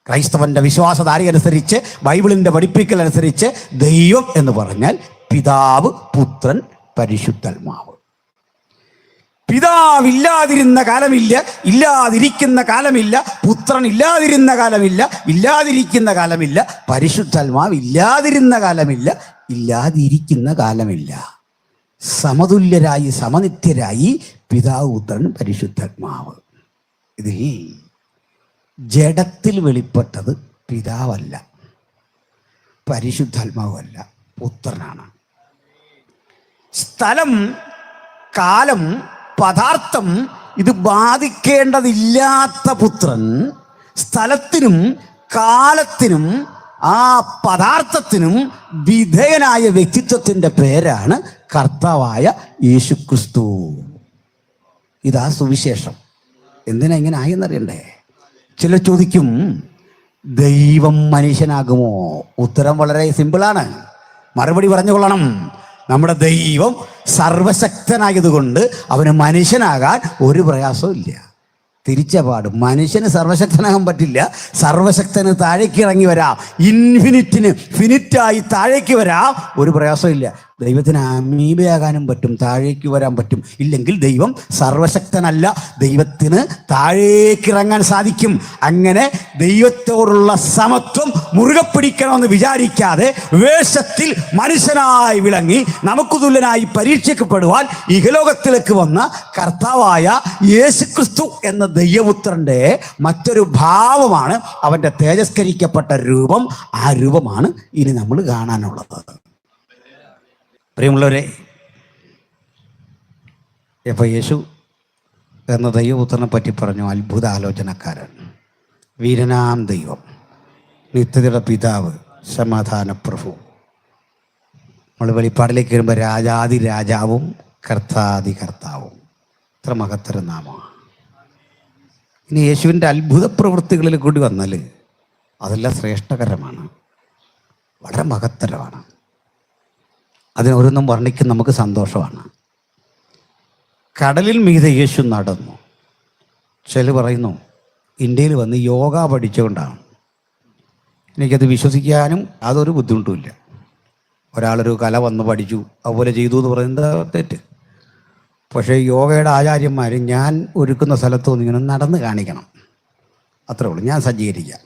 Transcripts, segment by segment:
ക്രൈസ്തവന്റെ വിശ്വാസധാര അനുസരിച്ച്, ബൈബിളിൻ്റെ പഠിപ്പിക്കൽ അനുസരിച്ച് ദൈവം എന്ന് പറഞ്ഞാൽ പിതാവ്, പുത്രൻ, പരിശുദ്ധാത്മാവ്. പിതാവില്ലാതിരുന്ന കാലമില്ല, ഇല്ലാതിരിക്കുന്ന കാലമില്ല. പുത്രൻ ഇല്ലാതിരുന്ന കാലമില്ല, ഇല്ലാതിരിക്കുന്ന കാലമില്ല. പരിശുദ്ധാത്മാവ് ഇല്ലാതിരുന്ന കാലമില്ല, ഇല്ലാതിരിക്കുന്ന കാലമില്ല. സമതുല്യരായി, സമനിത്യരായി പിതാവ്, പുത്രൻ, പരിശുദ്ധാത്മാവ്. ഇതിൽ ജഡത്തിൽ വെളിപ്പെട്ടത് പിതാവല്ല, പരിശുദ്ധാത്മാവല്ല, പുത്രനാണ്. സ്ഥലം, കാലം, പദാർത്ഥം ഇത് ബാധിക്കേണ്ടതില്ലാത്ത പുത്രൻ സ്ഥലത്തിനും കാലത്തിനും ആ പദാർത്ഥത്തിനും വിധേയനായ വ്യക്തിത്വത്തിൻ്റെ പേരാണ് കർത്താവായ യേശുക്രിസ്തു. ഇതാ സുവിശേഷം. എന്തിനാ ഇങ്ങനെ ആയെന്നറിയണ്ടേ? ചിലർ ചോദിക്കും, ദൈവം മനുഷ്യനാകുമോ? ഉത്തരം വളരെ സിമ്പിളാണ്. മറുപടി പറഞ്ഞുകൊള്ളണം. നമ്മുടെ ദൈവം സർവശക്തനായതുകൊണ്ട് അവന് മനുഷ്യനാകാൻ ഒരു പ്രയാസവും ഇല്ല. തിരിച്ചപാട്, മനുഷ്യന് സർവശക്തനാകാൻ പറ്റില്ല. സർവശക്തന് താഴേക്ക് ഇറങ്ങി വരാം, ഇൻഫിനിറ്റിന് ഫിനിറ്റായി താഴേക്ക് വരാം, ഒരു പ്രയാസവും ഇല്ല. ദൈവത്തിന് അമീബയാകാനും പറ്റും, താഴേക്ക് വരാൻ പറ്റും. ഇല്ലെങ്കിൽ ദൈവം സർവശക്തനല്ല, ദൈവത്തിന് താഴേക്ക് ഇറങ്ങാൻ സാധിക്കും. അങ്ങനെ ദൈവത്തോടുള്ള സമത്വം മുറുകെ പിടിക്കണമെന്ന് വിചാരിക്കാതെ വേഷത്തിൽ മനുഷ്യനായി വിളങ്ങി നമുക്ക് തുല്യനായി പരീക്ഷിക്കപ്പെടുവാൻ ഇഹലോകത്തിലേക്ക് വന്ന കർത്താവായ യേശുക്രിസ്തു എന്ന ദൈവപുത്രൻ്റെ മറ്റൊരു ഭാവമാണ് അവൻ്റെ തേജസ്കരിക്കപ്പെട്ട രൂപം. ആ രൂപമാണ് ഇനി നമ്മൾ കാണാനുള്ളത്. പ്രിയമുള്ളവരെ, ഇപ്പോൾ യേശു എന്ന ദൈവപുത്രനെ പറ്റി പറഞ്ഞു, അത്ഭുത ആലോചനക്കാരൻ, വീരനാം ദൈവം, നിത്യതയുടെ പിതാവ്, സമാധാന പ്രഭു. നമ്മൾ വെളിപ്പാടിലേക്ക് വരുമ്പോൾ രാജാതി രാജാവും കർത്താതി കർത്താവും. ഇത്ര മഹത്തര നാമമാണ്. ഇനി യേശുവിൻ്റെ അത്ഭുത പ്രവൃത്തികളിൽ കൂടി വന്നാൽ അതെല്ലാം ശ്രേഷ്ഠകരമാണ്, വളരെ മഹത്തരമാണ്. അതിനോരോന്നും വർണ്ണിക്കാൻ നമുക്ക് സന്തോഷമാണ്. കടലിൽ മീതെ യേശു നടന്നു. ചില പറയുന്നു ഇന്ത്യയിൽ വന്ന് യോഗ പഠിച്ചുകൊണ്ടാണ്. എനിക്കത് വിശ്വസിക്കാനും അതൊരു ബുദ്ധിമുട്ടുമില്ല. ഒരാളൊരു കല വന്ന് പഠിച്ചു, അതുപോലെ ചെയ്തു എന്ന് പറയുന്നത് തെറ്റ്. പക്ഷേ യോഗയുടെ ആചാര്യന്മാർ ഞാൻ ഒരുക്കുന്ന സ്ഥലത്തൊന്നും ഇങ്ങനെ നടന്ന് കാണിക്കണം, അത്രേ ഉള്ളൂ. ഞാൻ സജ്ജീകരിക്കാം.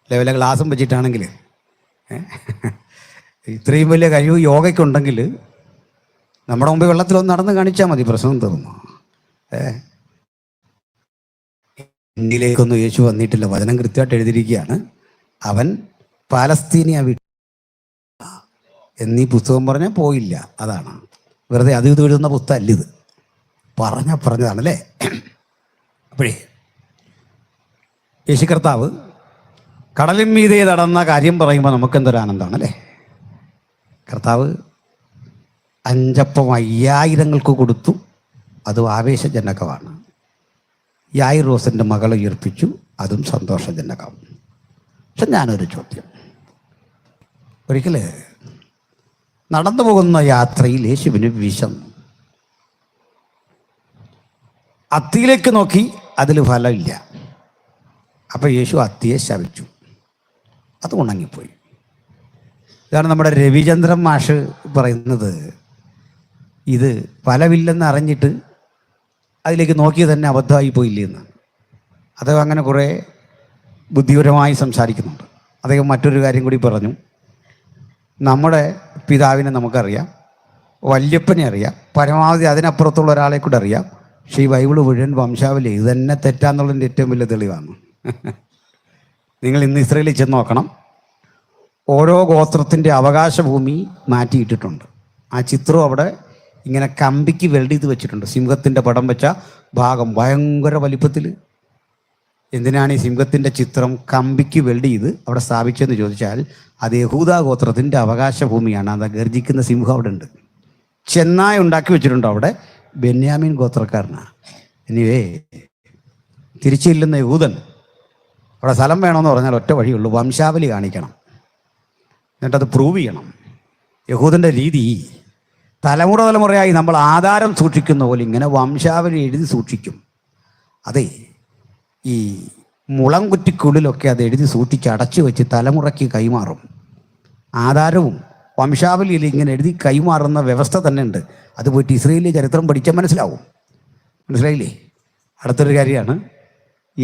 ലെവലെ ഗ്ലാസും വെച്ചിട്ടാണെങ്കിൽ ഇത്രയും വലിയ കഴിവ് യോഗയ്ക്കുണ്ടെങ്കിൽ നമ്മുടെ മുമ്പ് വെള്ളത്തിലൊന്ന് നടന്ന് കാണിച്ചാൽ മതി, പ്രശ്നം തീർന്നു. ഇന്ത്യയിലേക്കൊന്നും യേശു വന്നിട്ടില്ല. വചനം കൃത്യമായിട്ട് എഴുതിയിരിക്കുകയാണ്, അവൻ പാലസ്തീനിയ എന്നീ പുസ്തകം പറഞ്ഞാൽ പോയില്ല. അതാണ് വെറുതെ അത് ഇത് എഴുതുന്ന പുസ്തകം അല്ലിത്, പറഞ്ഞതാണല്ലേ. അപ്പോഴേ യേശു കർത്താവ് കടലിൻ മീതെ നടന്ന കാര്യം പറയുമ്പോൾ നമുക്കെന്തൊരാനന്ദമാണല്ലേ. കർത്താവ് 5 അപ്പം 5000 കൊടുത്തു, അതും ആവേശജനകമാണ്. യായിറോസിൻ്റെ മകളെ ഉയർപ്പിച്ചു, അതും സന്തോഷജനകം. പക്ഷെ ഞാനൊരു ചോദ്യം, ഒരിക്കൽ നടന്നു പോകുന്ന യാത്രയിൽ യേശുവിന് വിശന്നു. അത്തിയിലേക്ക് നോക്കി, അതിൽ ഫലമില്ല. അപ്പോൾ യേശു അത്തിയെ ശപിച്ചു, അത് ഉണങ്ങിപ്പോയി. ഇതാണ് നമ്മുടെ രവിചന്ദ്രൻ മാഷ് പറയുന്നത്, ഇത് ഫലമില്ലെന്ന് അറിഞ്ഞിട്ട് അതിലേക്ക് നോക്കി തന്നെ അബദ്ധമായി പോയില്ലെന്ന്. അദ്ദേഹം അങ്ങനെ കുറേ ബുദ്ധിപരമായി സംസാരിക്കുന്നുണ്ട്. അദ്ദേഹം മറ്റൊരു കാര്യം കൂടി പറഞ്ഞു, നമ്മുടെ പിതാവിനെ നമുക്കറിയാം, വല്യപ്പനെ അറിയാം, പരമാവധി അതിനപ്പുറത്തുള്ള ഒരാളെ കൂടെ അറിയാം. പക്ഷേ ഈ ബൈബിള് മുഴുവൻ വംശാവലി ഇത് തന്നെ തെറ്റാന്നുള്ളതിൻ്റെ ഏറ്റവും വലിയ തെളിവാണ്. നിങ്ങൾ ഇന്ന് ഇസ്രയേലിൽ ചെന്ന് നോക്കണം, ഓരോ ഗോത്രത്തിൻ്റെ അവകാശഭൂമി മാറ്റിയിട്ടിട്ടുണ്ട്. ആ ചിത്രം അവിടെ ഇങ്ങനെ കമ്പിക്ക് വെൽഡ് ചെയ്ത് വെച്ചിട്ടുണ്ട്. സിംഹത്തിൻ്റെ പടം വെച്ച ഭാഗം ഭയങ്കര വലിപ്പത്തിൽ. എന്തിനാണ് ഈ സിംഹത്തിൻ്റെ ചിത്രം കമ്പിക്ക് വെൽഡ് ചെയ്ത് അവിടെ സ്ഥാപിച്ചതെന്ന് ചോദിച്ചാൽ, അത് യഹൂദാ ഗോത്രത്തിൻ്റെ അവകാശഭൂമിയാണ്. അത് ഗർജിക്കുന്ന സിംഹം അവിടെ ഉണ്ട്. ചെന്നായ ഉണ്ടാക്കി വെച്ചിട്ടുണ്ട് അവിടെ, ബെന്യാമീൻ ഗോത്രക്കാരനാണ്. എനിവേ തിരിച്ചില്ലെന്ന യഹൂദൻ അവിടെ സ്ഥലം വേണമെന്ന് പറഞ്ഞാൽ ഒറ്റ വഴിയുള്ളൂ, വംശാവലി കാണിക്കണം, എന്നിട്ടത് പ്രൂവ് ചെയ്യണം. യഹൂദൻ്റെ രീതി തലമുറയായി നമ്മൾ ആധാരം സൂക്ഷിക്കുന്ന പോലെ ഇങ്ങനെ വംശാവലി എഴുതി സൂക്ഷിക്കും. അതെ, ഈ മുളംകുറ്റിക്കുള്ളിലൊക്കെ അത് എഴുതി സൂക്ഷിച്ച് അടച്ചു വെച്ച് തലമുറയ്ക്ക് കൈമാറും. ആധാരവും വംശാവലിയിൽ ഇങ്ങനെ എഴുതി കൈമാറുന്ന വ്യവസ്ഥ തന്നെ ഉണ്ട്. അത് പോയിട്ട് ഇസ്രയേലിലെ ചരിത്രം പഠിച്ചാൽ മനസ്സിലായില്ലേ? അടുത്തൊരു കാര്യമാണ് ഈ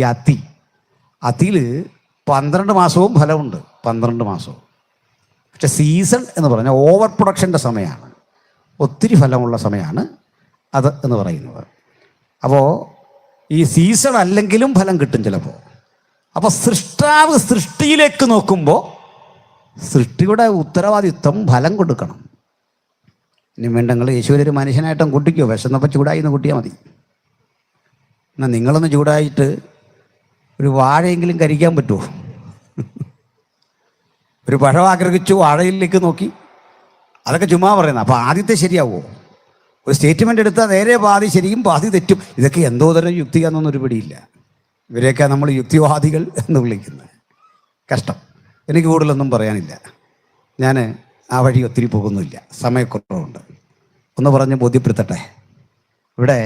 അത്തിയിൽ 12 മാസവും ഫലമുണ്ട്, 12 മാസവും. പക്ഷെ സീസൺ എന്ന് പറഞ്ഞാൽ ഓവർ പ്രൊഡക്ഷൻ്റെ സമയമാണ്, ഒത്തിരി ഫലമുള്ള സമയമാണ് അത് എന്ന് പറയുന്നത്. അപ്പോൾ ഈ സീസൺ അല്ലെങ്കിലും ഫലം കിട്ടും ചിലപ്പോൾ. അപ്പോൾ സൃഷ്ടാവ് സൃഷ്ടിയിലേക്ക് നോക്കുമ്പോൾ സൃഷ്ടിയുടെ ഉത്തരവാദിത്വം ഫലം കൊടുക്കണം. ഇനി വേണ്ടങ്ങൾ യേശുവിനൊരു മനുഷ്യനായിട്ടും കൂട്ടിക്കോ, വിശന്നപ്പോൾ ചൂടായി എന്ന് കൂട്ടിയാൽ മതി. എന്നാൽ നിങ്ങളൊന്ന് ചൂടായിട്ട് ഒരു വാഴയെങ്കിലും കരിക്കാൻ പറ്റുമോ? ഒരു പഴം ആഗ്രഹിച്ചു വാഴയിലേക്ക് നോക്കി, അതൊക്കെ ചുമ്മാ പറയുന്നത്. അപ്പോൾ ആദ്യത്തെ ശരിയാവുമോ? ഒരു സ്റ്റേറ്റ്മെൻ്റ് എടുത്താൽ നേരെ പാതി ശരിയും പാതി തെറ്റും. ഇതൊക്കെ എന്തോ തരം യുക്തിയാണെന്നൊന്നും ഒരു പിടിയില്ല. ഇവരെയൊക്കെ നമ്മൾ യുക്തിവാദികൾ എന്ന് വിളിക്കുന്നത്. കഷ്ടം. എനിക്ക് കൂടുതലൊന്നും പറയാനില്ല. ഞാൻ ആ വഴി ഒത്തിരി പോകുന്നില്ല, സമയക്കുറവുണ്ട്. ഒന്ന് പറഞ്ഞ് ബോധ്യപ്പെടുത്തട്ടെ. ഇവിടെ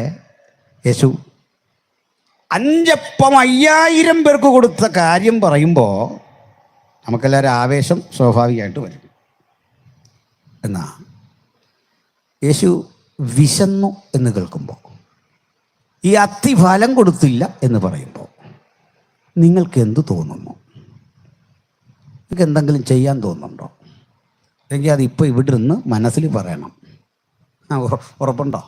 യേശു 5 അപ്പം 5000 പേർക്ക് കൊടുത്ത കാര്യം പറയുമ്പോൾ നമുക്കെല്ലാവരും ആവേശം സ്വാഭാവികമായിട്ട് വരും. എന്നാ യേശു വിശന്നു എന്ന് കേൾക്കുമ്പോൾ, ഈ അത്തി ഫലം കൊടുത്തില്ല എന്ന് പറയുമ്പോൾ നിങ്ങൾക്ക് എന്ത് തോന്നുന്നു? നിങ്ങൾക്ക് എന്തെങ്കിലും ചെയ്യാൻ തോന്നുന്നുണ്ടോ? എങ്കിൽ അതിപ്പോൾ ഇവിടെ നിന്ന് മനസ്സിൽ പറയണം. ഉറപ്പുണ്ടോ?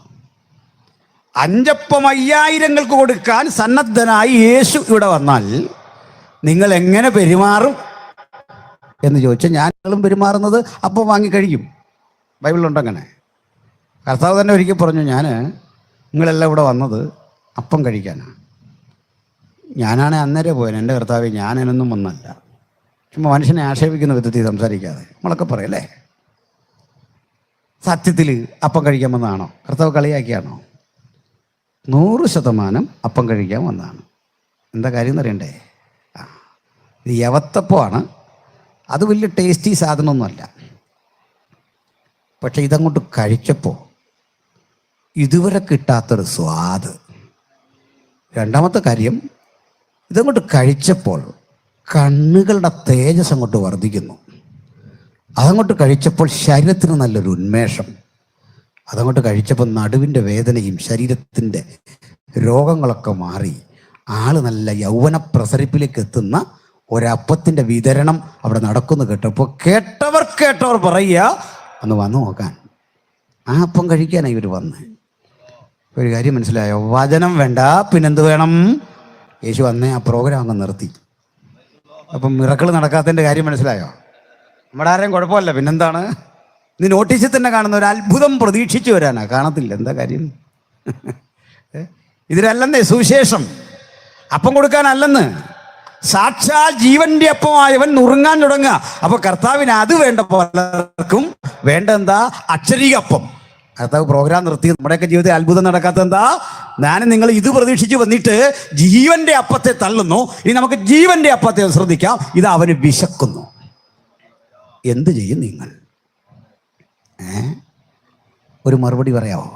5 അപ്പം 5000 കൊടുക്കാൻ സന്നദ്ധനായി യേശു ഇവിടെ വന്നാൽ നിങ്ങൾ എങ്ങനെ പെരുമാറും എന്ന് ചോദിച്ചാൽ ഞാനും പെരുമാറുന്നത് അപ്പം വാങ്ങി കഴിക്കും. ബൈബിളിലുണ്ട് അങ്ങനെ. കർത്താവ് തന്നെ ഒരിക്കൽ പറഞ്ഞു, നിങ്ങളെല്ലാം ഇവിടെ വന്നത് അപ്പം കഴിക്കാനാണ്. ഞാനാണെ അന്നേരെ പോയത്. എൻ്റെ കർത്താവ് ഞാനതിനൊന്നും വന്നല്ല. ചുമ്മാ മനുഷ്യനെ ആക്ഷേപിക്കുന്ന വിധത്തിൽ സംസാരിക്കാതെ നമ്മളൊക്കെ പറയല്ലേ. സത്യത്തിൽ അപ്പം കഴിക്കാൻ വന്നതാണോ? കർത്താവ് കളിയാക്കിയാണോ? 100% അപ്പം കഴിക്കാൻ വന്നതാണ്. എന്താ കാര്യം എന്നറിയണ്ടേ? ഇത് യവത്തപ്പമാണ്. അത് വലിയ ടേസ്റ്റി സാധനമൊന്നുമല്ല. പക്ഷെ ഇതങ്ങോട്ട് കഴിച്ചപ്പോൾ ഇതുവരെ കിട്ടാത്തൊരു സ്വാദ്. രണ്ടാമത്തെ കാര്യം, ഇതങ്ങോട്ട് കഴിച്ചപ്പോൾ കണ്ണുകളുടെ തേജസ് അങ്ങോട്ട് വർദ്ധിക്കുന്നു. അതങ്ങോട്ട് കഴിച്ചപ്പോൾ ശരീരത്തിന് നല്ലൊരു ഉന്മേഷം. അതങ്ങോട്ട് കഴിച്ചപ്പോൾ നടുവിൻ്റെ വേദനയും ശരീരത്തിൻ്റെ രോഗങ്ങളൊക്കെ മാറി ആൾ നല്ല യൗവന പ്രസരിപ്പിലേക്ക് എത്തുന്ന ഒരപ്പത്തിൻ്റെ വിതരണം അവിടെ നടക്കുന്നു കേട്ടപ്പോൾ കേട്ടവർ പറയുക, ഒന്ന് വന്നു നോക്കാൻ. ആ അപ്പം കഴിക്കാനാണ് ഇവർ വന്ന്. ഒരു കാര്യം മനസ്സിലായോ? വചനം വേണ്ട, പിന്നെന്ത് വേണം? യേശു അന്നേ ആ പ്രോഗ്രാം അങ്ങ് നിർത്തി. അപ്പം മിറക്കിൾ നടക്കാത്തതിൻ്റെ കാര്യം മനസ്സിലായോ? നമ്മുടെ ആരെയും കുഴപ്പമില്ല, പിന്നെന്താണ്? നീ നോട്ടീസിൽ തന്നെ കാണുന്ന ഒരു അത്ഭുതം പ്രതീക്ഷിച്ചു വരാനാ, കാണത്തില്ല. എന്താ കാര്യം? ഇതിനല്ലെന്നേ സുവിശേഷം. അപ്പം കൊടുക്കാനല്ലെന്ന്, സാക്ഷാൽ ജീവന്റെ അപ്പമായവൻ നുറുങ്ങാൻ തുടങ്ങുക. അപ്പൊ കർത്താവിന് അത് വേണ്ട. പലർക്കും വേണ്ട എന്താ? അക്ഷരീക അപ്പം. കർത്താവ് പ്രോഗ്രാം നിർത്തി. നമ്മുടെയൊക്കെ ജീവിതത്തിൽ അത്ഭുതം നടക്കാത്ത എന്താ? നിങ്ങൾ ഇത് പ്രതീക്ഷിച്ച് വന്നിട്ട് ജീവന്റെ അപ്പത്തെ തള്ളുന്നു. ഇനി നമുക്ക് ജീവന്റെ അപ്പത്തെ ശ്രദ്ധിക്കാം. ഇത് അവന് വിശക്കുന്നു. എന്ത് ചെയ്യും നിങ്ങൾ? ഒരു മറുപടി പറയാമോ?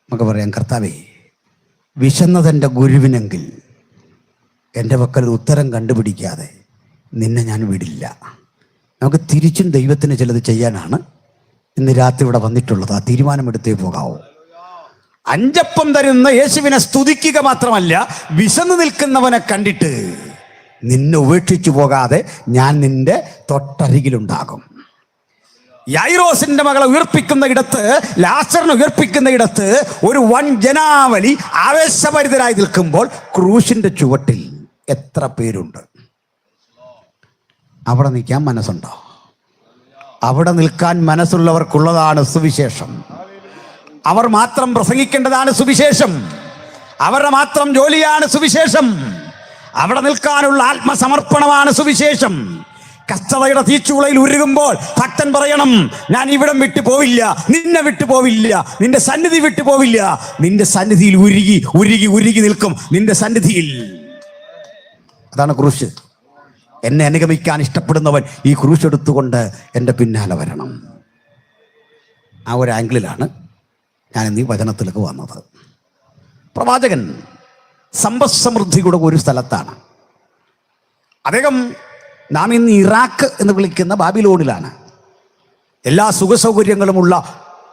നമുക്ക് പറയാം, കർത്താവേ, വിശന്നതെൻ്റെ ഗുരുവിനെങ്കിൽ എൻ്റെ പക്കൽ ഉത്തരം കണ്ടുപിടിക്കാതെ നിന്നെ ഞാൻ വിടില്ല. നമുക്ക് തിരിച്ചും ദൈവത്തിന് ചിലത് ചെയ്യാനാണ് ഇന്ന് രാത്രി ഇവിടെ വന്നിട്ടുള്ളത്. ആ തീരുമാനമെടുത്തേ പോകാവൂ. 5 അപ്പം തരുന്ന യേശുവിനെ സ്തുതിക്കുക മാത്രമല്ല, വിശന്നു നിൽക്കുന്നവനെ കണ്ടിട്ട് നിന്നെ ഉപേക്ഷിച്ചു പോകാതെ ഞാൻ നിന്റെ തൊട്ടരികിലുണ്ടാകും. യൈറോസിന്റെ മകളെ ഉയർപ്പിക്കുന്ന ഇടത്ത്, ലാസറിനെ ഉയർപ്പിക്കുന്ന ഇടത്ത് ഒരു വൻ ജനാവലി ആവേശഭരിതരായി നിൽക്കുമ്പോൾ ക്രൂശിന്റെ ചുവട്ടിൽ എത്ര പേരുണ്ട്? അവിടെ നിൽക്കാൻ മനസ്സുണ്ടോ? അവിടെ നിൽക്കാൻ മനസ്സുള്ളവർക്കുള്ളതാണ് സുവിശേഷം. അവർ മാത്രം പ്രസംഗിക്കേണ്ടതാണ് സുവിശേഷം. അവരുടെ മാത്രം ജോലിയാണ് സുവിശേഷം. അവിടെ നിൽക്കാനുള്ള ആത്മസമർപ്പണമാണ് സുവിശേഷം. കഷ്ടതയുടെ തീച്ചുളയിൽ ഉരുകുമ്പോൾ ഭക്തൻ പറയണം, ഞാൻ ഇവിടം വിട്ടു പോവില്ല, നിന്നെ വിട്ടു പോവില്ല, നിന്റെ സന്നിധി വിട്ടു പോവില്ല. നിന്റെ സന്നിധിയിൽ ഉരുകി ഉരുകി ഉരുകി നിൽക്കും. നിന്റെ സന്നിധിയിൽ. അതാണ് ക്രൂശ്. എന്നെ അനുഗമിക്കാൻ ഇഷ്ടപ്പെടുന്നവൻ ഈ ക്രൂശ് എടുത്തുകൊണ്ട് എൻ്റെ പിന്നാലെ വരണം. ആ ഒരു ആംഗിളിലാണ് ഞാൻ ഇന്ന് ഈ വചനത്തിലേക്ക് വന്നത്. പ്രവാചകൻ സമ്പദ് സമൃദ്ധിയുടെ ഒരു സ്ഥലത്താണ്. അദ്ദേഹം നാം ഇന്ന് ഇറാഖ് എന്ന് വിളിക്കുന്ന ബാബിലോണിലാണ്. എല്ലാ സുഖസൗകര്യങ്ങളുമുള്ള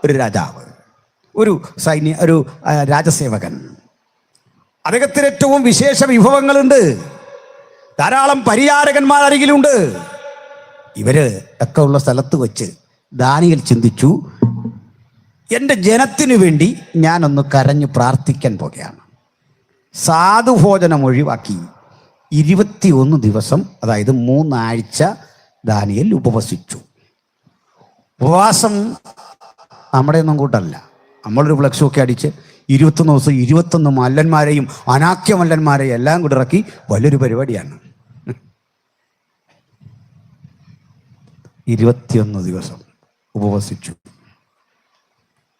ഒരു രാജാവ്, ഒരു രാജസേവകൻ. അദ്ദേഹത്തിന് ഏറ്റവും വിശേഷ വിഭവങ്ങളുണ്ട്. ധാരാളം പരിചാരകന്മാർ അരികിലുണ്ട്. ഇവര് ഒക്കെ ഉള്ള സ്ഥലത്ത് വെച്ച് ദാനിയേൽ ചിന്തിച്ചു, എൻ്റെ ജനത്തിനു വേണ്ടി ഞാനൊന്ന് കരഞ്ഞു പ്രാർത്ഥിക്കാൻ പോകുകയാണ്. സാധുഭോജനം ഒഴിവാക്കി 21 ദിവസം, അതായത് 3 ആഴ്ച ദാനിയേൽ ഉപവസിച്ചു. ഉപവാസം നമ്മുടെ ഒന്നും കൂട്ടല്ല. നമ്മളൊരു ഫ്ലക്സൊക്കെ അടിച്ച് 21 ദിവസം 21 മല്ലന്മാരെയും അനാക്യ മല്ലന്മാരെയും എല്ലാം കൂടി ഇറക്കി വലിയൊരു പരിപാടിയാണ്. 21 ദിവസം ഉപവസിച്ചു.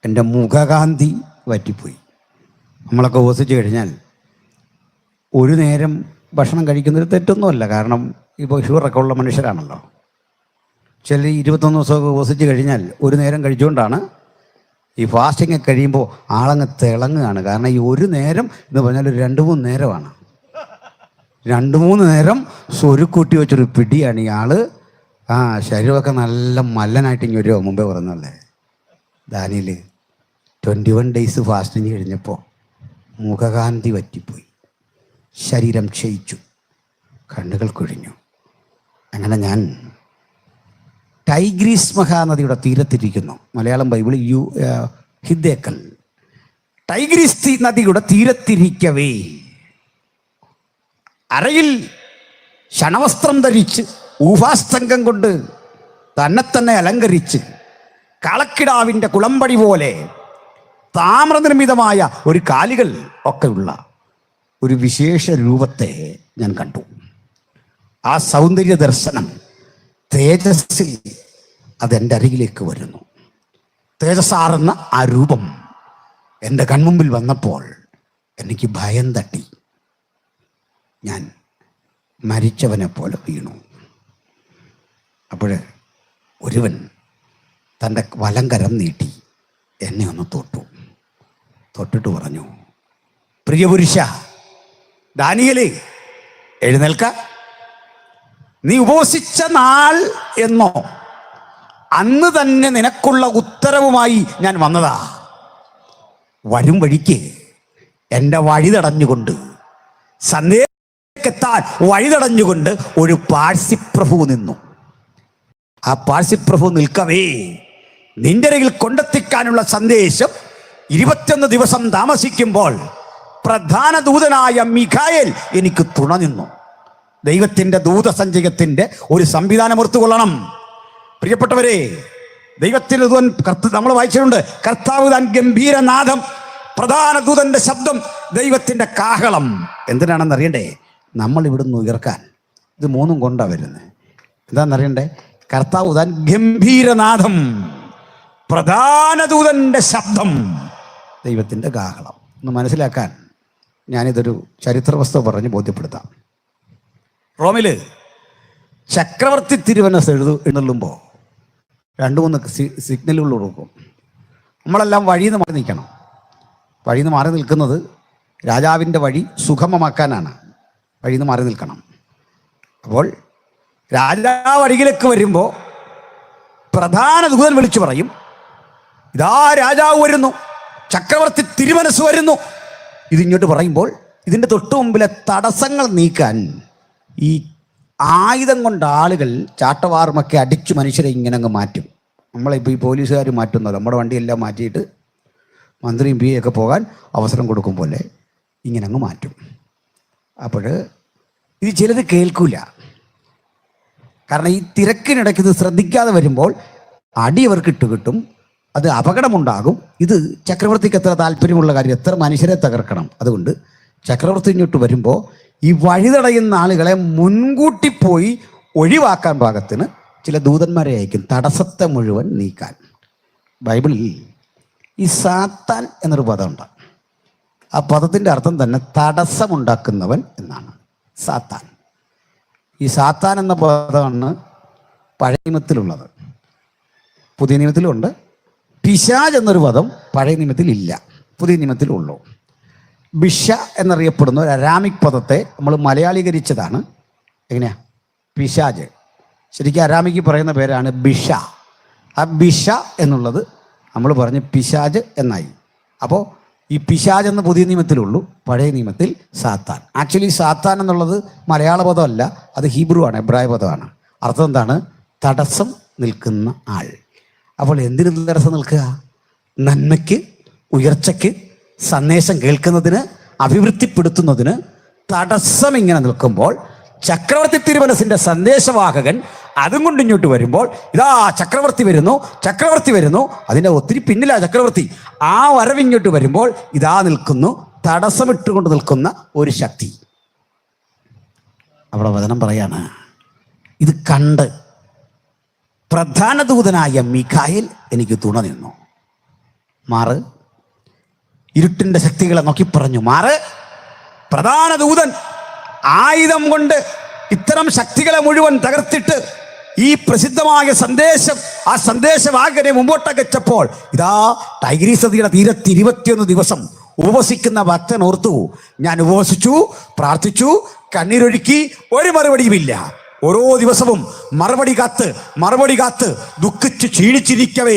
എൻ്റെ മുഖകാന്തി വറ്റിപ്പോയി. നമ്മളൊക്കെ ഉപവസിച്ച് കഴിഞ്ഞാൽ ഒരു നേരം ഭക്ഷണം കഴിക്കുന്നത് തെറ്റൊന്നുമല്ല. കാരണം ഇപ്പോൾ ഷുഗറൊക്കെ ഉള്ള മനുഷ്യരാണല്ലോ. ചില 21 ദിവസമൊക്കെ ഉപവസിച്ച് കഴിഞ്ഞാൽ ഒരു നേരം കഴിച്ചുകൊണ്ടാണ് ഈ ഫാസ്റ്റിങ് കഴിയുമ്പോൾ ആളങ്ങ് തിളങ്ങുകയാണ്. കാരണം ഈ ഒരു നേരം എന്ന് പറഞ്ഞാൽ 2-3 നേരമാണ്. 2-3 നേരം സ്വരുക്കൂട്ടി വെച്ചൊരു പിടിയാണ് ഇയാൾ. ശരീരമൊക്കെ നല്ല മല്ലനായിട്ട് ഇനി ഒരു മുമ്പേ പറഞ്ഞല്ലേ ദാനിയേൽ 21 ഡേയ്സ് ഫാസ്റ്റിങ് കഴിഞ്ഞപ്പോൾ മുഖകാന്തി വറ്റിപ്പോയി, ശരീരം ക്ഷയിച്ചു, കണ്ണുകൾ കുഴിഞ്ഞു. അങ്ങനെ ഞാൻ ടൈഗ്രീസ് മഹാനദിയുടെ തീരത്തിരിക്കുന്നു. Malayalam Bible Hiddekel. ടൈഗ്രീസ് നദിയുടെ തീരത്തിരിക്കവേ അരയിൽ ശണവസ്ത്രം ധരിച്ച് ഊഹാസ്തംഗം കൊണ്ട് തന്നെ അലങ്കരിച്ച് കളക്കിടാവിൻ്റെ കുളമ്പടി പോലെ താമ്രനിർമ്മിതമായ ഒരു കാലുകൾ ഒക്കെയുള്ള ഒരു വിശേഷ രൂപത്തെ ഞാൻ കണ്ടു. ആ സൗന്ദര്യ ദർശനം തേജസ്സിൽ അതെൻ്റെ അരികിലേക്ക് വരുന്നു. തേജസ്സാറുന്ന ആ രൂപം എൻ്റെ കൺമുമ്പിൽ വന്നപ്പോൾ എനിക്ക് ഭയം തട്ടി. ഞാൻ മരിച്ചവനെ പോലെ വീണു. അപ്പോൾ ഒരുവൻ തൻ്റെ വലങ്കരം നീട്ടി എന്നെ ഒന്ന് തൊട്ടിട്ട് പറഞ്ഞു, പ്രിയപുരുഷ ദാനിയേലേ, എഴുന്നേൽക്ക. നീ ഉപവസിച്ച നാൾ എന്നോ അന്ന് തന്നെ നിനക്കുള്ള ഉത്തരവുമായി ഞാൻ വന്നതാ. വരും വഴിക്ക് എൻ്റെ വഴി തടഞ്ഞുകൊണ്ട്, സന്ദേശത്തെത്താൻ വഴി തടഞ്ഞുകൊണ്ട് ഒരു പാഴ്സിപ്രഭു നിന്നു. ആ പാഴ്സിപ്രഭു നിൽക്കവേ നിന്റെ അരികിൽ കൊണ്ടെത്തിക്കാനുള്ള സന്ദേശം 21 ദിവസം താമസിക്കുമ്പോൾ പ്രധാന ദൂതനായ മിഖായേൽ എനിക്ക് തുണ നിന്നു. ദൈവത്തിൻ്റെ ദൂതസഞ്ചയത്തിൻ്റെ ഒരു സംവിധാനം ഓർത്തുകൊള്ളണം പ്രിയപ്പെട്ടവരെ. ദൈവത്തിൻ്റെ ദൂതൻ നമ്മൾ വായിച്ചിട്ടുണ്ട്, കർത്താവ് താൻ ഗംഭീരനാദം, പ്രധാന ദൂതന്റെ ശബ്ദം, ദൈവത്തിൻ്റെ കാഹളം. എന്തിനാണെന്ന് അറിയണ്ടേ? നമ്മൾ ഇവിടുന്ന് ഉയർക്കാൻ. ഇത് 3 കൊണ്ടാണ് വരുന്നത്. എന്താണെന്നറിയണ്ടേ? കർത്താവ് താൻ ഗംഭീരനാദം, പ്രധാന ദൂതന്റെ ശബ്ദം, ദൈവത്തിൻ്റെ കാഹളം. ഒന്ന് മനസ്സിലാക്കാൻ ഞാനിതൊരു ചരിത്ര വസ്തു പറഞ്ഞ് ബോധ്യപ്പെടുത്താം. റോമില് ചക്രവർത്തി തിരുവനസ് എഴുന്നള്ളുമ്പോൾ 2-3 സിഗ്നലുകൾ കൊടുക്കും. നമ്മളെല്ലാം വഴിയിൽ നിന്ന് മാറി നിൽക്കണം. വഴിയിൽ നിന്ന് മാറി നിൽക്കുന്നത് രാജാവിൻ്റെ വഴി സുഗമമാക്കാനാണ്. വഴിയിൽ നിന്ന് മാറി നിൽക്കണം. അപ്പോൾ രാജാവ് അരികിലേക്ക് വരുമ്പോൾ പ്രധാന ദൂതൻ വിളിച്ചു പറയും, ഇതാ രാജാവ് വരുന്നു, ചക്രവർത്തി തിരുമനസ് വരുന്നു. ഇതിങ്ങോട്ട് പറയുമ്പോൾ ഇതിൻ്റെ തൊട്ടു മുമ്പിലെ തടസ്സങ്ങൾ നീക്കാൻ ഈ ആയുധം കൊണ്ട് ആളുകൾ ചാട്ടവാറുമൊക്കെ അടിച്ച് മനുഷ്യരെ ഇങ്ങനെ അങ്ങ് മാറ്റും. നമ്മളിപ്പോൾ ഈ പോലീസുകാർ മാറ്റുന്നല്ലോ, നമ്മുടെ വണ്ടിയെല്ലാം മാറ്റിയിട്ട് മന്ത്രിയും പി ഒക്കെ പോകാൻ അവസരം കൊടുക്കും പോലെ ഇങ്ങനെ അങ്ങ് മാറ്റും. അപ്പോൾ ഇത് ചിലത് കേൾക്കില്ല. കാരണം ഈ തിരക്കിനിടയ്ക്ക് ഇത് ശ്രദ്ധിക്കാതെ വരുമ്പോൾ അടി അവർക്ക് കിട്ടും, അത് അപകടമുണ്ടാകും. ഇത് ചക്രവർത്തിക്ക് എത്ര താല്പര്യമുള്ള കാര്യം, എത്ര മനുഷ്യരെ തകർക്കണം. അതുകൊണ്ട് ചക്രവർത്തി ഇങ്ങോട്ട് വരുമ്പോൾ ഈ വഴി തടയുന്ന ആളുകളെ മുൻകൂട്ടി പോയി ഒഴിവാക്കാൻ പാകത്തിന് ചില ദൂതന്മാരെ അയക്കും, തടസ്സത്തെ മുഴുവൻ നീക്കാൻ. ബൈബിളിൽ ഈ സാത്താൻ എന്നൊരു പദമുണ്ട്. ആ പദത്തിൻ്റെ അർത്ഥം തന്നെ തടസ്സമുണ്ടാക്കുന്നവൻ എന്നാണ്. സാത്താൻ. ഈ സാത്താൻ എന്ന പദമാണ് പഴയ നിയമത്തിലുള്ളത്, പുതിയ നിയമത്തിലുണ്ട്. പിശാച് എന്നൊരു പദം പഴയ നിയമത്തിലില്ല, പുതിയ നിയമത്തിലുള്ളൂ. ബിഷ എന്നറിയപ്പെടുന്ന ഒരു അരാമിക് പദത്തെ നമ്മൾ മലയാളീകരിച്ചതാണ് എങ്ങനെയാ? പിശാജ്. ശരിക്കും അരാമിക്ക് പറയുന്ന പേരാണ് ബിഷ. ആ ബിഷ എന്നുള്ളത് നമ്മൾ പറഞ്ഞ് പിശാജ് എന്നായി. അപ്പോൾ ഈ പിശാജ് എന്ന് പുതിയ നിയമത്തിലുള്ളൂ, പഴയ നിയമത്തിൽ സാത്താൻ. ആക്ച്വലി സാത്താൻ എന്നുള്ളത് മലയാള പദമല്ല, അത് ഹീബ്രു ആണ്, എബ്രായ പദമാണ്. അർത്ഥം എന്താണ്? തടസ്സം നിൽക്കുന്ന ആൾ. അപ്പോൾ എന്തിന് തടസ്സം നിൽക്കുക? നന്മയ്ക്ക്, ഉയർച്ചയ്ക്ക്, സന്ദേശം കേൾക്കുന്നതിന്, അഭിവൃദ്ധിപ്പെടുത്തുന്നതിന് തടസ്സം ഇങ്ങനെ നിൽക്കുമ്പോൾ ചക്രവർത്തി തിരുമനസിന്റെ സന്ദേശവാഹകൻ അതും കൊണ്ട് ഇങ്ങോട്ട് വരുമ്പോൾ ഇതാ ചക്രവർത്തി വരുന്നു, ചക്രവർത്തി വരുന്നു, അതിൻ്റെ ഒത്തിരി പിന്നിലാ ചക്രവർത്തി. ആ വരവിങ്ങോട്ട് വരുമ്പോൾ ഇതാ നിൽക്കുന്നു തടസ്സമിട്ടുകൊണ്ട് നിൽക്കുന്ന ഒരു ശക്തി. അവിടെ വചനം പറയാണ്, ഇത് കണ്ട് പ്രധാന ദൂതനായ മീഖായേൽ എനിക്ക് തുണ നിന്നു. മാറ്, ഇരുട്ടിൻ്റെ ശക്തികളെ നോക്കി പറഞ്ഞു, മാറ്. പ്രധാന ദൂതൻ ആയുധം കൊണ്ട് ഇത്തരം ശക്തികളെ മുഴുവൻ തകർത്തിട്ട് ഈ പ്രസിദ്ധമായ സന്ദേശം, ആ സന്ദേശവാഹകനെ മുമ്പോട്ടകച്ചപ്പോൾ ഇതാ ടൈഗ്രീസ് നദിയുടെ തീരത്ത് 21 ദിവസം ഉപവസിക്കുന്ന ഭക്തൻ ഓർത്തു, ഞാൻ ഉപവസിച്ചു, പ്രാർത്ഥിച്ചു, കണ്ണീരൊഴുക്കി, ഒരു മറുപടിയുമില്ല. ഓരോ ദിവസവും മറുപടി കാത്ത് ദുഃഖിച്ച് ക്ഷീണിച്ചിരിക്കവേ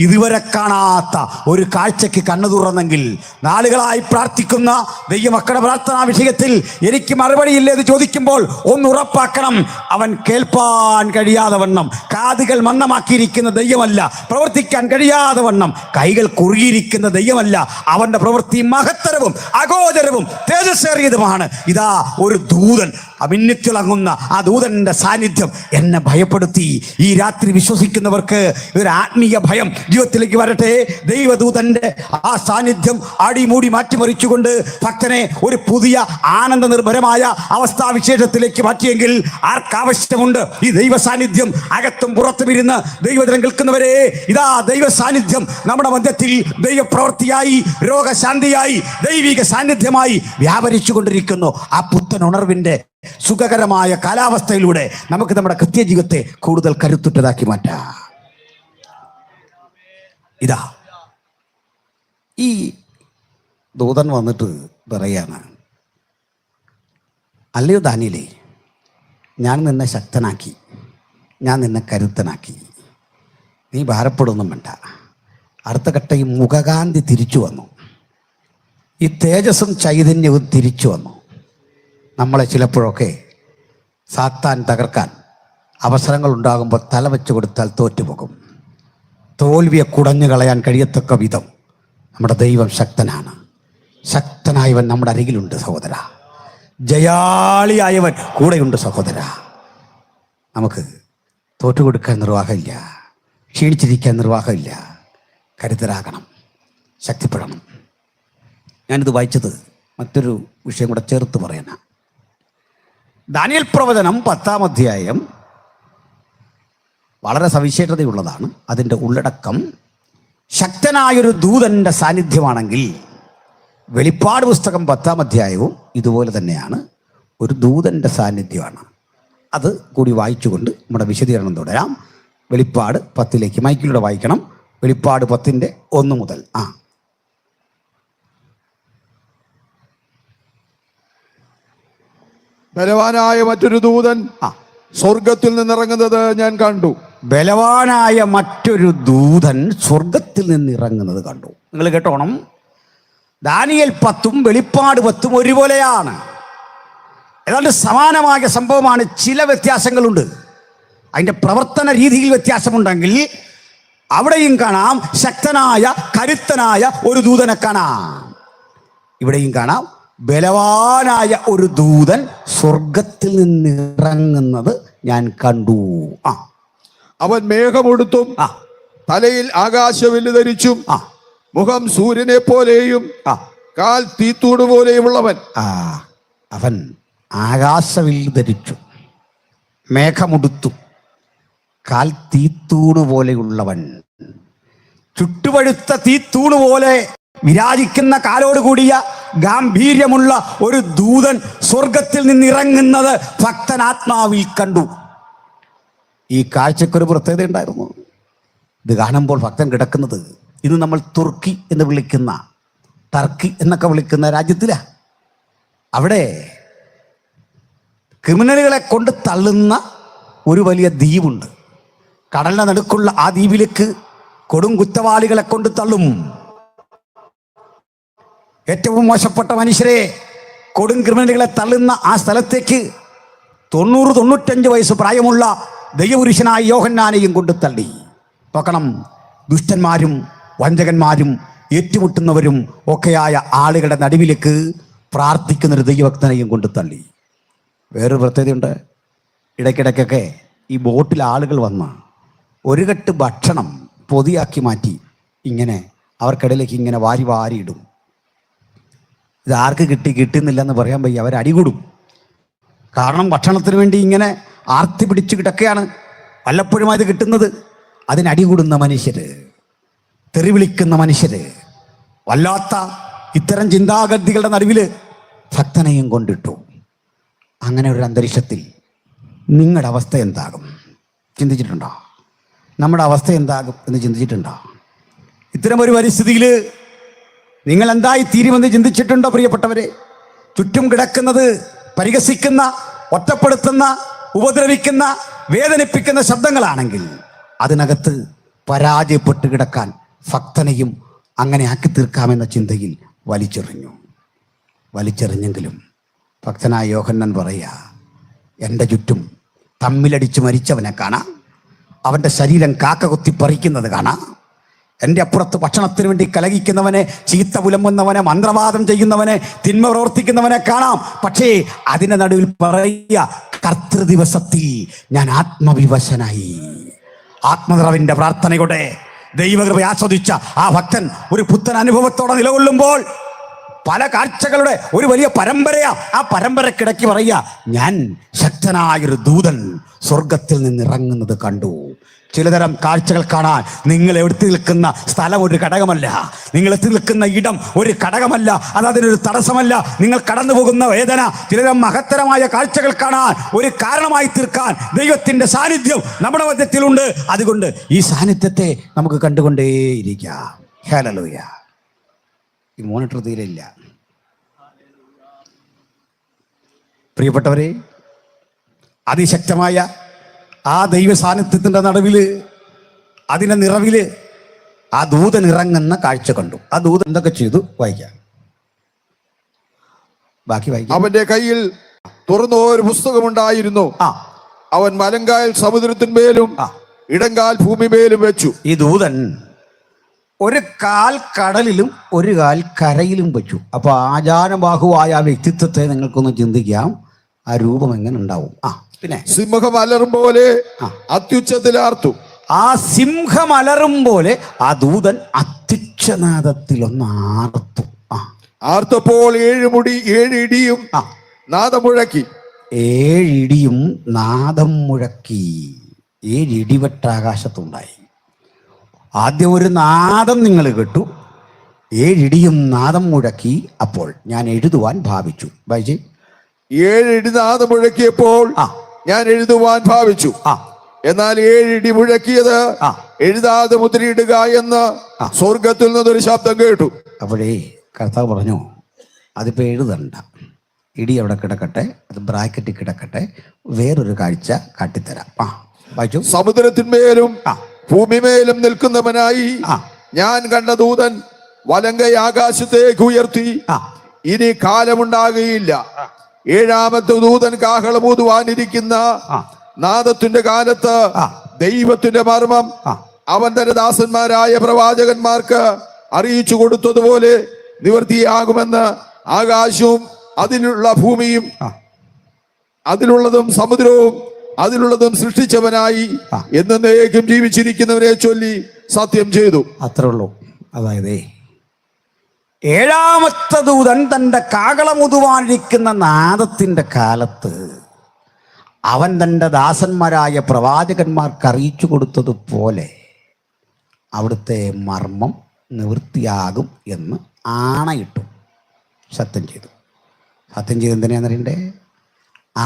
ഇതുവരെ കാണാത്ത ഒരു കാഴ്ചയ്ക്ക് കണ്ണു തുറന്നെങ്കിൽ, നാളുകളായി പ്രാർത്ഥിക്കുന്ന ദൈവമക്കളുടെ പ്രാർത്ഥനാ വിഷയത്തിൽ എനിക്ക് മറുപടിയില്ലേ എന്ന് ചോദിക്കുമ്പോൾ ഒന്ന് ഉറപ്പാക്കണം, അവൻ കേൾപ്പാൻ കഴിയാതെ വണ്ണം കാതുകൾ മന്ദമാക്കിയിരിക്കുന്ന ദൈവമല്ല, പ്രവർത്തിക്കാൻ കഴിയാതെ വണ്ണം കൈകൾ കുറുകിയിരിക്കുന്ന ദൈവമല്ല. അവന്റെ പ്രവൃത്തി മഹത്തരവും അഗോചരവും തേജസ്സേറിയതുമാണ്. ഇതാ ഒരു ദൂതൻ, മിന്നിത്തിളങ്ങുന്ന ആ ദൂതന്റെ സാന്നിധ്യം എന്നെ ഭയപ്പെടുത്തി. ഈ രാത്രി വിശ്വസിക്കുന്നവർക്ക് ഒരു ആത്മീയ ഭയം ജീവിതത്തിലേക്ക് വരട്ടെ. ദൈവദൂതന്റെ ആ സാന്നിധ്യം അടിമൂടി മാറ്റിമറിച്ചുകൊണ്ട് ഭക്തനെ ഒരു പുതിയ ആനന്ദ നിർഭരമായ അവസ്ഥാവിശേഷത്തിലേക്ക് മാറ്റിയെങ്കിൽ ആർക്കാവശ്യമുണ്ട് ഈ ദൈവ സാന്നിധ്യം? അകത്തും പുറത്തും ഇരുന്ന് ദൈവദിനം കേൾക്കുന്നവരെ, ഇതാ ദൈവ സാന്നിധ്യം നമ്മുടെ മധ്യത്തിൽ ദൈവപ്രവൃത്തിയായി, രോഗശാന്തിയായി, ദൈവിക സാന്നിധ്യമായി വ്യാപരിച്ചു കൊണ്ടിരിക്കുന്നു. ആ പുത്തൻ ഉണർവിന്റെ സുഖകരമായ കാലാവസ്ഥയിലൂടെ നമുക്ക് നമ്മുടെ ക്രിസ്ത്യ ജീവിതത്തെ കൂടുതൽ കരുത്തുറ്റതാക്കി മാറ്റാം. ഇതാ ഈ ദൂതൻ വന്നിട്ട് പറയാണ്, അല്ലയോ ദാനിയേലേ, ഞാൻ നിന്നെ ശക്തനാക്കി, ഞാൻ നിന്നെ കരുത്തനാക്കി, നീ ഭാരപ്പെടുകയൊന്നും വേണ്ട. അടുത്ത ഘട്ടം ഈ മുഖകാന്തി തിരിച്ചു വന്നു, ഈ തേജസ്സും ചൈതന്യവും തിരിച്ചു വന്നു. നമ്മളെ ചിലപ്പോഴൊക്കെ സാത്താൻ തകർക്കാൻ അവസരങ്ങൾ ഉണ്ടാകുമ്പോൾ തല വെച്ച് കൊടുത്താൽ തോറ്റുപോകും. തോൽവിയെ കുടഞ്ഞു കളയാൻ കഴിയത്തക്ക വിധം നമ്മുടെ ദൈവം ശക്തനാണ്. ശക്തനായവൻ നമ്മുടെ അരികിലുണ്ട് സഹോദര. ജയാളിയായവൻ കൂടെയുണ്ട് സഹോദര. നമുക്ക് തോറ്റുകൊടുക്കാൻ നിർവാഹമില്ല, ക്ഷീണിച്ചിരിക്കാൻ നിർവാഹമില്ല. കരുതരാകണം, ശക്തിപ്പെടണം. ഞാനിത് വായിച്ചത് മറ്റൊരു വിഷയം കൂടെ ചേർത്ത് പറയണം. ദാനിയേൽ പ്രവചനം 10-ാം അധ്യായം വളരെ സവിശേഷതയുള്ളതാണ്. അതിൻ്റെ ഉള്ളടക്കം ശക്തനായൊരു ദൂതൻ്റെ സാന്നിധ്യമാണെങ്കിൽ, വെളിപ്പാട് പുസ്തകം 10-ാം അധ്യായവും ഇതുപോലെ തന്നെയാണ്, ഒരു ദൂതൻ്റെ സാന്നിധ്യമാണ്. അത് കൂടി വായിച്ചുകൊണ്ട് നമ്മുടെ വിശദീകരണം തുടരാം. വെളിപ്പാട് 10 മൈക്കിലൂടെ വായിക്കണം. വെളിപ്പാട് 10:1 മുതൽ. ബലവാനായ മറ്റൊരു ദൂതൻ സ്വർഗത്തിൽ നിന്നിറങ്ങുന്നത് ഞാൻ കണ്ടു. ബലവാനായ മറ്റൊരു ദൂതൻ സ്വർഗത്തിൽ നിന്നിറങ്ങുന്നത് കണ്ടു. നിങ്ങൾ കേട്ടോണം, ദാനിയേൽ 10-ഉം വെളിപ്പാട് 10-ഉം ഒരുപോലെയാണ്. ഏതാണ്ട് സമാനമായ സംഭവമാണ്. ചില വ്യത്യാസങ്ങളുണ്ട്. അതിൻ്റെ പ്രവർത്തന രീതിയിൽ വ്യത്യാസമുണ്ടെങ്കിൽ അവിടെയും കാണാം ശക്തനായ കരുത്തനായ ഒരു ദൂതനെ കാണാം. ഇവിടെയും കാണാം ബലവാനായ ഒരു ദൂതൻ സ്വർഗത്തിൽ നിന്നിറങ്ങുന്നത് ഞാൻ കണ്ടു. അവൻ മേഘമെടുത്തും തലയിൽ ആകാശവില്ല് ധരിച്ചും മുഖം സൂര്യനെ പോലെയും കാൽ തീത്തൂട് പോലെയുമുള്ളവൻ. അവൻ ആകാശവില്ല് ധരിച്ചു, മേഘമുടുത്തു, കാൽ തീത്തൂണ് പോലെയുള്ളവൻ. ചുട്ടുപഴുത്ത തീത്തൂണ് പോലെ വിരാജിക്കുന്ന കാലോട് കൂടിയ ഗാംഭീര്യമുള്ള ഒരു ദൂതൻ സ്വർഗത്തിൽ നിന്നിറങ്ങുന്നത് ഭക്തൻ ആത്മാവിൽ കണ്ടു. ഈ കാഴ്ചക്കൊരു പ്രത്യേകത ഉണ്ടായിരുന്നു. ഇത് കാണുമ്പോൾ ഭക്തൻ കിടക്കുന്നത് ഇന്ന് നമ്മൾ തുർക്കി എന്ന് വിളിക്കുന്ന, ടർക്കി എന്നൊക്കെ വിളിക്കുന്ന രാജ്യത്തിലാണ്. അവിടെ ക്രിമിനലുകളെ കൊണ്ട് തള്ളുന്ന ഒരു വലിയ ദ്വീപുണ്ട്. കടലിന്റെ നടുക്കുള്ള ആ ദ്വീപിലേക്ക് കൊടും കുറ്റവാളികളെ കൊണ്ട് തള്ളും. ഏറ്റവും മോശപ്പെട്ട മനുഷ്യരെ, കൊടും ക്രിമിനലുകളെ തള്ളുന്ന ആ സ്ഥലത്തേക്ക് 90-95 വയസ്സ് പ്രായമുള്ള ദൈവപുരുഷനായ യോഹന്നാനെയും കൊണ്ട് തള്ളി. നോക്കണം, ദുഷ്ടന്മാരും വഞ്ചകന്മാരും ഏറ്റുമുട്ടുന്നവരും ഒക്കെയായ ആളുകളുടെ നടുവിലേക്ക് പ്രാർത്ഥിക്കുന്നൊരു ദൈവഭക്തനെയും കൊണ്ട് തള്ളി. വേറൊരു പ്രത്യേകതയുണ്ട്. ഇടയ്ക്കിടയ്ക്കൊക്കെ ഈ ബോട്ടിൽ ആളുകൾ വന്ന് ഒരു കെട്ട് ഭക്ഷണം പൊതിയാക്കി മാറ്റി ഇങ്ങനെ അവർക്കിടയിലേക്ക് ഇങ്ങനെ വാരി വാരിയിടും. ഇത് ആർക്ക് കിട്ടുന്നില്ലെന്ന് പറയാൻ വയ്യ, അവരടികൂടും. കാരണം ഭക്ഷണത്തിന് വേണ്ടി ഇങ്ങനെ ആർത്തി പിടിച്ച് കിടക്കുകയാണ്. വല്ലപ്പോഴും അത് കിട്ടുന്നത്. അതിനടികൂടുന്ന മനുഷ്യര്, തെറി വിളിക്കുന്ന മനുഷ്യര്, വല്ലാത്ത ഇത്തരം ചിന്താഗതികളുടെ നടുവിൽ ഭക്തനെയും കൊണ്ടിട്ടു. അങ്ങനെ ഒരു അന്തരീക്ഷത്തിൽ നിങ്ങളുടെ അവസ്ഥ എന്താകും ചിന്തിച്ചിട്ടുണ്ടോ? നമ്മുടെ അവസ്ഥ എന്താകും എന്ന് ചിന്തിച്ചിട്ടുണ്ടോ? ഇത്തരമൊരു പരിസ്ഥിതിയിൽ നിങ്ങൾ എന്തായി തീരുമെന്ന് ചിന്തിച്ചിട്ടുണ്ടോ പ്രിയപ്പെട്ടവരെ? ചുറ്റും കിടക്കുന്നത് പരിഹസിക്കുന്ന, ഒറ്റപ്പെടുത്തുന്ന, ഉപദ്രവിക്കുന്ന, വേദനിപ്പിക്കുന്ന ശബ്ദങ്ങളാണെങ്കിൽ അതിനകത്ത് പരാജയപ്പെട്ട് കിടക്കാൻ ഭക്തനെയും അങ്ങനെ ആക്കി തീർക്കാമെന്ന ചിന്തയിൽ വലിച്ചെറിഞ്ഞെങ്കിലും ഭക്തനായ യോഹന്നാൻ പറയുക, എൻ്റെ ചുറ്റും തമ്മിലടിച്ച് മരിച്ചവനെ കാണാം, അവൻ്റെ ശരീരം കാക്ക കൊത്തി പറിക്കുന്നത് കാണാം, എൻ്റെ അപ്പുറത്ത് ഭക്ഷണത്തിന് വേണ്ടി കലഹിക്കുന്നവനെ, ചീത്ത പുലമ്പുന്നവനെ, മന്ത്രവാദം ചെയ്യുന്നവനെ, തിന്മ പ്രവർത്തിക്കുന്നവനെ കാണാം. പക്ഷേ അതിൻ്റെ നടുവിൽ പറയുക, കർത്തൃദിവസത്തിൽ ഞാൻ ആത്മവിവശനായി. ആത്മനിറവിൻ്റെ പ്രാർത്ഥനയോടെ ദൈവകൃപ ആസ്വദിച്ച ആ ഭക്തൻ ഒരു പുത്തൻ അനുഭവത്തോടെ നിലകൊള്ളുമ്പോൾ പല കാഴ്ചകളുടെ ഒരു വലിയ പരമ്പരയാ. ആ പരമ്പരക്കിടയ്ക്ക് പറയുക, ഞാൻ ശക്തനായൊരു ദൂതൻ സ്വർഗത്തിൽ നിന്ന് ഇറങ്ങുന്നത് കണ്ടു. ചിലതരം കാഴ്ചകൾ കാണാൻ നിങ്ങൾ എടുത്തു നിൽക്കുന്ന സ്ഥലം ഒരു ഘടകമല്ല, നിങ്ങൾ എത്തി നിൽക്കുന്ന ഇടം ഒരു ഘടകമല്ല, അതിനൊരു തടസ്സമല്ല. നിങ്ങൾ കടന്നു പോകുന്ന വേദന ചിലതരം മഹത്തരമായ കാഴ്ചകൾ കാണാൻ ഒരു കാരണമായി തീർക്കാൻ ദൈവത്തിൻ്റെ സാന്നിധ്യം നമ്മുടെ മധ്യത്തിലുണ്ട്. അതുകൊണ്ട് ഈ സാന്നിധ്യത്തെ നമുക്ക് കണ്ടുകൊണ്ടേയിരിക്കാം. ഹല്ലേലൂയ. ഈ മോണിറ്റർ തീരെയില്ല. പ്രിയപ്പെട്ടവരെ, അതിശക്തമായ ആ ദൈവ സാന്നിധ്യത്തിൻ്റെ നടുവില്, അതിൻ്റെ നിറവില് ആ ദൂതൻ ഇറങ്ങുന്ന കാഴ്ച കണ്ടു. ആ ദൂതൻ എന്തൊക്കെ ചെയ്തു വായിക്കാം, ബാക്കി വായിക്കാം. അവന്റെ കയ്യിൽ തുറന്ന ഒരു പുസ്തകമുണ്ടായിരുന്നു. അവൻ വലങ്കാൽ സമുദ്രത്തിന്മേലും ഇടങ്കാൽ ഭൂമിമേലും വെച്ചു. ഈ ദൂതൻ ഒരു കാൽ കടലിലും ഒരു കാൽ കരയിലും വെച്ചു. അപ്പൊ ആചാരബാഹുവായ ആ വ്യക്തിത്വത്തെ നിങ്ങൾക്കൊന്ന് ചിന്തിക്കാം. ആ രൂപം എങ്ങനെ ഉണ്ടാവും? പിന്നെ സിംഹം അലറും പോലെ അത്യുച്ചത്തിൽ ആർത്തു. ആ സിംഹം അലറും പോലെ ആ ദൂതൻ അത്യുച്ചനാദത്തിൽ ഒന്ന് ആർത്തു. ആർത്തപ്പോൾ 7 ഇടിയും നാദം മുഴക്കി. 7 ഇടിയും നാദം മുഴക്കി. 7 ഇടിവെട്ട ആകാശത്തുണ്ടായി. ആദ്യം ഒരു നാദം നിങ്ങൾ കേട്ടു, 7 ഇടിയും നാദം മുഴക്കി. അപ്പോൾ ഞാൻ എഴുതുവാൻ ഭാവിച്ചു. വായിച്ചേ. 7 ഇടി നാദം മുഴക്കിയപ്പോൾ ഞാൻ എഴുതുവാൻ ഭാവിച്ചു. എന്നാൽ 7 ഇടി മുഴക്കിയത് എഴുതാതെ മുദ്രയിടുക എന്ന് സ്വർഗത്തിൽ നിന്നൊരു ശബ്ദം കേട്ടു. അപ്പോഴേ കർത്താവ് പറഞ്ഞു, അതിപ്പോൾ എഴുതണ്ട, ഇടി അവിടെ കിടക്കട്ടെ, അത് ബ്രാക്കറ്റിൽ കിടക്കട്ടെ, വേറൊരു കാഴ്ച കാട്ടിത്തരാം. വായിച്ചു. സമുദ്രത്തിന്മേലും ഭൂമിമേലും നിൽക്കുന്നവനായി ഞാൻ കണ്ട ദൂതൻ വലങ്കൈ ആകാശത്തേക്ക് ഉയർത്തി, ഇനി കാലമുണ്ടാകുകയില്ല, 7ാമത്തെ ദൂതൻ കാഹളമൂതുവാനിരിക്കുന്ന നാദത്തിന്റെ കാലത്ത് ദൈവത്തിന്റെ മർമ്മം അവൻ തന്റെ ദാസന്മാരായ പ്രവാചകന്മാർക്ക് അറിയിച്ചു കൊടുത്തതുപോലെ നിവൃത്തിയാകുമെന്ന് ആകാശവും അതിലുള്ള ഭൂമിയും അതിലുള്ളതും സമുദ്രവും അതിലുള്ളതും സൃഷ്ടിച്ചവനായി എന്നേക്കും ജീവിച്ചിരിക്കുന്നവരെ ചൊല്ലി സത്യം ചെയ്തു. അത്രേ ഉള്ളൂ. അതായത് 7ാമത്തെ ദൂതൻ തൻ്റെ കാഹളമൂതുവാനിരിക്കുന്ന നാദത്തിന്റെ കാലത്ത് അവൻ തൻ്റെ ദാസന്മാരായ പ്രവാചകന്മാർക്ക് അറിയിച്ചു കൊടുത്തതുപോലെ അവിടുത്തെ മർമ്മം നിവൃത്തിയാകും എന്ന് ആണയിട്ടു. സത്യം ചെയ്തു. സത്യം ചെയ്ത് എന്തിനാണെന്നറിയണ്ടേ?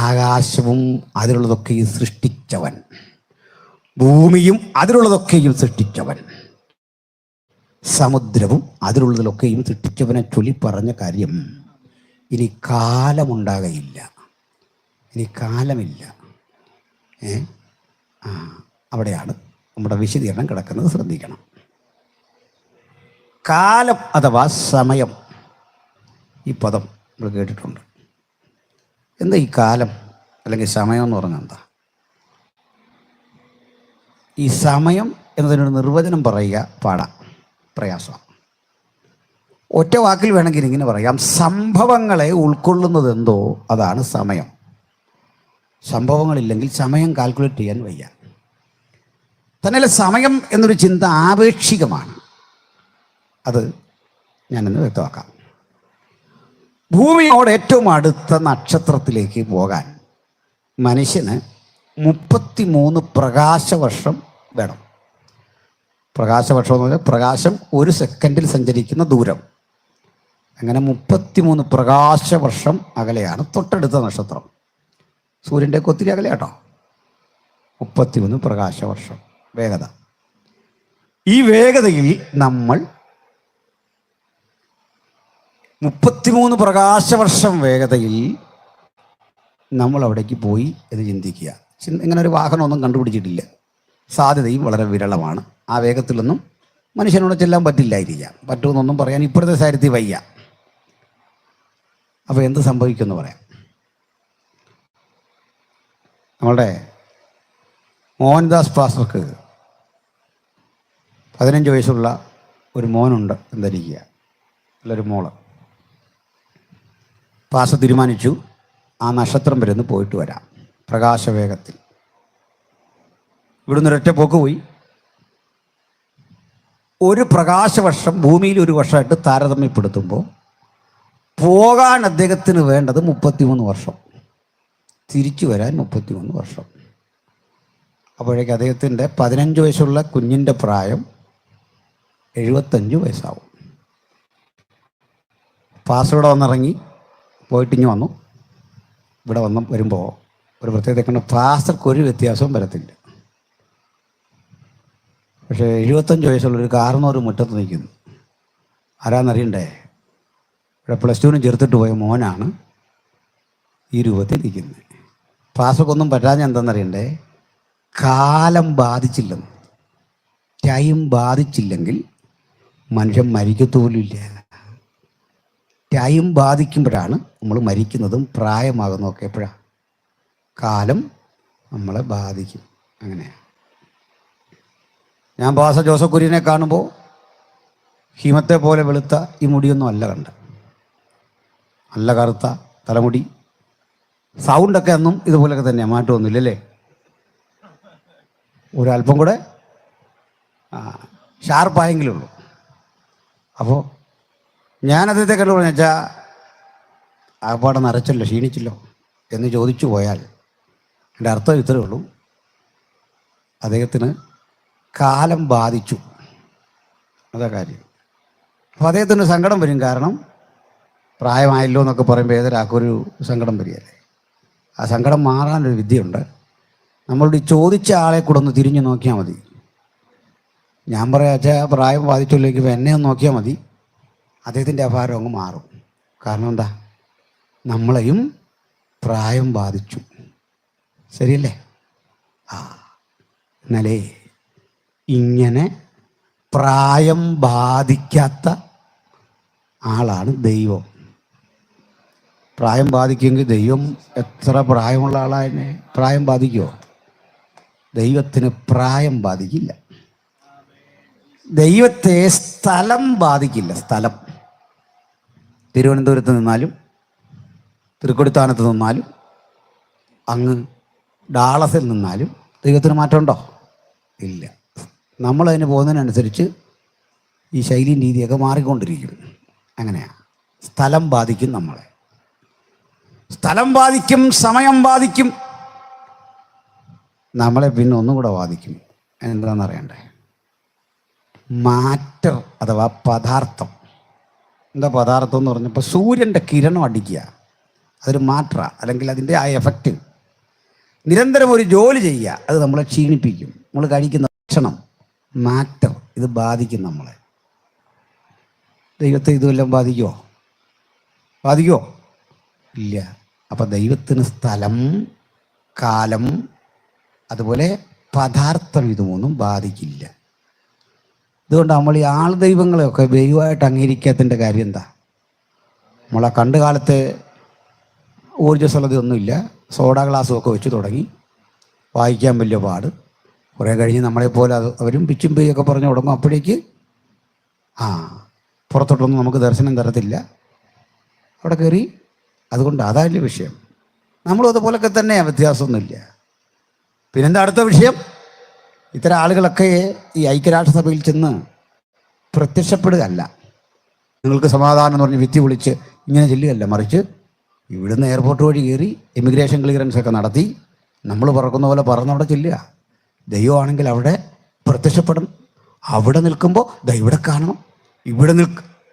ആകാശവും അതിലുള്ളതൊക്കെയും സൃഷ്ടിച്ചവൻ, ഭൂമിയും അതിലുള്ളതൊക്കെയും സൃഷ്ടിച്ചവൻ, സമുദ്രവും അതിലുള്ളതിലൊക്കെയും സൃഷ്ടിച്ചവനെ ചൊല്ലി പറഞ്ഞ കാര്യം, ഇനി കാലമുണ്ടാകയില്ല. ഇനി കാലമില്ല. അവിടെയാണ് നമ്മുടെ വിശദീകരണം കിടക്കുന്നത്, ശ്രദ്ധിക്കണം. കാലം അഥവാ സമയം, ഈ പദം നമ്മൾ കേട്ടിട്ടുണ്ട്. എന്താ ഈ കാലം അല്ലെങ്കിൽ സമയം എന്ന് പറഞ്ഞാൽ എന്താ? ഈ സമയം എന്നതിനൊരു നിർവചനം പറയുക പ്രയാസമാണ്. ഒറ്റ വാക്കിൽ വേണമെങ്കിൽ ഇങ്ങനെ പറയാം: സംഭവങ്ങളെ ഉൾക്കൊള്ളുന്നത് എന്തോ അതാണ് സമയം. സംഭവങ്ങളില്ലെങ്കിൽ സമയം കാൽക്കുലേറ്റ് ചെയ്യാൻ വയ്യ. തന്നെയല്ല, സമയം എന്നൊരു ചിന്ത ആപേക്ഷികമാണ്. അത് ഞാനിന്ന് വ്യക്തമാക്കാം. ഭൂമിയോട് ഏറ്റവും അടുത്ത നക്ഷത്രത്തിലേക്ക് പോകാൻ മനുഷ്യന് 33 പ്രകാശവർഷം വേണം. പ്രകാശവർഷം എന്ന് പറഞ്ഞാൽ പ്രകാശം ഒരു സെക്കൻഡിൽ സഞ്ചരിക്കുന്ന ദൂരം. അങ്ങനെ 33 പ്രകാശവർഷം അകലെയാണ് തൊട്ടടുത്ത നക്ഷത്രം. സൂര്യൻ്റെ ഒത്തിരി അകലെ കേട്ടോ. 33 പ്രകാശവർഷം വേഗത. ഈ വേഗതയിൽ നമ്മൾ 33 പ്രകാശവർഷം വേഗതയിൽ നമ്മൾ അവിടേക്ക് പോയി എന്ന് ചിന്തിക്കുക. ഇങ്ങനെ ഒരു വാഹനമൊന്നും കണ്ടുപിടിച്ചിട്ടില്ല, സാധ്യതയും വളരെ വിരളമാണ്. ആ വേഗത്തിലൊന്നും മനുഷ്യനോട് ചെല്ലാൻ പറ്റില്ലായിരിക്കാം. പറ്റുമെന്നൊന്നും പറയാൻ ഇപ്പോഴത്തെ സാഹചര്യത്തിൽ വയ്യ. അപ്പോൾ എന്ത് സംഭവിക്കുമെന്ന് പറയാം. നമ്മളുടെ മോഹൻദാസ് പാസ്റ്റർക്ക് 15 വയസ്സുള്ള ഒരു മോനുണ്ട് എന്നരിക്കുക, അല്ലൊരു മോള്. പാസ്റ്റർ തീരുമാനിച്ചു ആ നക്ഷത്രം വരെ ഒന്ന് പോയിട്ട് വരാം പ്രകാശവേഗത്തിൽ. ഇവിടുന്ന് ഒരൊറ്റ പോക്ക് പോയി. ഒരു പ്രകാശവർഷം ഭൂമിയിൽ ഒരു വർഷമായിട്ട് താരതമ്യപ്പെടുത്തുമ്പോൾ പോകാൻ അദ്ദേഹത്തിന് വേണ്ടത് 33 വർഷം, തിരിച്ചു വരാൻ 33 വർഷം. അപ്പോഴേക്ക് അദ്ദേഹത്തിൻ്റെ 15 വയസ്സുള്ള കുഞ്ഞിൻ്റെ പ്രായം 75 വയസ്സാവും. പാസ്റ്റർ വന്നിറങ്ങി പോയിട്ടിങ്ങ് വന്നു. ഇവിടെ വരുമ്പോൾ ഒരു പ്രത്യേകത കണ്ട് പാസ്റ്റർക്ക് ഒരു വ്യത്യാസവും വരത്തില്ല. പക്ഷേ 75 വയസ്സുള്ളൊരു കാരണവർ മുറ്റത്ത് നിൽക്കുന്നു. ആരാന്നറിയണ്ടേ? ഇവിടെ +2 ചേർത്തിട്ട് പോയ മോനാണ് ഈ രൂപത്തിൽ നിൽക്കുന്നത്. പാസ്റ്റർക്കൊന്നും പറ്റാഞ്ഞ എന്താണെന്നറിയണ്ടേ? കാലം ബാധിച്ചില്ലെന്ന്. ടൈം ബാധിച്ചില്ലെങ്കിൽ മനുഷ്യൻ മരിക്കത്തോലുമില്ല. ടൈം ബാധിക്കുമ്പോഴാണ് നമ്മൾ മരിക്കുന്നതും പ്രായമാകുന്നതൊക്കെ. എപ്പോഴാണ്? കാലം നമ്മളെ ബാധിക്കും. അങ്ങനെയാണ്. ഞാൻ പാസ്റ്റർ ജോസഫ് കുര്യനെ കാണുമ്പോൾ ഹിമത്തെ പോലെ വെളുത്ത ഈ മുടിയൊന്നും അല്ല കണ്ട, നല്ല കറുത്ത തലമുടി. സൗണ്ടൊക്കെ അന്നും ഇതുപോലൊക്കെ തന്നെയാണ്, മാറ്റമൊന്നുമില്ലല്ലേ? ഒരല്പം കൂടെ ഷാർപ്പായെങ്കിലും ഉള്ളൂ. അപ്പോൾ ഞാൻ അദ്ദേഹത്തെ കണ്ടു പറഞ്ഞു വെച്ചാൽ ആപ്പാടെ നിറച്ചല്ലോ, ക്ഷീണിച്ചല്ലോ എന്ന് ചോദിച്ചു പോയാൽ എൻ്റെ അർത്ഥം ഇത്രയേ ഉള്ളൂ: അദ്ദേഹത്തിന് കാലം ബാധിച്ചു. അതാ കാര്യം. അപ്പോൾ അദ്ദേഹത്തിന് സങ്കടം വരും. കാരണം പ്രായമായല്ലോ എന്നൊക്കെ പറയുമ്പോൾ ഏതൊരാൾക്കൊരു സങ്കടം വരികയല്ലേ. ആ സങ്കടം മാറാനൊരു വിദ്യയുണ്ട്. നമ്മളോട് ചോദിച്ച ആളെ കൂടെ ഒന്ന് തിരിഞ്ഞു നോക്കിയാൽ മതി. ഞാൻ പറയാം, വെച്ചാൽ പ്രായം ബാധിച്ചില്ലെങ്കിൽ എന്നെ ഒന്ന് നോക്കിയാൽ മതി, അദ്ദേഹത്തിൻ്റെ അഭാരം അങ്ങ് മാറും. കാരണം എന്താ? നമ്മളെയും പ്രായം ബാധിച്ചു. ശരിയല്ലേ? എന്നാലേ ഇങ്ങനെ പ്രായം ബാധിക്കാത്ത ആളാണ് ദൈവം. പ്രായം ബാധിക്കുമെങ്കിൽ ദൈവം എത്ര പ്രായമുള്ള ആളായനെ പ്രായം ബാധിക്കുമോ? ദൈവത്തിന് പ്രായം ബാധിക്കില്ല. ദൈവത്തെ സ്ഥലം ബാധിക്കില്ല. സ്ഥലം തിരുവനന്തപുരത്ത് നിന്നാലും തൃക്കൊടിത്താനത്ത് നിന്നാലും അങ്ങ് ഡാളസിൽ നിന്നാലും ദൈവത്തിന് മാറ്റമുണ്ടോ? ഇല്ല. നമ്മളതിന് പോകുന്നതിനനുസരിച്ച് ഈ ശൈലിയും രീതിയൊക്കെ മാറിക്കൊണ്ടിരിക്കും. അങ്ങനെയാണ്. സ്ഥലം ബാധിക്കും നമ്മളെ. സ്ഥലം ബാധിക്കും, സമയം ബാധിക്കും, നമ്മളെ പിന്നെ ഒന്നും കൂടെ ബാധിക്കും. എന്താണെന്ന് അറിയണ്ടേ? മാറ്റർ അഥവാ പദാർത്ഥം. എന്താ പദാർത്ഥം എന്ന് പറഞ്ഞപ്പോൾ സൂര്യൻ്റെ കിരണം അടിക്കുക, അതൊരു മാറ്റർ. അല്ലെങ്കിൽ അതിൻ്റെ ആ എഫക്റ്റ്. നിരന്തരം ഒരു ജോലി ചെയ്യുക, അത് നമ്മളെ ക്ഷീണിപ്പിക്കും. നമ്മൾ കഴിക്കുന്ന ഭക്ഷണം, മാറ്റർ, ഇത് ബാധിക്കും നമ്മളെ. ദൈവത്തെ ഇതുമെല്ലാം ബാധിക്കുമോ? ഇല്ല. അപ്പം ദൈവത്തിന് സ്ഥലം, കാലം, അതുപോലെ പദാർത്ഥം, ഇത് മൂന്നും ബാധിക്കില്ല. അതുകൊണ്ട് നമ്മൾ ഈ ആൾ ദൈവങ്ങളെയൊക്കെ ദൈവമായിട്ട് അംഗീകരിക്കാത്തതിൻ്റെ കാര്യം എന്താ? നമ്മളെ കണ്ടു കാലത്തെ ഊർജ്ജസ്വലതയൊന്നുമില്ല, സോഡ ഗ്ലാസ്സും ഒക്കെ വെച്ച് തുടങ്ങി, വായിക്കാൻ വലിയ പാട്. കുറേ കഴിഞ്ഞ് നമ്മളെപ്പോലെ അവരും പിച്ചും പെയ്യൊക്കെ പറഞ്ഞു തുടങ്ങും. അപ്പോഴേക്ക് പുറത്തോട്ടൊന്നും നമുക്ക് ദർശനം തരത്തില്ല, അവിടെ കയറി. അതുകൊണ്ട് അതല്ല വിഷയം. നമ്മളും അതുപോലൊക്കെ തന്നെ, വ്യത്യാസമൊന്നുമില്ല. പിന്നെന്താ അടുത്ത വിഷയം? ഇത്തരം ആളുകളൊക്കെ ഈ ഐക്യരാഷ്ട്രസഭയിൽ ചെന്ന് പ്രത്യക്ഷപ്പെടുകയല്ല, നിങ്ങൾക്ക് സമാധാനം എന്ന് പറഞ്ഞ് വിത്തി വിളിച്ച് ഇങ്ങനെ ചെല്ലുകയല്ല, മറിച്ച് ഇവിടുന്ന് എയർപോർട്ട് വഴി കയറി ഇമിഗ്രേഷൻ ക്ലിയറൻസ് ഒക്കെ നടത്തി നമ്മൾ പറക്കുന്ന പോലെ പറന്നവിടെ ചെല്ലുക. ദൈവമാണെങ്കിൽ അവിടെ പ്രത്യക്ഷപ്പെടും. അവിടെ നിൽക്കുമ്പോൾ ഇവിടെ കാണണം, ഇവിടെ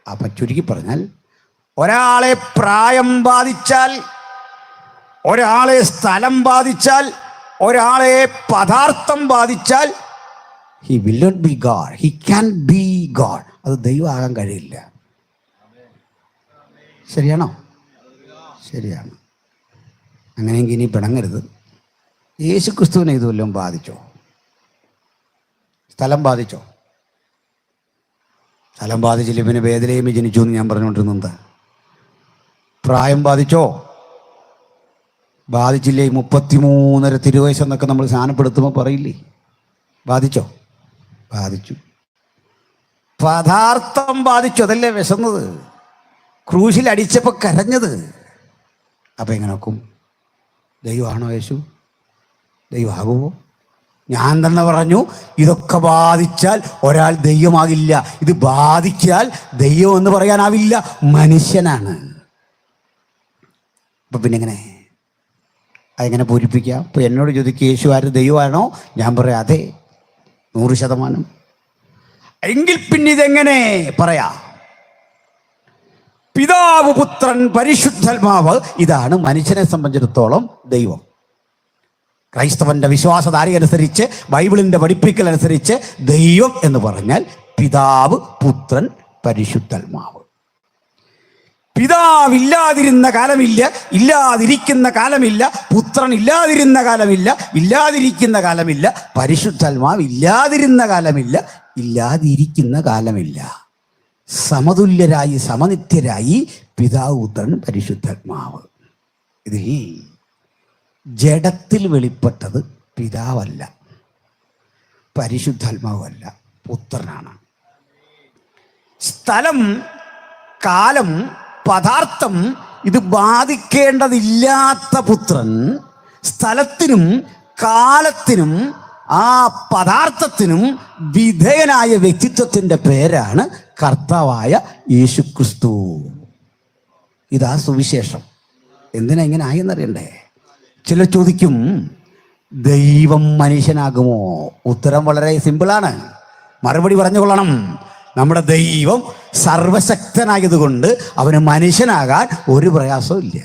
അപ്പം ചുരുക്കി പറഞ്ഞാൽ, ഒരാളെ പ്രായം ബാധിച്ചാൽ, ഒരാളെ സ്ഥലം ബാധിച്ചാൽ, ഒരാളെ പദാർത്ഥം ബാധിച്ചാൽ, he will not be god, he can be god. അത് ദൈവമാകാൻ കഴിയില്ല. ശരിയാണോ? ശരിയാണ്. അങ്ങനെയെങ്കിൽ ഇനി പിണങ്ങരുത്. യേശു ക്രിസ്തുവിനെ ഇത് വല്ലതും ബാധിച്ചോ? സ്ഥലം ബാധിച്ചോ? സ്ഥലം ബാധിച്ചില്ല പിന്നെ ബേഥലേമിൽ ജനിച്ചു എന്ന് ഞാൻ പറഞ്ഞുകൊണ്ടിരുന്നത്. പ്രായം ബാധിച്ചോ? ബാധിച്ചില്ലേ? 33.5 തിരുവയസ്സെന്നൊക്കെ നമ്മൾ സ്ഥാനപ്പെടുത്തുമ്പോൾ പറയില്ലേ, ബാധിച്ചോ? ബാധിച്ചു. പദാർത്ഥം ബാധിച്ചു, അതല്ലേ വിശന്നത്, ക്രൂശിൽ അടിച്ചപ്പോൾ കരഞ്ഞത്. അപ്പം എങ്ങനെ നോക്കും? ദൈവമാണോ യേശു? ദൈവമാകുമോ? ഞാൻ തന്നെ പറഞ്ഞു, ഇതൊക്കെ ബാധിച്ചാൽ ഒരാൾ ദൈവമാകില്ല. ഇത് ബാധിച്ചാൽ ദൈവം എന്ന് പറയാനാവില്ല, മനുഷ്യനാണ്. അപ്പം പിന്നെ എങ്ങനെ അതെങ്ങനെ പൂരിപ്പിക്കാം? ഇപ്പം എന്നോട് ചോദിക്കുക, യേശു ആര്, ദൈവമാണോ? ഞാൻ പറയാം അതെ, 100%. എങ്കിൽ പിന്നെ ഇതെങ്ങനെ പറയാ? പിതാവ്, പുത്രൻ, പരിശുദ്ധാത്മാവ്, ഇതാണ് മനുഷ്യനെ സംബന്ധിച്ചിടത്തോളം ദൈവം. ക്രൈസ്തവന്റെ വിശ്വാസധാര അനുസരിച്ച്, ബൈബിളിൻ്റെ പഠിപ്പിക്കൽ അനുസരിച്ച് ദൈവം എന്ന് പറഞ്ഞാൽ പിതാവ്, പുത്രൻ, പരിശുദ്ധാത്മാവ്. പിതാവില്ലാതിരുന്ന കാലമില്ല, ഇല്ലാതിരിക്കുന്ന കാലമില്ല. പുത്രൻ ഇല്ലാതിരുന്ന കാലമില്ല, ഇല്ലാതിരിക്കുന്ന കാലമില്ല. പരിശുദ്ധാത്മാവ് ഇല്ലാതിരുന്ന കാലമില്ല, ഇല്ലാതിരിക്കുന്ന കാലമില്ല. സമതുല്യരായി, സമനിത്യരായി പിതാവ്, പുത്രൻ, പരിശുദ്ധാത്മാവ്. ഇതിൽ ജഡത്തിൽ വെളിപ്പെട്ടത് പിതാവല്ല, പരിശുദ്ധാത്മാവല്ല, പുത്രനാണ്. സ്ഥലം, കാലം, പദാർത്ഥം ഇത് ബാധിക്കേണ്ടതില്ലാത്ത പുത്രൻ സ്ഥലത്തിനും കാലത്തിനും ആ പദാർത്ഥത്തിനും വിധേയനായ വ്യക്തിത്വത്തിൻ്റെ പേരാണ് കർത്താവായ യേശുക്രിസ്തു. ഇതാ സുവിശേഷം. എന്തിനാ ഇങ്ങനെ ആയെന്നറിയണ്ടേ? ചിലർ ചോദിക്കും, ദൈവം മനുഷ്യനാകുമോ? ഉത്തരം വളരെ സിമ്പിളാണ്, മറുപടി പറഞ്ഞുകൊള്ളണം. നമ്മുടെ ദൈവം സർവശക്തനായതുകൊണ്ട് അവന് മനുഷ്യനാകാൻ ഒരു പ്രയാസവും ഇല്ല.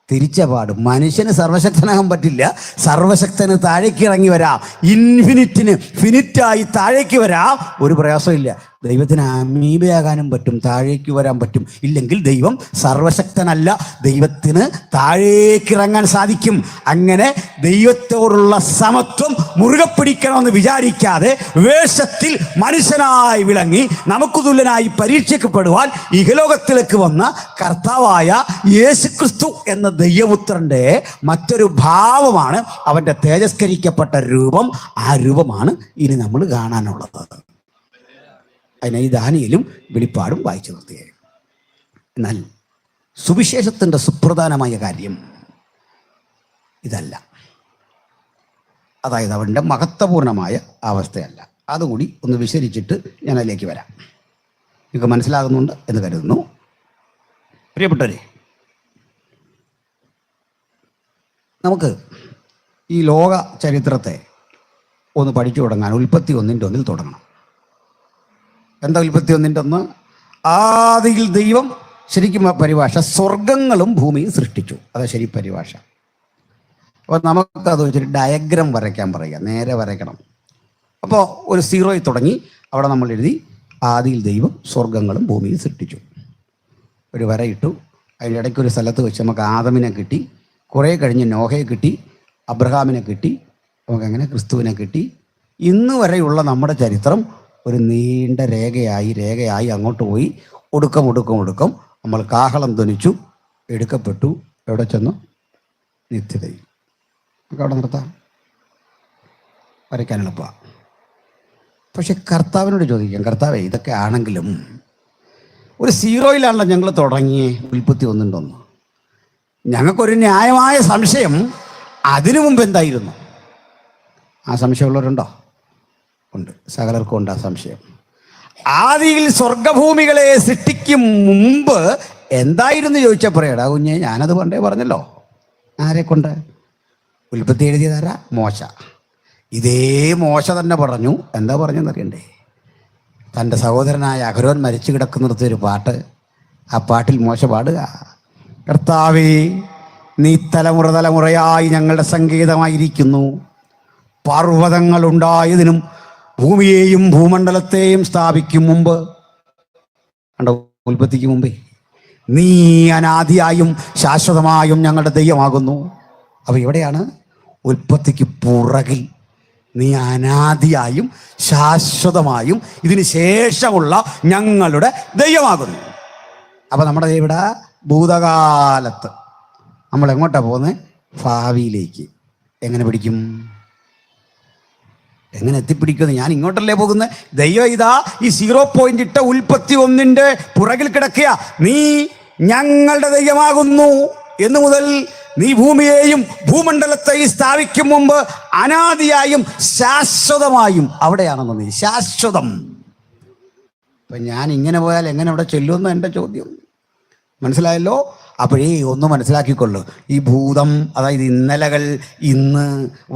തിരിച്ചപാട്, മനുഷ്യന് സർവശക്തനാകാൻ പറ്റില്ല, സർവശക്തന് താഴേക്ക് ഇറങ്ങി വരാം, ഇൻഫിനിറ്റിന് ഫിനിറ്റായി താഴേക്ക് വരാം, ഒരു പ്രയാസവും ഇല്ല. ദൈവത്തിന് അമീബയാകാനും പറ്റും, താഴേക്ക് വരാൻ പറ്റും. ഇല്ലെങ്കിൽ ദൈവം സർവശക്തനല്ല, ദൈവത്തിന് താഴേക്ക് ഇറങ്ങാൻ സാധിക്കും. അങ്ങനെ ദൈവത്തോടുള്ള സമത്വം മുറുകെ പിടിക്കണമെന്ന് വിചാരിക്കാതെ വേഷത്തിൽ മനുഷ്യനായി വിളങ്ങി നമുക്ക് തുല്യനായി പരീക്ഷിക്കപ്പെടുവാൻ ഇഹലോകത്തിലേക്ക് വന്ന കർത്താവായ യേശുക്രിസ്തു എന്ന ദൈവപുത്രന്റെ മറ്റൊരു ഭാവമാണ് അവൻ്റെ തേജസ്കരിക്കപ്പെട്ട രൂപം. ആ രൂപമാണ് ഇനി നമ്മൾ കാണാനുള്ളത്. അതിനെ ഈ ദാനിയേലും വെളിപ്പാടും വായിച്ചു നിർത്തുകയാണ്. എന്നാൽ സുവിശേഷത്തിൻ്റെ സുപ്രധാനമായ കാര്യം ഇതല്ല, അതായത് അവൻ്റെ മഹത്വപൂർണമായ അവസ്ഥയല്ല. അതുകൂടി ഒന്ന് വിശദീകരിച്ചിട്ട് ഞാൻ അതിലേക്ക് വരാം. നിങ്ങൾക്ക് മനസ്സിലാകുന്നുണ്ട് എന്ന് കരുതുന്നു. പ്രിയപ്പെട്ടവരെ, നമുക്ക് ഈ ലോക ചരിത്രത്തെ ഒന്ന് പഠിച്ചു തുടങ്ങാൻ ഉൽപ്പത്തി 1:1 തുടങ്ങണം. എന്താ ഉൽപ്പത്തി 1:1? ആദിയിൽ ദൈവം, ശരിക്കും പരിഭാഷ സ്വർഗങ്ങളും ഭൂമിയും സൃഷ്ടിച്ചു. അതാ ശരി പരിഭാഷ. അപ്പോൾ നമുക്കത് വെച്ചൊരു ഡയഗ്രാം വരയ്ക്കാൻ പറയുക, നേരെ വരയ്ക്കണം. അപ്പോൾ ഒരു 0 തുടങ്ങി അവിടെ നമ്മൾ എഴുതി ആദിയിൽ ദൈവം സ്വർഗങ്ങളും ഭൂമിയും സൃഷ്ടിച്ചു. ഒരു വര ഇട്ടു. അതിൻ്റെ ഇടയ്ക്ക് ഒരു സ്ഥലത്ത് വെച്ച് നമുക്ക് ആദമിനെ കിട്ടി. കുറേ കഴിഞ്ഞ് നോഹയെ കിട്ടി, അബ്രഹാമിനെ കിട്ടി, നമുക്കങ്ങനെ ക്രിസ്തുവിനെ കിട്ടി. ഇന്ന് വരെയുള്ള നമ്മുടെ ചരിത്രം ഒരു നീണ്ട രേഖയായി അങ്ങോട്ട് പോയി. ഒടുക്കം നമ്മൾ കാഹളം ധ്വനിച്ചു, എടുക്കപ്പെട്ടു. എവിടെ ചെന്നു? നിത്യതയിൽ. നമുക്ക് അവിടെ നിർത്താം, വരയ്ക്കാൻ എളുപ്പമാണ്. പക്ഷെ കർത്താവിനോട് ചോദിക്കാം, കർത്താവേ ഇതൊക്കെ ആണെങ്കിലും ഒരു സീറോയിലാണല്ലോ ഞങ്ങൾ തുടങ്ങിയേ, ഉൽപ്പത്തി ഒന്നുണ്ടോന്ന്. ഞങ്ങൾക്കൊരു ന്യായമായ സംശയം അതിനു മുമ്പ് എന്തായിരുന്നു? ആ സംശയമുള്ളവരുണ്ടോ? ഉണ്ട്, സകലർക്കും ഉണ്ട് ആ സംശയം. ആദിയിൽ സ്വർഗഭൂമികളെ സൃഷ്ടിക്കും മുമ്പ് എന്തായിരുന്നു ചോദിച്ചാൽ പറയടാ കുഞ്ഞെ, ഞാനത് പണ്ടേ പറഞ്ഞല്ലോ. ആരെ കൊണ്ട്? ഉൽപ്പത്തി എഴുതിയതാരാ? മോശ. ഇതേ മോശ തന്നെ പറഞ്ഞു. എന്താ പറഞ്ഞെന്നറിയണ്ടേ? തൻ്റെ സഹോദരനായ അഹരോൻ മരിച്ചു കിടക്കുന്നിടത്തൊരു പാട്ട്. ആ പാട്ടിൽ മോശ പാടുക, കർത്താവേ നീ തലമുറയായി ഞങ്ങളുടെ സങ്കേതമായിരിക്കുന്നു. പർവ്വതങ്ങൾ ഉണ്ടായതിനും ഭൂമിയെയും ഭൂമണ്ഡലത്തെയും സ്ഥാപിക്കും മുമ്പ്, കണ്ടോ, ഉൽപ്പത്തിക്ക് മുമ്പേ നീ അനാദിയായും ശാശ്വതമായും ഞങ്ങളുടെ ദൈവമാകുന്നു. അപ്പോൾ എവിടെയാണ്? ഉൽപ്പത്തിക്ക് പുറകിൽ നീ അനാദിയായും ശാശ്വതമായും ഇതിന് ശേഷമുള്ള ഞങ്ങളുടെ ദൈവമാകുന്നു. അപ്പോൾ നമ്മുടെ ഇവിടെ ഭൂതകാലത്ത്. നമ്മൾ എങ്ങോട്ടാണ് പോകുന്നത്? ഭാവിയിലേക്ക്. എങ്ങനെ പിടിക്കും? എങ്ങനെ എത്തിപ്പിടിക്കുന്നു? ഞാൻ ഇങ്ങോട്ടല്ലേ പോകുന്നത്? ദൈവം ഇതാ ഈ 0 പോയിന്റ് ഇട്ട ഉൽപ്പത്തി 1 പുറകിൽ കിടക്കുക. നീ ഞങ്ങളുടെ ദൈവമാകുന്നു എന്നു മുതൽ നീ ഭൂമിയെയും ഭൂമണ്ഡലത്തെയും സ്ഥാപിക്കും മുമ്പ് അനാദിയായും ശാശ്വതമായും. അവിടെയാണെന്ന് നീ ശാശ്വതം. ഇപ്പം ഞാൻ ഇങ്ങനെ പോയാൽ എങ്ങനെ അവിടെ ചെല്ലുമെന്ന് എൻ്റെ ചോദ്യം. മനസ്സിലായല്ലോ? അപ്പോഴേ ഒന്ന് മനസ്സിലാക്കിക്കൊള്ളു, ഈ ഭൂതം, അതായത് ഇന്നലകൾ, ഇന്ന്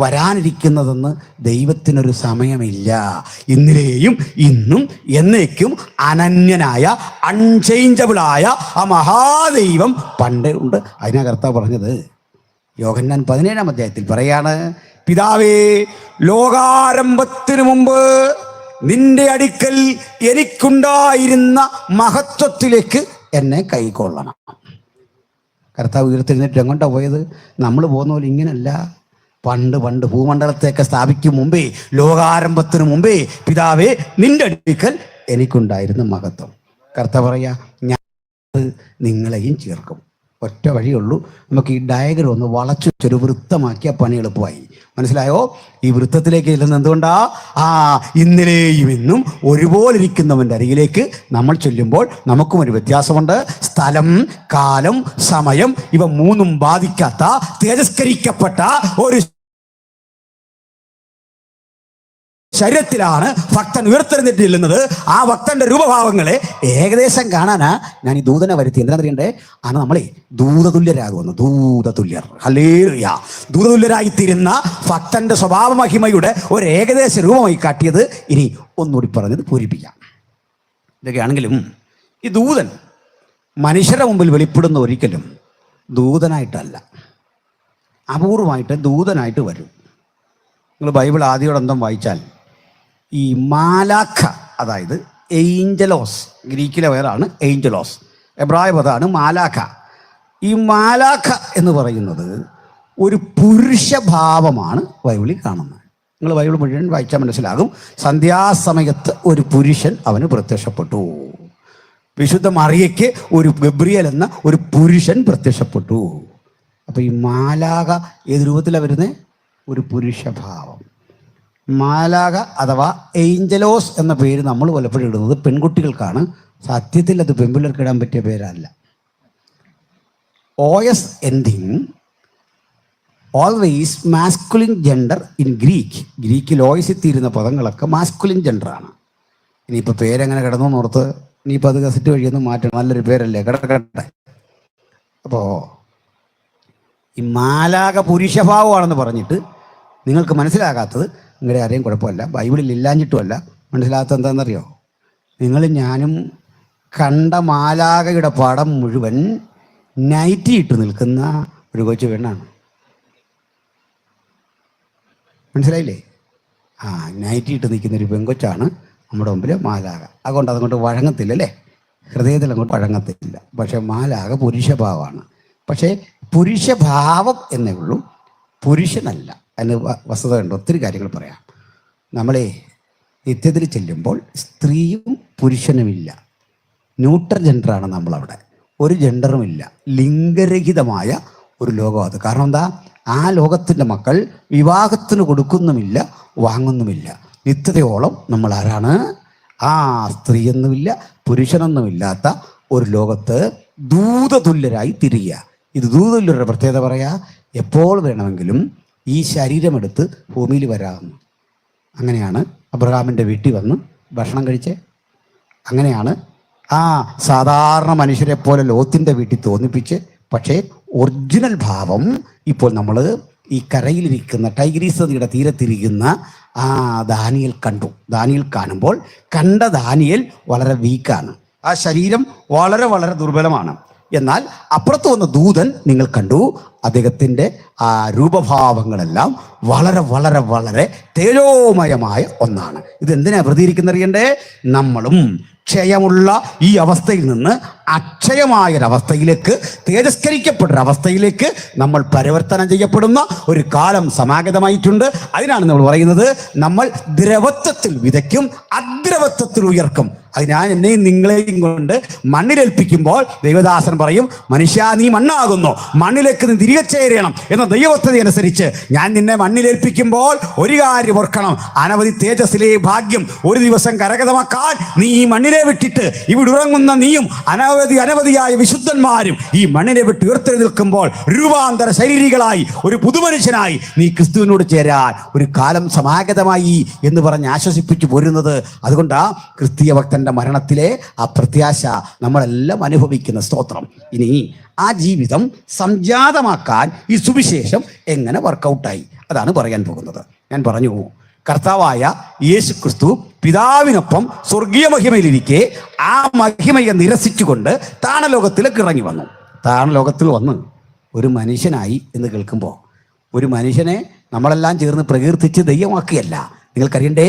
വരാനിരിക്കുന്നതെന്ന് ദൈവത്തിനൊരു സമയമില്ല. ഇന്നലെയും ഇന്നും എന്നേക്കും അനന്യനായ അൺചേഞ്ചബിളായ ആ മഹാദൈവം പണ്ടേ ഉണ്ട്. അതിനാ കർത്താവ് പറഞ്ഞത് യോഹന്നാൻ 17-ാം അധ്യായത്തിൽ പറയാണ്, പിതാവേ ലോകാരംഭത്തിനു മുമ്പ് നിന്റെ അടുക്കൽ എനിക്കുണ്ടായിരുന്ന മഹത്വത്തിലേക്ക് എന്നെ കൈക്കൊള്ളണം. കർത്താവ് ഉയർത്തെഴുന്നേറ്റ് എങ്ങോട്ടാണ് പോയത്? നമ്മൾ പോകുന്ന പോലെ ഇങ്ങനല്ല. പണ്ട് ഭൂമണ്ഡലത്തെയൊക്കെ സ്ഥാപിക്കും മുമ്പേ, ലോകാരംഭത്തിനു മുമ്പേ, പിതാവേ നിന്റെ അടുക്കൽ എനിക്കുണ്ടായിരുന്ന മഹത്വം. കർത്താവ് പറയാ, ഞാൻ നിങ്ങളെയും ചേർക്കും. ഒറ്റ വഴിയുള്ളൂ, നമുക്ക് ഈ ഡയഗ്രം ഒന്ന് വളച്ചു വെച്ചൊരു വൃത്തമാക്കിയ പണി എളുപ്പമായി. മനസ്സിലായോ? ഈ വൃത്തത്തിലേക്ക് ചെല്ലുന്നത് എന്തുകൊണ്ടാ? ഇന്നലെയും ഇന്നും ഒരുപോലെ ഇരിക്കുന്നവൻ്റെ അരികിലേക്ക് നമ്മൾ ചൊല്ലുമ്പോൾ നമുക്കും ഒരു വ്യത്യാസമുണ്ട്. സ്ഥലം, കാലം, സമയം ഇവ മൂന്നും ബാധിക്കാത്ത തേജസ്കരിക്കപ്പെട്ട ഒരു ശരീരത്തിലാണ് ഭക്തൻ ഉയർത്തെഴുന്നേറ്റ് ചെല്ലുന്നത്. ആ ഭക്തന്റെ രൂപഭാവങ്ങളെ ഏകദേശം കാണാനാ ഞാൻ ഈ ദൂതനെ വരുത്തി. എന്താണെന്നറിയണ്ടേ? ആണ് നമ്മളെ ദൂതതുല്യരാകുമെന്ന്. ദൂതതുല്യർ, ഹല്ലേലൂയ. ദൂതതുല്യരായിത്തീരുന്ന ഭക്തന്റെ സ്വഭാവ മഹിമയുടെ ഒരു ഏകദേശ രൂപമായി കാട്ടിയത് ഇനി ഒന്നുകൂടി പറഞ്ഞത് പൂരിപ്പിക്കാം. ഇതൊക്കെയാണെങ്കിലും ഈ ദൂതൻ മനുഷ്യരുടെ മുമ്പിൽ വെളിപ്പെടുന്ന ഒരിക്കലും ദൂതനായിട്ടല്ല, അപൂർവമായിട്ട് ദൂതനായിട്ട് വരും. നിങ്ങൾ ബൈബിൾ ആദ്യോടന്തം വായിച്ചാൽ ഈ മാലാഖ, അതായത് ഏഞ്ചലോസ്, ഗ്രീക്കിലെ പേരാണ് ഏഞ്ചലോസ്, എബ്രായ പദമാണ് മാലാഖ. ഈ മാലാഖ എന്ന് പറയുന്നത് ഒരു പുരുഷഭാവമാണ് ബൈബിളിൽ കാണുന്നത്. നിങ്ങൾ ബൈബിൾ മുഴുവൻ വായിച്ചാൽ മനസ്സിലാകും. സന്ധ്യാസമയത്ത് ഒരു പുരുഷൻ അവന് പ്രത്യക്ഷപ്പെട്ടു. വിശുദ്ധ മറിയയ്ക്ക് ഒരു ഗബ്രിയേൽ എന്ന ഒരു പുരുഷൻ പ്രത്യക്ഷപ്പെട്ടു. അപ്പോൾ ഈ മാലാഖ ഏത് രൂപത്തിലാണ് വരുന്നത്? ഒരു പുരുഷഭാവം. മാലാഖ അഥവാ ഏഞ്ചലോസ് എന്ന പേര് നമ്മൾ പലപ്പോഴും ഇടുന്നത് പെൺകുട്ടികൾക്കാണ്. സത്യത്തിൽ അത് പെൺപിള്ളേർക്ക് ഇടാൻ പറ്റിയ പേരല്ല. OS ending always masculine gender in ഗ്രീക്കിൽ OS തീരുന്ന പദങ്ങളൊക്കെ മാസ്കുലിൻ ജെൻഡറാണ്. ഇനിയിപ്പോൾ പേരെങ്ങനെ കിടന്നു ഓർത്ത് ഇനിയിപ്പോൾ അത് ഗസറ്റ് വഴിയൊന്നും മാറ്റണം. നല്ലൊരു പേരല്ലേ, കിടക്കട്ടെ. അപ്പോൾ ഈ മാലാഖ പുരുഷഭാവമാണെന്ന് പറഞ്ഞിട്ട് നിങ്ങൾക്ക് മനസ്സിലാകാത്തത് നിങ്ങളുടെ ആരെയും കുഴപ്പമല്ല, ബൈബിളിൽ ഇല്ലാഞ്ഞിട്ടുമല്ല. മനസ്സിലാകാത്ത എന്താണെന്നറിയോ? നിങ്ങളും ഞാനും കണ്ട മാലാഖയുടെ പടം മുഴുവൻ നൈറ്റി ഇട്ട് നിൽക്കുന്ന ഒരു കൊച്ചു പെണ്ണാണ്. മനസ്സിലായില്ലേ? നൈറ്റി ഇട്ട് നിൽക്കുന്ന ഒരു പെൺകൊച്ചാണ് നമ്മുടെ മുമ്പിൽ മാലാഖ. അതുകൊണ്ട് അതുകൊണ്ട് വഴങ്ങത്തില്ല അല്ലേ? ഹൃദയത്തിൽ അങ്ങോട്ട് വഴങ്ങത്തില്ല. പക്ഷേ മാലാഖ പുരുഷഭാവമാണ്. പക്ഷേ പുരുഷഭാവം എന്നേ ഉള്ളൂ, പുരുഷനല്ല. അതിന് വസ്തുത ഉണ്ട്, ഒത്തിരി കാര്യങ്ങൾ പറയാം. നമ്മളെ നിത്യത്തിൽ ചെല്ലുമ്പോൾ സ്ത്രീയും പുരുഷനുമില്ല, ന്യൂട്രൽ ജെൻഡറാണ് നമ്മളവിടെ. ഒരു ജെൻഡറുമില്ല, ലിംഗരഹിതമായ ഒരു ലോകം അത്. കാരണം എന്താ? ആ ലോകത്തിൻ്റെ മക്കൾ വിവാഹത്തിന് കൊടുക്കുന്നുമില്ല, വാങ്ങുന്നുമില്ല. നിത്യതയോളം നമ്മൾ ആരാണ്? ആ സ്ത്രീയൊന്നുമില്ല, പുരുഷനൊന്നുമില്ലാത്ത ഒരു ലോകത്ത് ദൂതതുല്യരായി തിരിയുക. ഇത് ദൂതതുല്യരുടെ പ്രത്യേകത പറയാ, എപ്പോൾ വേണമെങ്കിലും ഈ ശരീരമെടുത്ത് ഭൂമിയിൽ വരാമെന്ന്. അങ്ങനെയാണ് അബ്രഹാമിൻ്റെ വീട്ടിൽ വന്ന് ഭക്ഷണം കഴിച്ചേ. അങ്ങനെയാണ് ആ സാധാരണ മനുഷ്യരെ പോലെ ലോത്തിൻ്റെ വീട്ടിൽ തോന്നിപ്പിച്ച്. പക്ഷേ ഒറിജിനൽ ഭാവം ഇപ്പോൾ നമ്മൾ ഈ കരയിലിരിക്കുന്ന ടൈഗ്രീസ് നദിയുടെ തീരത്തിരിക്കുന്ന ആ ദാനിയേൽ കണ്ടു. ദാനിയേൽ കാണുമ്പോൾ കണ്ട ദാനിയേൽ വളരെ വീക്കാണ്, ആ ശരീരം വളരെ വളരെ ദുർബലമാണ്. എന്നാൽ അപ്പുറത്ത് വന്ന ദൂതൻ നിങ്ങൾ കണ്ടു, അദ്ദേഹത്തിൻ്റെ ആ രൂപഭാവങ്ങളെല്ലാം വളരെ വളരെ വളരെ തേജോമയമായ ഒന്നാണ്. ഇതെന്തിനാ പ്രതികരിക്കുന്നറിയണ്ടേ? നമ്മളും ക്ഷയമുള്ള ഈ അവസ്ഥയിൽ നിന്ന് അക്ഷയമായൊരവസ്ഥയിലേക്ക്, തേജസ്കരിക്കപ്പെട്ടൊരവസ്ഥയിലേക്ക് നമ്മൾ പരിവർത്തനം ചെയ്യപ്പെടുന്ന ഒരു കാലം സമാഗതമായിട്ടുണ്ട്. അതിനാണ് നമ്മൾ പറയുന്നത്, നമ്മൾ ദ്രവത്വത്തിൽ വിതയ്ക്കും, അദ്രവത്വത്തിൽ ഉയർക്കും. അതിനാ എന്നെയും നിങ്ങളെയും കൊണ്ട് മണ്ണിലേൽപ്പിക്കുമ്പോൾ ദൈവദാസൻ പറയും, മനുഷ്യ നീ മണ്ണാകുന്നു, മണ്ണിലേക്ക് നീ തിരികെ ചേരണം എന്ന ദൈവപദ്ധതി അനുസരിച്ച് ഞാൻ നിന്നെ മണ്ണിലേൽപ്പിക്കുമ്പോൾ ഒരു കാര്യം ഓർക്കണം, അനവധി തേജസ്സിലെ ഭാഗ്യം ഒരു ദിവസം കരഗതമാക്കാൻ നീ ഈ മണ്ണിനെ വിട്ടിട്ട് ഇവിടെ ഉറങ്ങുന്ന നീയും അനവധിയായ വിശുദ്ധന്മാരും ഈ മണ്ണിനെ വിട്ട് ഉയർത്തെഴുന്നേൽക്കുമ്പോൾ രൂപാന്തര ശരീരികളായി ഒരു പുതുമനുഷ്യനായി നീ ക്രിസ്തുവിനോട് ചേരാൻ ഒരു കാലം സമാഗതമായി എന്ന് പറഞ്ഞ് ആശ്വസിപ്പിച്ചു പോരുന്നത്. അതുകൊണ്ടാ ക്രിസ്തീയ ഭക്തന്റെ മരണത്തിലെ ആ പ്രത്യാശ നമ്മളെല്ലാം അനുഭവിക്കുന്ന സ്തോത്രം. ഇനി ആ ജീവിതം സംജാതമാക്കാൻ ഈ സുവിശേഷം എങ്ങനെ വർക്കൗട്ടായി, അതാണ് പറയാൻ പോകുന്നത്. ഞാൻ പറഞ്ഞു, കർത്താവായ യേശു ക്രിസ്തു പിതാവിനൊപ്പം സ്വർഗീയ മഹിമയിലിരിക്കെ ആ മഹിമയെ നിരസിച്ചുകൊണ്ട് താണലോകത്തിലേക്ക് ഇറങ്ങി വന്നു. താണലോകത്തിൽ വന്ന് ഒരു മനുഷ്യനായി എന്ന് കേൾക്കുമ്പോൾ, ഒരു മനുഷ്യനെ നമ്മളെല്ലാം ചേർന്ന് പ്രകീർത്തിച്ച് ദൈവമാക്കിയല്ല. നിങ്ങൾക്കറിയണ്ടേ,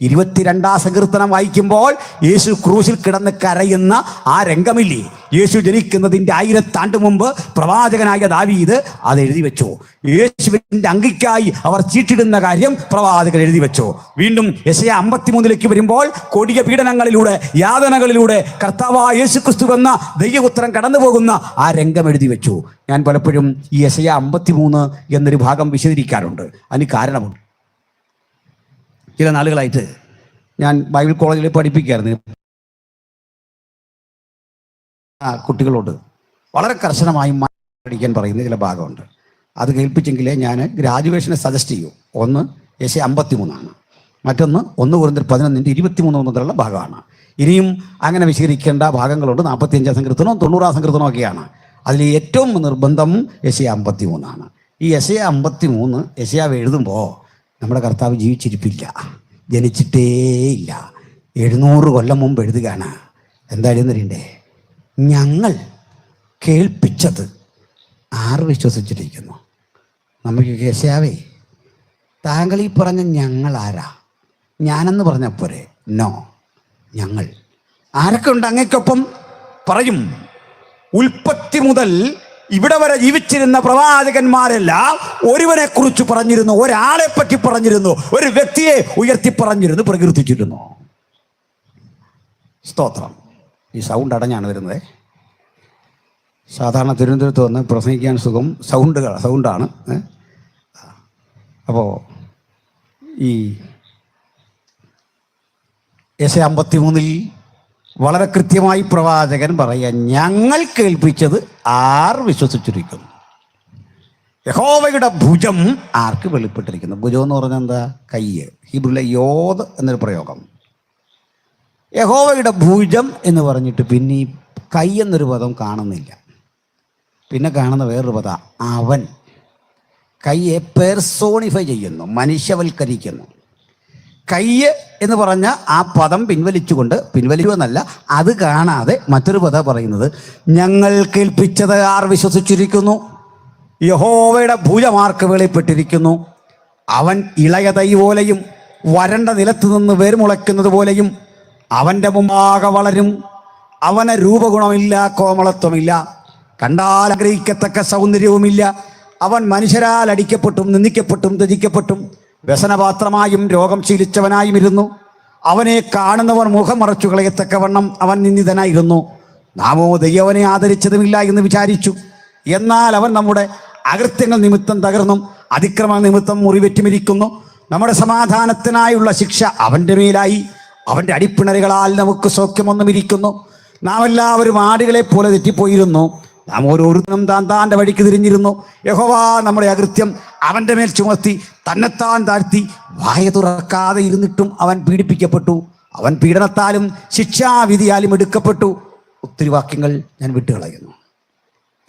22-ാം സങ്കീർത്തനം വായിക്കുമ്പോൾ യേശു ക്രൂശിൽ കിടന്ന് കരയുന്ന ആ രംഗമില്ലേ? യേശു ജനിക്കുന്നതിൻ്റെ 1000 ആണ്ട് മുമ്പ് പ്രവാചകനായ ദാവീദ് അത് എഴുതി വെച്ചു. യേശുവിൻ്റെ അങ്കിക്കായി അവർ ചീട്ടിടുന്ന കാര്യം പ്രവാചകൻ എഴുതി വെച്ചു. വീണ്ടും യെശയ്യാ 53 വരുമ്പോൾ കൊടിയ പീഡനങ്ങളിലൂടെ, യാതനകളിലൂടെ കർത്താവായ യേശു ക്രിസ്തു എന്ന ദൈവപുത്രൻ കടന്നു പോകുന്ന ആ രംഗം എഴുതി വെച്ചു. ഞാൻ പലപ്പോഴും ഈ യെശയ്യാ 53 എന്നൊരു ഭാഗം വിശദീകരിക്കാറുണ്ട്. അതിന് കാരണമുണ്ട്. ചില നാളുകളായിട്ട് ഞാൻ ബൈബിൾ കോളേജിൽ പഠിപ്പിക്കായിരുന്നു. കുട്ടികളോട് വളരെ കർശനമായി പഠിക്കാൻ പറയുന്ന ചില ഭാഗമുണ്ട്. അത് കേൾപ്പിച്ചെങ്കിലേ ഞാൻ ഗ്രാജുവേഷനെ സജസ്റ്റ് ചെയ്യൂ. ഒന്ന് യെശയ്യാ 53 മറ്റൊന്ന് 1 കൊരിന്ത്യർ 11:23 മുതലുള്ള ഭാഗമാണ്. ഇനിയും അങ്ങനെ വിശദീകരിക്കേണ്ട ഭാഗങ്ങളുണ്ട്. 45-ാം സങ്കീർത്തനവും 90-ാം സങ്കീർത്തനവും ഒക്കെയാണ്. അതിൽ ഏറ്റവും നിർബന്ധം യെശയ്യാ 53. ഈ യെശയ്യാ 53 യെശയ്യാവ് എഴുതുമ്പോൾ നമ്മുടെ കർത്താവ് ജീവിച്ചിരിപ്പില്ല, ജനിച്ചിട്ടേയില്ല. 700 കൊല്ലം മുമ്പ് എഴുതുകയാണ്. എന്താ എഴുതുന്നറിയണ്ടേ? ഞങ്ങൾ കേൾപ്പിച്ചത് ആറ് വിശ്വസിച്ചിരിക്കുന്നു. നമുക്ക് യെശയ്യാവേ, താങ്കൾ ഈ പറഞ്ഞ ഞങ്ങൾ ആരാ? ഞാനെന്ന് പറഞ്ഞ പോരെ? നോ, ഞങ്ങൾ ആരൊക്കെ ഉണ്ട് അങ്ങേക്കൊപ്പം? പറയും, ഉൽപ്പത്തി മുതൽ ഇവിടെ വരെ ജീവിച്ചിരുന്ന പ്രവാചകന്മാരെല്ലാം ഒരുവനെ കുറിച്ച് പറഞ്ഞിരുന്നു, ഒരാളെ പറ്റി പറഞ്ഞിരുന്നു, ഒരു വ്യക്തിയെ ഉയർത്തി പറഞ്ഞിരുന്നു, പ്രകീർത്തിച്ചിരുന്നു. സ്തോത്രം. ഈ സൗണ്ട് അടഞ്ഞാണ് വരുന്നത്. സാധാരണ തിരുവനന്തപുരത്ത് വന്ന് പ്രസംഗിക്കാൻ സുഖം സൗണ്ടാണ്. അപ്പോൾ ഈ യെശയ്യാ 53 വളരെ കൃത്യമായി പ്രവാചകൻ പറയാൻ, ഞങ്ങൾ കേൾപ്പിച്ചത് ആർ വിശ്വസിച്ചിരിക്കുന്നു. യഹോവയുടെ ഭുജം ആർക്ക് വെളിപ്പെട്ടിരിക്കുന്നു? ഭുജം എന്ന് പറഞ്ഞാൽ എന്താ? കയ്യ്. ഹീബ്രുവിലെ യോദ് എന്നൊരു പ്രയോഗം. യഹോവയുടെ ഭുജം എന്ന് പറഞ്ഞിട്ട് പിന്നെ ഈ കൈ എന്നൊരു പദം കാണുന്നില്ല. പിന്നെ കാണുന്ന വേറൊരു പദം അവൻ. കയ്യെ പേഴ്സോണിഫൈ ചെയ്യുന്നു, മനുഷ്യവൽക്കരിക്കുന്നു. കയ്യ് എന്ന് പറഞ്ഞ ആ പദം പിൻവലിക്കുമെന്നല്ല, അത് കാണാതെ മറ്റൊരു പദം പറയുന്നത്, ഞങ്ങൾ കേൾപ്പിച്ചത് ആർ വിശ്വസിച്ചിരിക്കുന്നു. യഹോവയുടെ ഭുജമാർക്ക് വെളിപ്പെട്ടിരിക്കുന്നു. അവൻ ഇളയ തൈ പോലെയും വരണ്ട നിലത്ത് നിന്ന് വേർമുളയ്ക്കുന്നത് പോലെയും അവൻ്റെ മുമ്പാകെ വളരും. അവന് രൂപഗുണമില്ല, കോമളത്വമില്ല. കണ്ടാൽ ആഗ്രഹിക്കത്തക്ക സൗന്ദര്യവുമില്ല. അവൻ മനുഷ്യരാൽ അടിക്കപ്പെട്ടും നിന്ദിക്കപ്പെട്ടും ത്യജിക്കപ്പെട്ടും വ്യസനപാത്രമായും രോഗം ശീലിച്ചവനായും ഇരുന്നു. അവനെ കാണുന്നവർ മുഖം മറച്ചു കളയത്തക്കവണ്ണം അവൻ നിന്ദിതനായിരുന്നു. നാമോ ദൈവവനെ ആദരിച്ചതുമില്ല എന്ന് വിചാരിച്ചു. എന്നാൽ അവൻ നമ്മുടെ അകൃത്യങ്ങൾ നിമിത്തം തകർന്നും അതിക്രമ നിമിത്തം മുറിവെറ്റുമിരിക്കുന്നു. നമ്മുടെ സമാധാനത്തിനായുള്ള ശിക്ഷ അവൻ്റെ മേലായി. അവൻ്റെ അടിപ്പിണരുകളാൽ നമുക്ക് സൗഖ്യമൊന്നും ഇരിക്കുന്നു. നാം എല്ലാവരും ആടുകളെ പോലെ തെറ്റിപ്പോയിരുന്നു. നാം ഓരോരുത്തരും താൻ്റെ വഴിക്ക് തിരിഞ്ഞിരുന്നു. യഹോവ നമ്മുടെ അകൃത്യം അവൻ്റെ മേൽ ചുമത്തി തന്നെത്താൻ താഴ്ത്തി. വായ തുറക്കാതെ ഇരുന്നിട്ടും അവൻ പീഡിപ്പിക്കപ്പെട്ടു. അവൻ പീഡനത്താലും ശിക്ഷാവിധിയാലും എടുക്കപ്പെട്ടു. ഒത്തിരി വാക്യങ്ങൾ ഞാൻ വിട്ടുകളയുന്നു.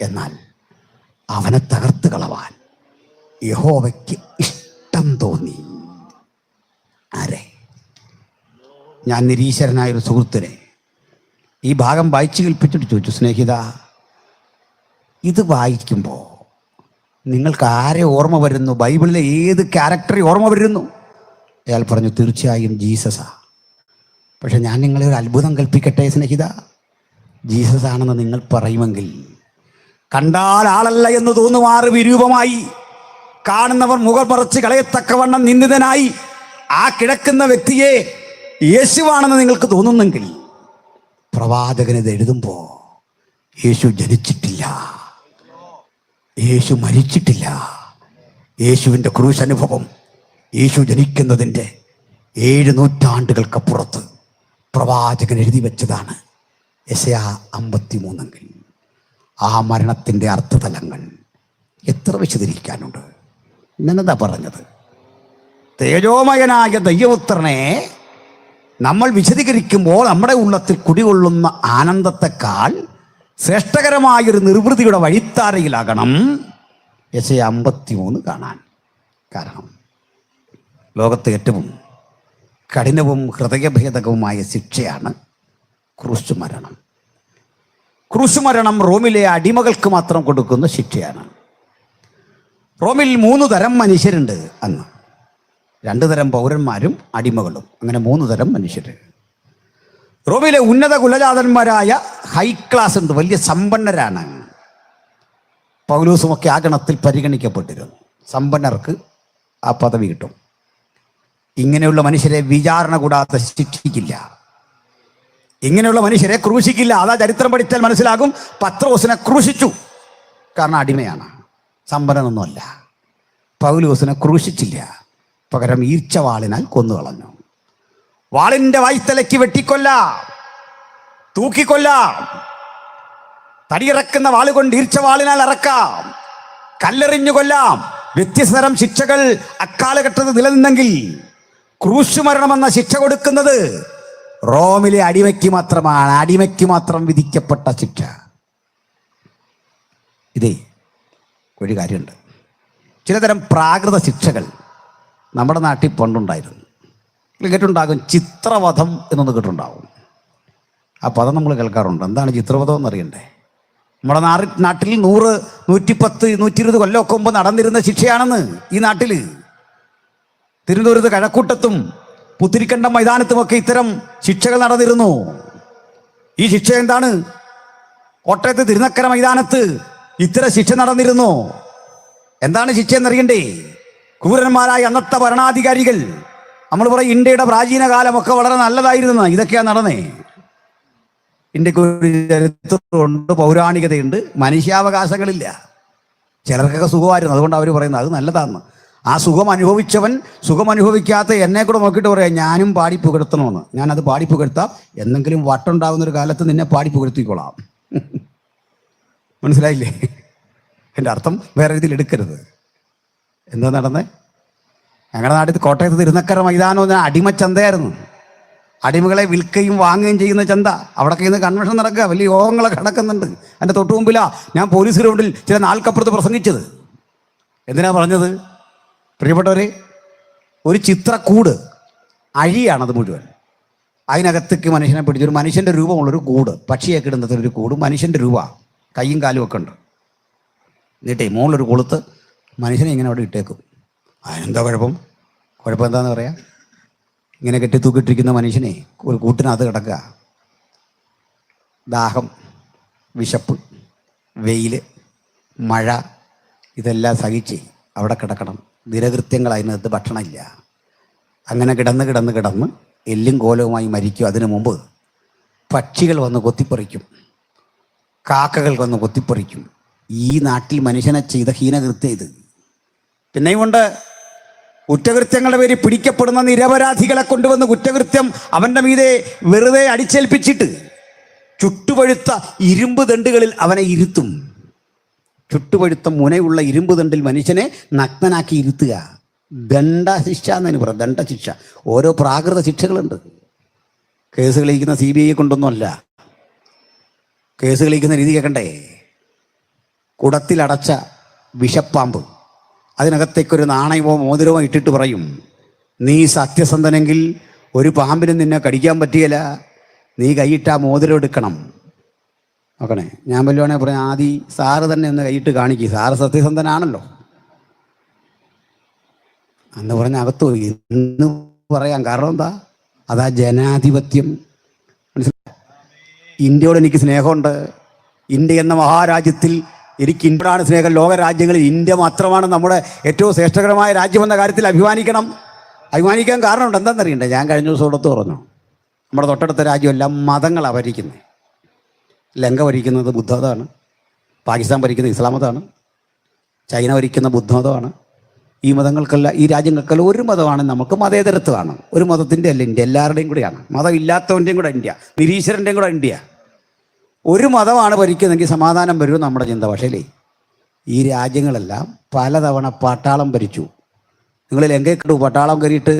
എന്നാൽ അവനെ തകർത്ത് കളവാൻ യഹോവയ്ക്ക് ഇഷ്ടം തോന്നി. ആരെ? ഞാൻ നിരീശ്വരനായൊരു സുഹൃത്തിനെ ഈ ഭാഗം വായിച്ചു കേൾപ്പിച്ചിട്ട് ചോദിച്ചു, സ്നേഹിത, ഇത് വായിക്കുമ്പോൾ നിങ്ങൾക്ക് ആരെ ഓർമ്മ വരുന്നു? ബൈബിളിലെ ഏത് ക്യാരക്ടറെ ഓർമ്മ വരുന്നു? അയാൾ പറഞ്ഞു, തീർച്ചയായും ജീസസാ. പക്ഷെ ഞാൻ നിങ്ങളെ ഒരു അത്ഭുതം കൽപ്പിക്കട്ടെ സ്നേഹിത. ജീസസ് ആണെന്ന് നിങ്ങൾ പറയുമെങ്കിൽ കണ്ടാൽ ആളല്ല എന്ന് തോന്നുമാറ് വിരൂപമായി, കാണുന്നവർ മുഖം മറച്ച് കളയത്തക്കവണ്ണം നിന്ദിതനായി ആ കിടക്കുന്ന വ്യക്തിയെ യേശുവാണെന്ന് നിങ്ങൾക്ക് തോന്നുന്നെങ്കിൽ പ്രവാചകനിത് എഴുതുമ്പോൾ യേശു ജനിച്ചിട്ടില്ല, യേശു മരിച്ചിട്ടില്ല. യേശുവിൻ്റെ ക്രൂശ് അനുഭവം യേശു ജനിക്കുന്നതിൻ്റെ 7 നൂറ്റാണ്ടുകൾക്കപ്പുറത്ത് പ്രവാചകൻ എഴുതി വെച്ചതാണ്. യെശയ്യാ 53 ആ മരണത്തിൻ്റെ അർത്ഥതലങ്ങൾ എത്ര വിശദീകരിക്കാനുണ്ട്. ഞാനെന്താ പറഞ്ഞത്? തേജോമയനായ ദൈവപുത്രനെ നമ്മൾ വിശദീകരിക്കുമ്പോൾ നമ്മുടെ ഉള്ളത്തിൽ കുടികൊള്ളുന്ന ആനന്ദത്തെക്കാൾ ശ്രേഷ്ഠകരമായൊരു നിർവൃതിയുടെ വഴിത്താരയിലാകണം യെശയ്യാ 53 കാണാൻ. കാരണം ലോകത്തെ ഏറ്റവും കഠിനവും ഹൃദയഭേദകവുമായ ശിക്ഷയാണ് ക്രൂശുമരണം. ക്രൂശുമരണം റോമിലെ അടിമകൾക്ക് മാത്രം കൊടുക്കുന്ന ശിക്ഷയാണ്. റോമിൽ 3 തരം മനുഷ്യരുണ്ട് അന്ന്. 2 തരം പൗരന്മാരും അടിമകളും, അങ്ങനെ 3 തരം മനുഷ്യർ. റോമിലെ ഉന്നത കുലജാതന്മാരായ ഹൈ ക്ലാസ് ഉണ്ട്, വലിയ സമ്പന്നരാണ്. പൗലോസുമൊക്കെ ആ ഗണത്തിൽ പരിഗണിക്കപ്പെട്ടിരുന്നു. സമ്പന്നർക്ക് ആ പദവി കിട്ടും. ഇങ്ങനെയുള്ള മനുഷ്യരെ വിചാരണ കൂടാതെ ശിക്ഷിക്കില്ല. ഇങ്ങനെയുള്ള മനുഷ്യരെ ക്രൂശിക്കില്ല. അതാ ചരിത്രം പഠിച്ചാൽ മനസ്സിലാകും. പത്രോസിനെ ക്രൂശിച്ചു, കാരണം അടിമയാണ്, സമ്പന്നനൊന്നുമല്ല. പൗലോസിനെ ക്രൂശിച്ചില്ല, പകരം ഈർച്ചവാളിനാൽ കൊന്നുകളഞ്ഞു. വാളിൻ്റെ വായ്ത്തലയ്ക്ക് വെട്ടിക്കൊല്ലാം, തൂക്കിക്കൊല്ലാം. തടിയിറക്കുന്ന വാളുകൊണ്ട് ഈർച്ചവാളിനാൽ ഇറക്കാം, കല്ലെറിഞ്ഞു കൊല്ലാം. വ്യത്യസ്ത തരം ശിക്ഷകൾ അക്കാലഘട്ടത്തിൽ നിലനിന്നെങ്കിൽ ക്രൂശ് മരണമെന്ന ശിക്ഷ കൊടുക്കുന്നത് റോമിലെ അടിമയ്ക്ക് മാത്രമാണ്. അടിമയ്ക്ക് മാത്രം വിധിക്കപ്പെട്ട ശിക്ഷ. ഇതേ ഒരു കാര്യമുണ്ട്. ചിലതരം പ്രാകൃത ശിക്ഷകൾ നമ്മുടെ നാട്ടിൽ പണ്ടുണ്ടായിരുന്നു. കേട്ടുണ്ടാകും, ചിത്രവധം എന്നൊന്ന് കേട്ടുണ്ടാകും. ആ പദം നമ്മൾ കേൾക്കാറുണ്ട്. എന്താണ് ചിത്രവധം എന്നറിയണ്ടേ? നമ്മുടെ നാട്ടിൽ 100, 110, 120 കൊല്ലമൊക്കെ മുമ്പ് നടന്നിരുന്ന ശിക്ഷയാണെന്ന് ഈ നാട്ടിൽ. തിരുവനന്തപുരത്ത് കഴക്കൂട്ടത്തും പുത്തിരിക്കണ്ടം മൈതാനത്തുമൊക്കെ ഇത്തരം ശിക്ഷകൾ നടന്നിരുന്നു. ഈ ശിക്ഷ എന്താണ്? കോട്ടയത്ത് തിരുനക്കര മൈതാനത്ത് ഇത്തരം ശിക്ഷ നടന്നിരുന്നു. എന്താണ് ശിക്ഷ എന്നറിയണ്ടേ? ക്രൂരന്മാരായ അന്നത്തെ ഭരണാധികാരികൾ, നമ്മൾ പറയും ഇന്ത്യയുടെ പ്രാചീന കാലമൊക്കെ വളരെ നല്ലതായിരുന്നു, ഇതൊക്കെയാണ് നടന്നേ. ഇന്ത്യക്ക് ഒരു ചരിത്രമുണ്ട്, പൗരാണികതയുണ്ട്, മനുഷ്യാവകാശങ്ങളില്ല. ചിലർക്കൊക്കെ സുഖമായിരുന്നു, അതുകൊണ്ട് അവർ പറയുന്നത് അത് നല്ലതാണെന്ന്. ആ സുഖം അനുഭവിച്ചവൻ സുഖം അനുഭവിക്കാത്ത എന്നെ കൂടെ നോക്കിയിട്ട് പറയാം, ഞാനും പാടി പുകഴ്ത്തണമെന്ന്. ഞാനത് പാടി പുകഴ്ത്താം, എന്തെങ്കിലും വട്ടുണ്ടാകുന്നൊരു കാലത്ത് നിന്നെ പാടി പുകഴ്ത്തിക്കൊള്ളാം. മനസ്സിലായില്ലേ? എൻ്റെ അർത്ഥം വേറെ രീതിയിൽ എടുക്കരുത്. എന്താ നടന്നേ? ഞങ്ങളുടെ നാട്ടിൽ കോട്ടയത്ത് തിരുനക്കര മൈതാനം അടിമച്ചന്തയായിരുന്നു. അടിമകളെ വിൽക്കുകയും വാങ്ങുകയും ചെയ്യുന്ന ചന്ത. അവിടെ ഇന്ന് കൺവെൻഷൻ നടക്കുക, വലിയ യോഗങ്ങളൊക്കെ നടക്കുന്നുണ്ട്. എൻ്റെ തൊട്ടു മുമ്പിലാ ഞാൻ പോലീസ് ഗ്രൗണ്ടിൽ ചില നാൾക്കപ്പുറത്ത് പ്രസംഗിച്ചത്. എന്തിനാ പറഞ്ഞത്? പ്രിയപ്പെട്ടവരെ, ഒരു ചിത്രക്കൂട്, അഴിയാണത് മുഴുവൻ. അതിനകത്തേക്ക് മനുഷ്യനെ പിടിച്ചൊരു മനുഷ്യൻ്റെ രൂപമുള്ളൊരു കൂട്, പക്ഷിയൊക്കെ ഇടുന്നതൊരു കൂട്, മനുഷ്യൻ്റെ രൂപ, കൈയും കാലും ഒക്കെ ഉണ്ട്. എന്നിട്ടേ മുകളിലൊരു കൊളുത്ത് മനുഷ്യനെ ഇങ്ങനെ അവിടെ ഇട്ടേക്കും. അതിനെന്താ കുഴപ്പം? കുഴപ്പം എന്താണെന്ന് പറയാം. ഇങ്ങനെ കെട്ടി തൂക്കിട്ടിരിക്കുന്ന മനുഷ്യനെ ഒരു കൂട്ടിനകത്ത് കിടക്കുക, ദാഹം, വിശപ്പ്, വെയിൽ, മഴ ഇതെല്ലാം സഹിച്ച് അവിടെ കിടക്കണം. ദിനകൃത്യങ്ങൾ അതിനകത്ത് ഭക്ഷണമില്ല. അങ്ങനെ കിടന്ന് എല്ലും കോലവുമായി മരിക്കും. അതിനു മുമ്പ് പക്ഷികൾ വന്ന് കൊത്തിപ്പറിക്കും, കാക്കകൾ വന്ന് കൊത്തിപ്പറിക്കും. ഈ നാട്ടിൽ മനുഷ്യനെ ചെയ്ത ഹീനകൃത്യം ഇത്. പിന്നെയും കൊണ്ട് കുറ്റകൃത്യങ്ങളുടെ പേരിൽ പിടിക്കപ്പെടുന്ന നിരപരാധികളെ കൊണ്ടുവന്ന് കുറ്റകൃത്യം അവൻ്റെ മീതെ വെറുതെ അടിച്ചേൽപ്പിച്ചിട്ട് ചുട്ടുപഴുത്ത ഇരുമ്പ് ദണ്ടുകളിൽ അവനെ ഇരുത്തും. ചുട്ടുപഴുത്ത മുനയുള്ള ഇരുമ്പ് ദണ്ടിൽ മനുഷ്യനെ നഗ്നനാക്കി ഇരുത്തുക. ദണ്ഡശിക്ഷ എന്നതിന് പറയാം, ദണ്ഡശിക്ഷ. ഓരോ പ്രാകൃത ശിക്ഷകളുണ്ട്. കേസ് കളിക്കുന്ന CBI കൊണ്ടൊന്നുമല്ല. കേസ് കളിക്കുന്ന രീതി കേൾക്കണ്ടേ? കുടത്തിലടച്ച വിഷപ്പാമ്പ്, അതിനകത്തേക്കൊരു നാണയമോ മോതിരമോ ഇട്ടിട്ട് പറയും, നീ സത്യസന്ധനെങ്കിൽ ഒരു പാമ്പിനും നിന്നെ കടിക്കാൻ പറ്റിയല്ല, നീ കൈയിട്ട് ആ മോതിരം എടുക്കണം. നോക്കണേ, ഞാൻ വല്ലതുവാണെങ്കിൽ പറയാം, ആദ്യം സാറ് തന്നെ ഒന്ന് കൈയിട്ട് കാണിക്കും, സാറ് സത്യസന്ധനാണല്ലോ അന്ന് പറഞ്ഞ അകത്തു എന്ന് പറയാം. കാരണം എന്താ? അതാ ജനാധിപത്യം. മനസ്സിലായി? ഇന്ത്യയോട് എനിക്ക് സ്നേഹമുണ്ട്. ഇന്ത്യ എന്ന മഹാരാജ്യത്തിൽ എനിക്ക് ഇന്ത്യയോടാണ് സ്നേഹം. ലോകരാജ്യങ്ങളിൽ ഇന്ത്യ മാത്രമാണ് നമ്മുടെ ഏറ്റവും ശ്രേഷ്ഠകരമായ രാജ്യമെന്ന കാര്യത്തിൽ അഭിമാനിക്കാൻ കാരണമുണ്ട്. എന്താണെന്നറിയണ്ടേ? ഞാൻ കഴിഞ്ഞ ദിവസം ഇടത്ത് പറഞ്ഞു, നമ്മുടെ തൊട്ടടുത്ത രാജ്യമെല്ലാം മതങ്ങളാണ് ഭരിക്കുന്നത്. ലങ്ക ഭരിക്കുന്നത് ബുദ്ധമതമാണ്, പാകിസ്ഥാൻ ഭരിക്കുന്നത് ഇസ്ലാം മതമാണ്, ചൈന ഭരിക്കുന്ന ബുദ്ധമതമാണ്. ഈ മതങ്ങൾക്കല്ല, ഈ രാജ്യങ്ങൾക്കല്ല ഒരു മതമാണ്. നമുക്ക് മതേതരത്വമാണ്. ഒരു മതത്തിൻ്റെ അല്ല ഇന്ത്യ, എല്ലാവരുടെയും കൂടെയാണ്. മതം ഇല്ലാത്തവൻ്റെയും കൂടെ ഇന്ത്യ, നിരീശ്വരൻ്റെയും കൂടെ ഇന്ത്യ. ഒരു മതമാണ് ഭരിക്കുന്നതെങ്കിൽ സമാധാനം വരും നമ്മുടെ ചിന്ത. പക്ഷേ ഈ രാജ്യങ്ങളെല്ലാം പലതവണ പട്ടാളം ഭരിച്ചു. നിങ്ങൾ ലങ്കയ്ക്കിട്ടു പട്ടാളം കയറിയിട്ട്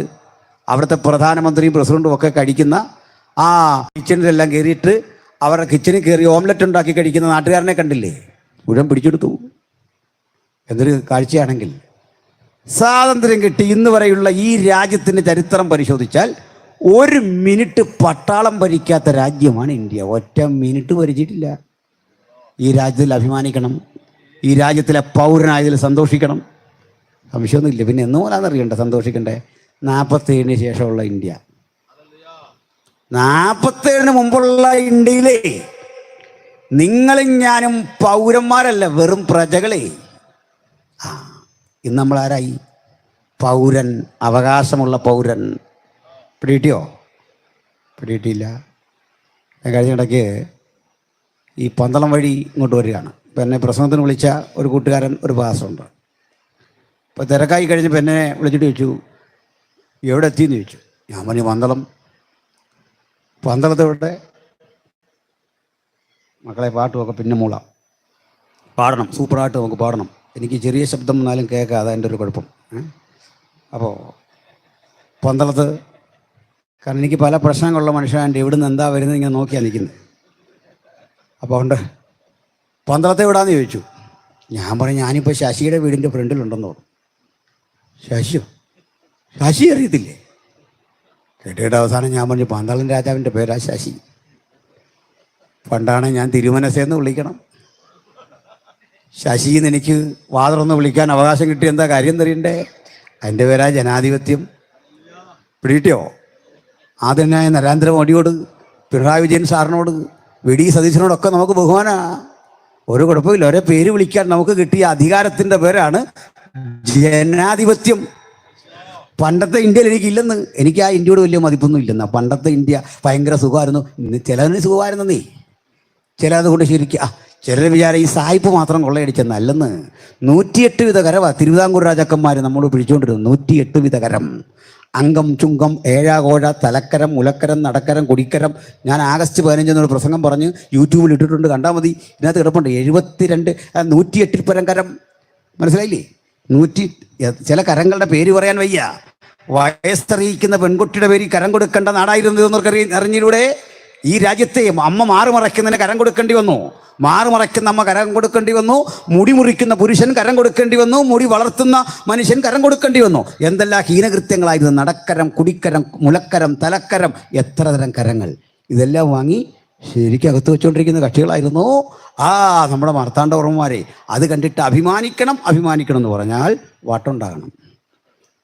അവിടുത്തെ പ്രധാനമന്ത്രിയും പ്രസിഡന്റും ഒക്കെ കഴിക്കുന്ന ആ കിച്ചണിലെല്ലാം കയറിയിട്ട് അവരുടെ കിച്ചണിൽ കയറി ഓംലെറ്റ് ഉണ്ടാക്കി കഴിക്കുന്ന നാട്ടുകാരനെ കണ്ടില്ലേ? മുഴുവൻ പിടിച്ചെടുത്തു. എന്തൊരു കാഴ്ചയാണെങ്കിൽ! സ്വാതന്ത്ര്യം കിട്ടി ഇന്ന് വരെയുള്ള ഈ രാജ്യത്തിൻ്റെ ചരിത്രം പരിശോധിച്ചാൽ 1 മിനിറ്റ് പട്ടാളം ഭരിക്കാത്ത രാജ്യമാണ് ഇന്ത്യ. ഒറ്റ മിനിറ്റ് ഭരിച്ചിട്ടില്ല. ഈ രാജ്യത്തിൽ അഭിമാനിക്കണം. ഈ രാജ്യത്തിലെ പൗരനായതിൽ സന്തോഷിക്കണം. സംശയമൊന്നുമില്ല. പിന്നെ എന്നുപോലാണെന്നറിയണ്ടേ സന്തോഷിക്കണ്ടേ? 47 ശേഷമുള്ള ഇന്ത്യ. 47 മുമ്പുള്ള ഇന്ത്യയിലെ നിങ്ങളും ഞാനും പൗരന്മാരല്ല, വെറും പ്രജകളെ. ഇന്ന് നമ്മളാരായി? പൗരൻ, അവകാശമുള്ള പൗരൻ. പിടികിട്ടിയോ? പിടികിട്ടിയില്ല. കഴിഞ്ഞ ഇടയ്ക്ക് ഈ പന്തളം വഴി ഇങ്ങോട്ട് വരികയാണ്. ഇപ്പം എന്നെ പ്രസംഗത്തിന് വിളിച്ച ഒരു കൂട്ടുകാരൻ, ഒരു പാസ്റ്ററുണ്ട്. ഇപ്പോൾ തിരക്കായി കഴിഞ്ഞപ്പോൾ എന്നെ വിളിച്ചിട്ട് ചോദിച്ചു, എവിടെ എത്തിയെന്ന് ചോദിച്ചു. ഞാൻ പറഞ്ഞു പന്തളത്ത് മക്കളെ പാട്ടുമൊക്കെ പിന്നെ മൂളാം, പാടണം, സൂപ്പറായിട്ട് നമുക്ക് പാടണം. എനിക്ക് ചെറിയ ശബ്ദം വന്നാലും കേൾക്കാം, അതാ എൻ്റെ ഒരു കുഴപ്പം. അപ്പോൾ പന്തളത്ത്, കാരണം എനിക്ക് പല പ്രശ്നങ്ങളുള്ള മനുഷ്യനായിട്ട് എവിടുന്ന് എന്താ വരുന്നത് ഇങ്ങനെ നോക്കിയാണ് നിൽക്കുന്നത്. അപ്പോൾ ഉണ്ട് പന്തളത്തെ വിടാന്ന് ചോദിച്ചു. ഞാൻ പറഞ്ഞു, ഞാനിപ്പോൾ ശശിയുടെ വീടിൻ്റെ ഫ്രണ്ടിലുണ്ടെന്ന് പറഞ്ഞു. ശശി അറിയത്തില്ലേ? കേട്ടിട്ട് അവസാനം ഞാൻ പറഞ്ഞു, പന്തളം രാജാവിൻ്റെ പേരാ ശശി. പണ്ടാണ് ഞാൻ തിരുമനസേന്ന് വിളിക്കണം. ശശിന്ന് എനിക്ക് വാതറൊന്ന് വിളിക്കാൻ അവകാശം കിട്ടിയ എന്താ കാര്യം തരണ്ടേ? അതിൻ്റെ പേരാ ജനാധിപത്യം. പിടികിട്ടിയോ? ആദരനായ നരേന്ദ്രമോദിയോട്, പിണറായി വിജയൻ സാറിനോട്, വി.ഡി. സതീശനോടൊക്കെ നമുക്ക് ബഹുമാനമാണ്. ഒരു കുഴപ്പമില്ല. ഒരേ പേര് വിളിക്കാൻ നമുക്ക് കിട്ടിയ അധികാരത്തിൻ്റെ പേരാണ് ജനാധിപത്യം. പണ്ടത്തെ ഇന്ത്യയിൽ എനിക്കില്ലെന്ന്, എനിക്ക് ആ ഇന്ത്യയോട് വലിയ മതിപ്പൊന്നും ഇല്ലെന്നാ. പണ്ടത്തെ ഇന്ത്യ ഭയങ്കര സുഖമായിരുന്നു. ചിലതിന് സുഖമായിരുന്നേ, ചിലതുകൊണ്ട് ശരിക്കും ചിലർ വിചാരം ഈ സായിപ്പ് മാത്രം കൊള്ളയടിച്ചെന്നല്ലെന്ന്. 108 വിധ കരമാണ് തിരുവിതാംകൂർ രാജാക്കന്മാർ നമ്മൾ പിടിച്ചുകൊണ്ടിരുന്നു. 108 വിധ കരം. അംഗം, ചുങ്കം, ഏഴാകോഴ, തലക്കരം, മുലക്കരം, നടക്കരം, കുടിക്കരം. ഞാൻ ആഗസ്റ്റ് 15 എന്നൊരു പ്രസംഗം പറഞ്ഞ് യൂട്യൂബിൽ ഇട്ടിട്ടുണ്ട്, കണ്ടാൽ മതി. ഇതിനകത്ത് കിടപ്പുണ്ട് 108 പരം കരം. മനസ്സിലായില്ലേ? ചില കരങ്ങളുടെ പേര് പറയാൻ വയ്യ. വയസ്സറിയിക്കുന്ന പെൺകുട്ടിയുടെ പേര് കരം കൊടുക്കേണ്ട നാടായിരുന്നു എന്നൊക്കെ അറിഞ്ഞിലൂടെ ഈ രാജ്യത്തെ അമ്മ മാറുമറയ്ക്കുന്നതിന് കരം കൊടുക്കേണ്ടി വന്നു. മാറുമറയ്ക്കുന്ന അമ്മ കരം കൊടുക്കേണ്ടി വന്നു. മുടി മുറിക്കുന്ന പുരുഷൻ കരം കൊടുക്കേണ്ടി വന്നു. മുടി വളർത്തുന്ന മനുഷ്യൻ കരം കൊടുക്കേണ്ടി വന്നു. എന്തെല്ലാം ഹീനകൃത്യങ്ങളായിരുന്നു! നടക്കരം, കുടിക്കരം, മുലക്കരം, തലക്കരം, എത്ര തരം കരങ്ങൾ! ഇതെല്ലാം വാങ്ങി ശരിക്കും അകത്ത് വെച്ചുകൊണ്ടിരിക്കുന്ന കക്ഷികളായിരുന്നു നമ്മുടെ മാർത്താണ്ഡവർമ്മമാരെ. അത് കണ്ടിട്ട് അഭിമാനിക്കണം എന്ന് പറഞ്ഞാൽ വട്ടുണ്ടാകണം.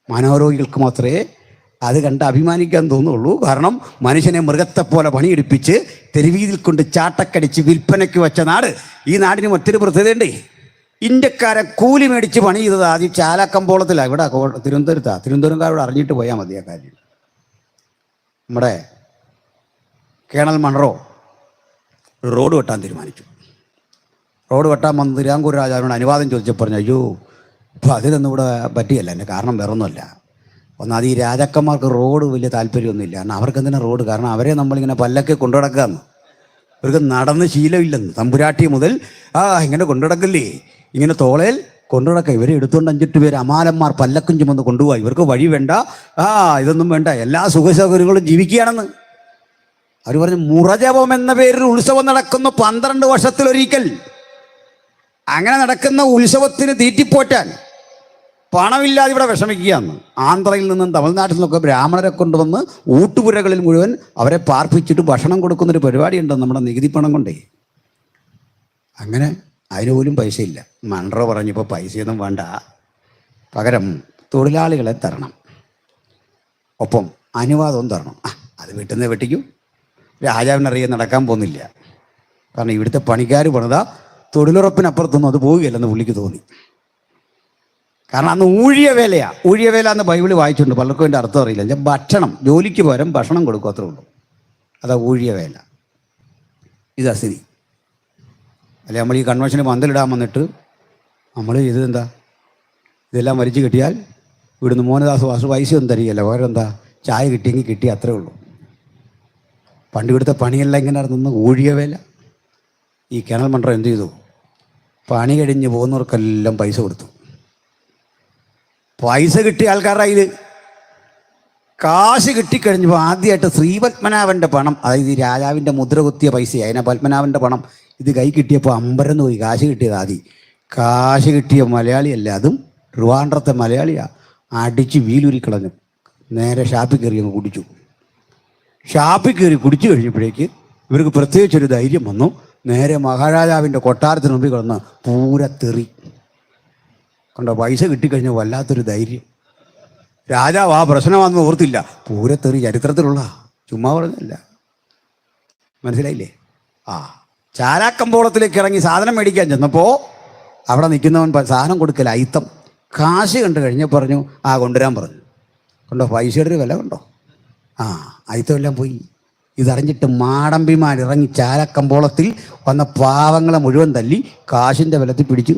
മനോരോഗികൾക്ക് മാത്രമേ അത് കണ്ട് അഭിമാനിക്കാൻ തോന്നുള്ളൂ. കാരണം മനുഷ്യനെ മൃഗത്തെ പോലെ പണിയെടുപ്പിച്ച് തെരുവീതിൽ കൊണ്ട് ചാട്ടക്കടിച്ച് വിൽപ്പനയ്ക്ക് വെച്ച നാട്. ഈ നാടിന് മറ്റൊരു പ്രത്യേകതയുണ്ടേ. ഇന്ത്യക്കാരെ കൂലി മേടിച്ച് പണി ചെയ്തത് ആദ്യം ചാലാക്കമ്പോളത്തിലാണ്. ഇവിടെ തിരുവനന്തപുരംകാരോട് അറിഞ്ഞിട്ട് പോയാൽ മതി ആ കാര്യം. നമ്മുടെ കേണൽ മൺറോ റോഡ് വെട്ടാൻ തീരുമാനിച്ചു. റോഡ് വെട്ടാൻ വന്ന് തിരുവിതാംകൂർ രാജാവിനോട് അനുവാദം ചോദിച്ചപ്പോൾ പറഞ്ഞു, അയ്യോ ഇപ്പോൾ അതിനൊന്നും ഇവിടെ പറ്റിയല്ല. എൻ്റെ കാരണം വേറൊന്നുമല്ല. ഒന്നാമത് ഈ രാജാക്കന്മാർക്ക് റോഡ് വലിയ താല്പര്യമൊന്നുമില്ല. കാരണം അവർക്ക് എന്തിനാ റോഡ്? കാരണം അവരെ നമ്മളിങ്ങനെ പല്ലൊക്കെ കൊണ്ടു നടക്കാമെന്ന്. ഇവർക്ക് നടന്ന് ശീലമില്ലെന്ന്. തമ്പുരാട്ടി മുതൽ ഇങ്ങനെ കൊണ്ടു നടക്കില്ലേ, ഇങ്ങനെ തോളയിൽ കൊണ്ടു നടക്കുക. ഇവരെ എടുത്തുകൊണ്ട് 5-8 പേര് അമാലന്മാർ പല്ലക്കും ചുമന്ന് കൊണ്ടുപോയി. ഇവർക്ക് വഴി വേണ്ട, ഇതൊന്നും വേണ്ട, എല്ലാ സുഖസൗകര്യങ്ങളും ജീവിക്കുകയാണെന്ന്. അവർ പറഞ്ഞു, മുറജപം എന്ന പേരിൽ ഉത്സവം നടക്കുന്നു 12 വർഷത്തിലൊരിക്കൽ. അങ്ങനെ നടക്കുന്ന ഉത്സവത്തിന് തീറ്റിപ്പോറ്റാൻ പണമില്ലാതെ ഇവിടെ വിഷമിക്കുകയാണ്. ആന്ധ്രയിൽ നിന്നും തമിഴ്നാട്ടിൽ നിന്നൊക്കെ ബ്രാഹ്മണരെ കൊണ്ടുവന്ന് ഊട്ടുപുരകളിൽ മുഴുവൻ അവരെ പാർപ്പിച്ചിട്ട് ഭക്ഷണം കൊടുക്കുന്നൊരു പരിപാടിയുണ്ട് നമ്മുടെ നികുതി പണം കൊണ്ടേ. അങ്ങനെ അതിന് പോലും പൈസയില്ല. മൺറോ പറഞ്ഞപ്പോൾ പൈസയൊന്നും വേണ്ട, പകരം തൊഴിലാളികളെ തരണം, ഒപ്പം അനുവാദവും തരണം. അത് വെട്ടുന്നത് വെട്ടിക്കും. രാജാവിനറിയാൻ നടക്കാൻ പോകുന്നില്ല. കാരണം ഇവിടുത്തെ പണിക്കാർ പണിതാ തൊഴിലുറപ്പിനപ്പുറത്തൊന്നും അത് പോവുകയല്ലെന്ന് പുള്ളിക്ക് തോന്നി. കാരണം അന്ന് ഊഴിയ വേലയാണ്. ഊഴിയ വേല എന്ന് ബൈബിളിൽ വായിച്ചിട്ടുണ്ട്. പലർക്കും അതിൻ്റെ അർത്ഥം അറിയില്ല. ഞാൻ ഭക്ഷണം, ജോലിക്ക് പകരം ഭക്ഷണം കൊടുക്കും, അത്രേ ഉള്ളൂ. അതാ ഊഴിയ വേല. ഇതാ സ്ഥിതി. അല്ലെ നമ്മൾ ഈ കൺവെൻഷന് പന്തലിടാൻ വന്നിട്ട് നമ്മൾ ഇതെന്താ, ഇതെല്ലാം വലിച്ചു കിട്ടിയാൽ ഇവിടുന്ന് മോഹനദാസ് വാസു പൈസയൊന്നും തരികയല്ല, വേറെ എന്താ, ചായ കിട്ടിയെങ്കിൽ കിട്ടി, അത്രേ ഉള്ളൂ. പണ്ട് ഇവിടുത്തെ പണിയെല്ലാം ഇങ്ങനെ നടന്നു ഊഴിയ വേല. ഈ കേണൽ മൺറോ എന്ത് ചെയ്തു? പണി കഴിഞ്ഞ് പോകുന്നവർക്കെല്ലാം പൈസ കൊടുത്തു. പൈസ കിട്ടിയ ആൾക്കാരുടെ കയ്യിൽ കാശ് കിട്ടിക്കഴിഞ്ഞപ്പോൾ ആദ്യമായിട്ട് ശ്രീപത്മനാഭൻ്റെ പണം, അതായത് ഈ രാജാവിൻ്റെ മുദ്ര കുത്തിയ പൈസ, അതിനെ പത്മനാഭൻ്റെ പണം ഇത് കൈ കിട്ടിയപ്പോൾ അമ്പരന്ന് പോയി. കാശ് കിട്ടിയത് ആദ്യം. കാശ് കിട്ടിയ മലയാളിയല്ല, അതും ട്രിവാൻഡ്രത്തെ മലയാളിയാണ്. അടിച്ച് വീലുരിക്കളഞ്ഞു. നേരെ ഷാപ്പിൽ കയറി അങ്ങ് കുടിച്ചു. ഷാപ്പിൽ കയറി കുടിച്ചു കഴിഞ്ഞപ്പോഴേക്ക് ഇവർക്ക് പ്രത്യേകിച്ചൊരു ധൈര്യം വന്നു. നേരെ മഹാരാജാവിൻ്റെ കൊട്ടാരത്തിന് മുമ്പിൽ കിടന്ന് പൂരത്തെറി കണ്ടോ. പൈസ കിട്ടിക്കഴിഞ്ഞാൽ വല്ലാത്തൊരു ധൈര്യം. രാജാവ് ആ പ്രശ്നമാണെന്ന് ഓർത്തില്ല. പൂരത്തെറി ചരിത്രത്തിലുള്ള, ചുമ്മാ പറഞ്ഞല്ല. മനസ്സിലായില്ലേ? ചാലാക്കമ്പോളത്തിലേക്ക് ഇറങ്ങി സാധനം മേടിക്കാൻ ചെന്നപ്പോൾ അവിടെ നിൽക്കുന്നവൻ സാധനം കൊടുക്കല, അയിത്തം. കാശ് കണ്ടു കഴിഞ്ഞാൽ പറഞ്ഞു, കൊണ്ടുവരാൻ പറഞ്ഞു. കണ്ടോ പൈസയുടെ ഒരു വില കണ്ടോ. അയിത്തം എല്ലാം പോയി. ഇതറിഞ്ഞിട്ട് മാടമ്പിമാരിറങ്ങി ചാലക്കമ്പോളത്തിൽ വന്ന പാവങ്ങളെ മുഴുവൻ തല്ലി കാശിൻ്റെ ബലത്തിൽ പിടിച്ചു.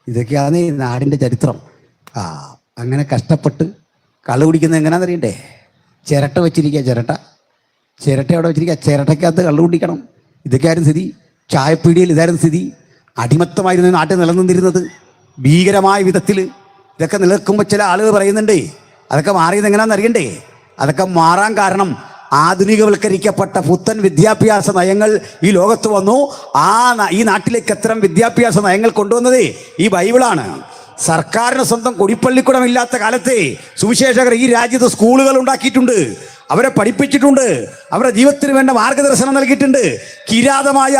ഇതൊക്കെയാണ് ഈ നാടിൻ്റെ ചരിത്രം. അങ്ങനെ കഷ്ടപ്പെട്ട് കള്ളു കുടിക്കുന്നത് എങ്ങനെയാണെന്നറിയണ്ടേ? ചിരട്ട വെച്ചിരിക്കുക, ചിരട്ട അവിടെ വെച്ചിരിക്കുക, ചിരട്ടയ്ക്കകത്ത് കള്ളു കുടിക്കണം. ഇതൊക്കെയായിരുന്നു സ്ഥിതി. ചായപ്പീടിയിൽ ഇതായിരുന്നു സ്ഥിതി. അടിമത്തമായിരുന്നു നാട്ടിൽ നിലനിന്നിരുന്നത് ഭീകരമായ വിധത്തിൽ. ഇതൊക്കെ നിലനിൽക്കുമ്പോൾ ചില ആളുകൾ പറയുന്നുണ്ട് അതൊക്കെ മാറിയത് എങ്ങനെയാണെന്ന് അറിയണ്ടേ? അതൊക്കെ മാറാൻ കാരണം ആധുനികവൽക്കരിക്കപ്പെട്ട പുത്തൻ വിദ്യാഭ്യാസ നയങ്ങൾ ഈ ലോകത്ത് വന്നു. ഈ നാട്ടിലേക്ക് അത്തരം വിദ്യാഭ്യാസ നയങ്ങൾ കൊണ്ടുവന്നതേ ഈ ബൈബിളാണ്. സർക്കാരിന് സ്വന്തം കൊടിപ്പള്ളിക്കുടമില്ലാത്ത കാലത്തെ സുവിശേഷകർ ഈ രാജ്യത്ത് സ്കൂളുകൾ ഉണ്ടാക്കിയിട്ടുണ്ട്. അവരെ പഠിപ്പിച്ചിട്ടുണ്ട്. അവരുടെ ജീവിതത്തിന് വേണ്ട മാർഗദർശനം നൽകിയിട്ടുണ്ട്. കിരാതമായ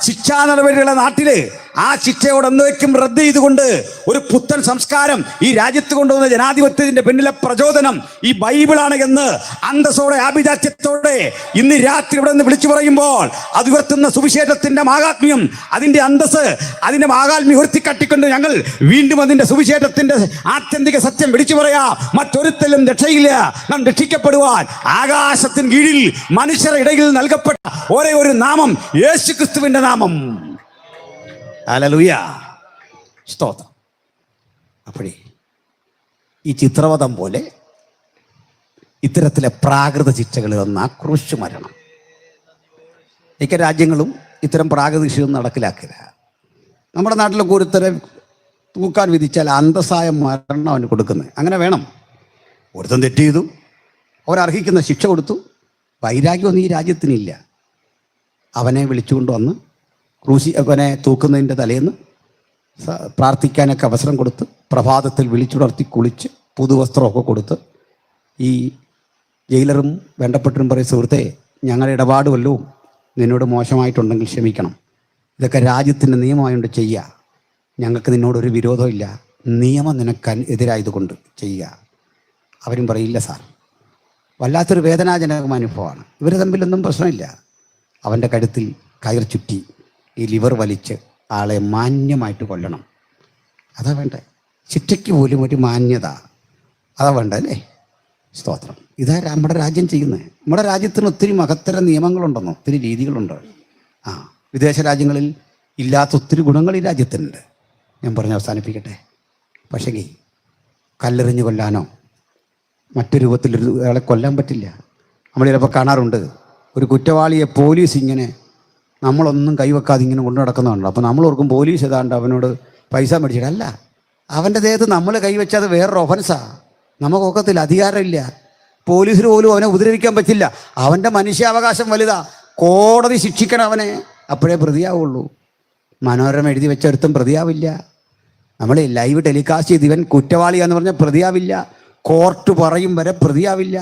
ശിക്ഷാ നടപടികളുടെ നാട്ടില് ആ ശിക്ഷയോട് എന്നേക്കും റദ്ദ് ചെയ്തുകൊണ്ട് ഒരു പുത്തൻ സംസ്കാരം ഈ രാജ്യത്ത് കൊണ്ടുവന്ന ജനാധിപത്യത്തിന്റെ പിന്നിലെ പ്രചോദനം ഈ ബൈബിളാണ് എന്ന് അന്തസ്സോടെ ആഭിജാത്യത്തോടെ ഇന്ന് രാത്രി ഇവിടെ നിന്ന് വിളിച്ചു പറയുമ്പോൾ അത് ഉയർത്തുന്ന സുവിശേഷത്തിന്റെ മാഹാത്മ്യം, അതിന്റെ അന്തസ്, അതിന്റെ മാഹാത്മ്യം ഉയർത്തിക്കട്ടിക്കൊണ്ട് ഞങ്ങൾ വീണ്ടും അതിന്റെ സുവിശേഷത്തിന്റെ ആത്യന്തിക സത്യം വിളിച്ചു പറയാ. മറ്റൊരുത്തലും രക്ഷയില്ല. നാം രക്ഷിക്കപ്പെടുവാൻ ആകാശത്തിന് കീഴിൽ മനുഷ്യരുടെ ഇടയിൽ നൽകപ്പെട്ട ഒരേ ഒരു നാമം യേശുക്രിസ്തുവിന്റെ നാമം. ഹല്ലേലൂയ, സ്തോത്രം. അപ്പോഴേ ഈ ചിത്രവധം പോലെ ഇത്തരത്തിലെ പ്രാകൃത ശിക്ഷകൾ വന്ന ക്രൂശ് മരണം. മിക്ക രാജ്യങ്ങളും ഇത്തരം പ്രാകൃത ശിക്ഷ നടക്കിലാക്കില്ല. നമ്മുടെ നാട്ടിലൊക്കെ ഒരുത്തരെ തൂക്കാൻ വിധിച്ചാൽ അന്തസ്സായ മരണം അവന് കൊടുക്കുന്നത്. അങ്ങനെ വേണം. ഒരുത്തൻ തെറ്റ് ചെയ്തു, അവരർഹിക്കുന്ന ശിക്ഷ കൊടുത്തു. വൈരാഗ്യമൊന്നും ഈ രാജ്യത്തിനില്ല. അവനെ വിളിച്ചുകൊണ്ട് വന്ന് അവനെ തൂക്കുന്നതിൻ്റെ തലേന്ന് പ്രാർത്ഥിക്കാനൊക്കെ അവസരം കൊടുത്ത് പ്രഭാതത്തിൽ വിളിച്ചുണർത്തി കുളിച്ച് പുതുവസ്ത്രമൊക്കെ കൊടുത്ത് ഈ ജയിലറും വേണ്ടപ്പെട്ടവരും പറയും, സുഹൃത്തെ ഞങ്ങളുടെ ഇടപാട് വല്ലതും നിന്നോട് മോശമായിട്ടുണ്ടെങ്കിൽ ക്ഷമിക്കണം. ഇതൊക്കെ രാജ്യത്തിൻ്റെ നിയമമായതുകൊണ്ട് ചെയ്യുക. ഞങ്ങൾക്ക് നിന്നോടൊരു വിരോധമില്ല. നിയമം നിനക്ക് എതിരായതുകൊണ്ട് ചെയ്യുക. അവരും പറയില്ല സാർ, വല്ലാത്തൊരു വേദനാജനകമായ അനുഭവമാണ്. ഇവർ തമ്മിലൊന്നും പ്രശ്നമില്ല. അവൻ്റെ കഴുത്തിൽ കയർ ചുറ്റി ഈ ലിവർ വലിച്ച് ആളെ മാന്യമായിട്ട് കൊല്ലണം. അതാ വേണ്ടേ. ശിക്ഷയ്ക്ക് പോലും ഒരു മാന്യത അതാ വേണ്ട അല്ലേ? സ്തോത്രം. ഇതാ നമ്മുടെ രാജ്യം ചെയ്യുന്നത്. നമ്മുടെ രാജ്യത്തിന് ഒത്തിരി മഹത്തര നിയമങ്ങളുണ്ടെന്നോ, ഒത്തിരി രീതികളുണ്ട്. വിദേശ രാജ്യങ്ങളിൽ ഇല്ലാത്ത ഒത്തിരി ഗുണങ്ങൾ ഈ രാജ്യത്തിനുണ്ട്. ഞാൻ പറഞ്ഞ് അവസാനിപ്പിക്കട്ടെ. പക്ഷേ കല്ലെറിഞ്ഞ് കൊല്ലാനോ മറ്റു രൂപത്തിലൊരു ആളെ കൊല്ലാൻ പറ്റില്ല. നമ്മൾ ചിലപ്പോൾ കാണാറുണ്ട്, ഒരു കുറ്റവാളിയെ പോലീസ് ഇങ്ങനെ നമ്മളൊന്നും കൈവെക്കാതെ ഇങ്ങനെ കൊണ്ടു നടക്കുന്നുണ്ട്. അപ്പോൾ നമ്മൾ ഓർക്കും പോലീസ് ഏതാണ്ട് അവനോട് പൈസ മേടിച്ചിട്ടല്ല. അവൻ്റെ ദേഹത്ത് നമ്മൾ കൈവച്ചാൽ അത് വേറൊരു ഒഫൻസാണ്. നമുക്കൊക്കത്തില്ല, അധികാരമില്ല. പോലീസിന് പോലും അവനെ ഉപദ്രവിക്കാൻ പറ്റില്ല. അവൻ്റെ മനുഷ്യാവകാശം വലുതാ. കോടതി ശിക്ഷിക്കണം അവനെ, അപ്പോഴേ പ്രതിയാവുള്ളൂ. മനോരമ എഴുതി വെച്ചൊരുത്തും പ്രതിയാവില്ല. നമ്മൾ ലൈവ് ടെലികാസ്റ്റ് ചെയ്ത് ഇവൻ കുറ്റവാളിയാന്ന് പറഞ്ഞാൽ പ്രതിയാവില്ല. കോർട്ട് പറയും വരെ പ്രതിയാവില്ല.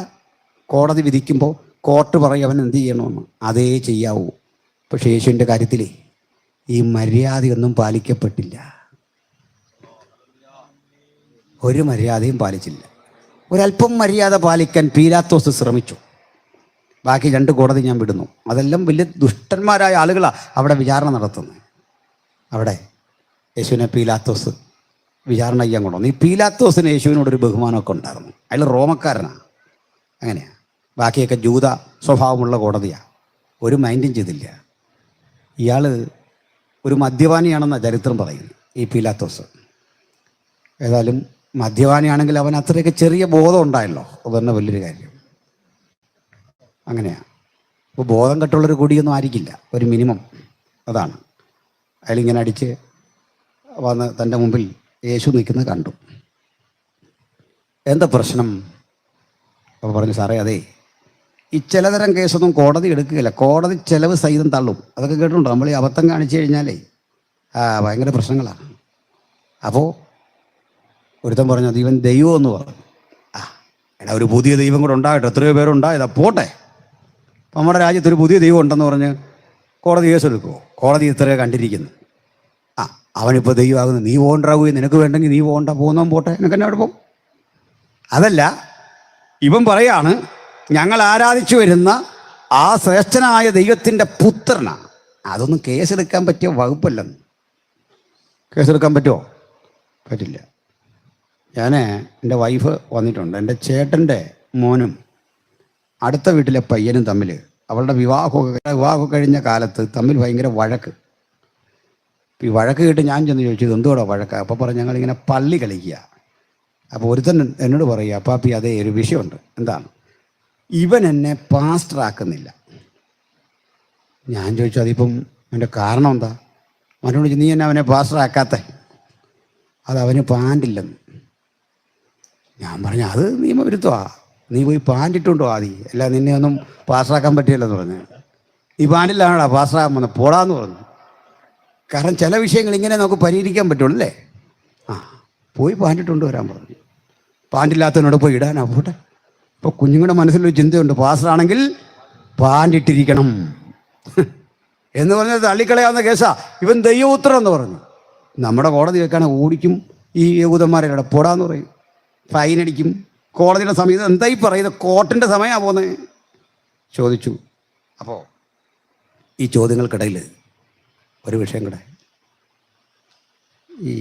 കോടതി വിധിക്കുമ്പോൾ കോർട്ട് പറയും അവൻ എന്ത് ചെയ്യണമെന്ന്, അതേ ചെയ്യാവൂ. പക്ഷേ യേശുവിൻ്റെ കാര്യത്തിൽ ഈ മര്യാദയൊന്നും പാലിക്കപ്പെട്ടില്ല. ഒരു മര്യാദയും പാലിച്ചില്ല. ഒരല്പം മര്യാദ പാലിക്കാൻ പീലാത്തോസ് ശ്രമിച്ചു. ബാക്കി 2 കോടതി ഞാൻ വിടുന്നു. അതെല്ലാം വലിയ ദുഷ്ടന്മാരായ ആളുകളാണ് അവിടെ വിചാരണ നടത്തുന്നത്. അവിടെ യേശുവിനെ പീലാത്തോസ് വിചാരണ ചെയ്യാൻ കൊണ്ടുവന്നു. ഈ പീലാത്തോസിന് യേശുവിനോടൊരു ബഹുമാനമൊക്കെ ഉണ്ടായിരുന്നു. അയാൾ റോമക്കാരനാണ്. അങ്ങനെയാണ്. ബാക്കിയൊക്കെ ജൂത സ്വഭാവമുള്ള കോടതിയാണ്. ഒരു മൈൻഡും ചെയ്തില്ല. ഇയാൾ ഒരു മദ്യപാനിയാണെന്നാണ് ചരിത്രം പറയുന്നത്, ഈ പീലാത്തോസ്. ഏതായാലും മദ്യപാനിയാണെങ്കിൽ അവൻ അത്രയൊക്കെ ചെറിയ ബോധം ഉണ്ടായല്ലോ, അത് തന്നെ വലിയൊരു കാര്യം. അങ്ങനെയാണ്. അപ്പോൾ ബോധം കെട്ടുള്ളൊരു കുടിയൊന്നും ആയിരിക്കില്ല, ഒരു മിനിമം. അതാണ് അയാളിങ്ങനെ അടിച്ച് വന്ന് തൻ്റെ മുമ്പിൽ യേശു നിൽക്കുന്നത് കണ്ടു. എന്താ പ്രശ്നം? അപ്പോൾ പറഞ്ഞു, സാറേ അതേ ഈ ചിലതരം കേസൊന്നും കോടതി എടുക്കുകയില്ല, കോടതി ചിലവ് സഹിതം തള്ളും. അതൊക്കെ കേട്ടിട്ടുണ്ടോ? നമ്മൾ ഈ അബദ്ധം കാണിച്ചു കഴിഞ്ഞാലേ ഭയങ്കര പ്രശ്നങ്ങളാണ്. അപ്പോൾ ഒരുത്തൻ പറഞ്ഞു, അത് ഇവൻ ദൈവം എന്ന് പറഞ്ഞു. എടാ, ഒരു പുതിയ ദൈവം കൂടെ ഉണ്ടാകട്ടെ, എത്രയോ പേരുണ്ടായതാ, പോട്ടെ. അപ്പം നമ്മുടെ രാജ്യത്തൊരു പുതിയ ദൈവം ഉണ്ടെന്ന് പറഞ്ഞ് കോടതി കേസെടുക്കുമോ? കോടതി ഇത്രയോ കണ്ടിരിക്കുന്നു. അവനിപ്പോൾ ദൈവമാകുന്നു, നീ പോകണ്ടാവുകയും നിനക്ക് വേണ്ടെങ്കിൽ നീ പോകണ്ട, പോകുന്നവൻ പോട്ടെ, നിനക്ക് തന്നെ അവിടെ പോകും. അതല്ല, ഇവൻ പറയാണ്, ഞങ്ങൾ ആരാധിച്ചു വരുന്ന ആ ശ്രേഷ്ഠനായ ദൈവത്തിൻ്റെ പുത്രനാണ്. അതൊന്നും കേസെടുക്കാൻ പറ്റിയ വകുപ്പല്ലെന്ന്. കേസെടുക്കാൻ പറ്റുമോ? പറ്റില്ല. എൻ്റെ വൈഫ് വന്നിട്ടുണ്ട്. എൻ്റെ ചേട്ടൻ്റെ മോനും അടുത്ത വീട്ടിലെ പയ്യനും തമ്മിൽ അവളുടെ വിവാഹം കഴിഞ്ഞ കാലത്ത് തമ്മിൽ ഭയങ്കര വഴക്ക്. ഈ വഴക്ക് കേട്ട് ഞാൻ ചെന്ന് ചോദിച്ചത് എന്തുകൂടെ വഴക്ക്? അപ്പോൾ പറഞ്ഞു, ഞങ്ങളിങ്ങനെ പള്ളി കളിക്കുക. അപ്പോൾ ഒരുത്തൻ എന്നോട് പറയുക, അപ്പാപ്പി അതേ ഒരു വിഷയമുണ്ട്. എന്താണ്? ഇവൻ എന്നെ പാസ്റ്ററാക്കുന്നില്ല. ഞാൻ ചോദിച്ചു, അതിപ്പം എൻ്റെ കാരണം എന്താ? അവനോട് ചോദിച്ചു, നീ എന്നെ അവനെ പാസ്റ്ററാക്കാത്ത? അത് അവന് പാൻറ്റില്ലെന്ന്. ഞാൻ പറഞ്ഞു, അത് നിയമവിരുദ്ധമാണ്, നീ പോയി പാൻറ്റിട്ടുണ്ടോ ആദ്യം, അല്ല നിന്നെ ഒന്നും പാസ്റ്ററാക്കാൻ പറ്റില്ലെന്ന് പറഞ്ഞു. നീ പാൻറ്റിലാണോടാ പാസ്റ്ററാക്കാൻ വന്നത്, പോടാന്ന് പറഞ്ഞു. കാരണം ചില വിഷയങ്ങൾ ഇങ്ങനെ നമുക്ക് പരിഹരിക്കാൻ പറ്റുള്ളൂ അല്ലേ? പോയി പാൻറ്റിട്ടുണ്ട് വരാൻ പറഞ്ഞു. പാൻറ്റില്ലാത്തവനോട് പോയി ഇടാനാ പോട്ടെ. ഇപ്പോൾ കുഞ്ഞുങ്ങളുടെ മനസ്സിലൊരു ചിന്തയുണ്ട്, പാസ്റ്ററാണെങ്കിൽ പാൻറ്റിട്ടിരിക്കണം എന്ന് പറഞ്ഞാൽ തള്ളിക്കളയാവുന്ന കേസാ. ഇവൻ ദൈവപുത്രൻ എന്ന് പറഞ്ഞു. നമ്മുടെ കോടതി വെക്കാണ് ഓടിക്കും ഈ യഹൂദന്മാരെ പോടാന്ന് പറയും, ഫൈനടിക്കും. കോടതിയുടെ സമയത്ത് എന്തായി പറയുന്നത്? കോർട്ടിൻ്റെ സമയമാണ് പോകുന്നത്. ചോദിച്ചു. അപ്പോൾ ഈ ചോദ്യങ്ങൾക്കിടയിൽ ഒരു വിഷയം കൂടെ, ഈ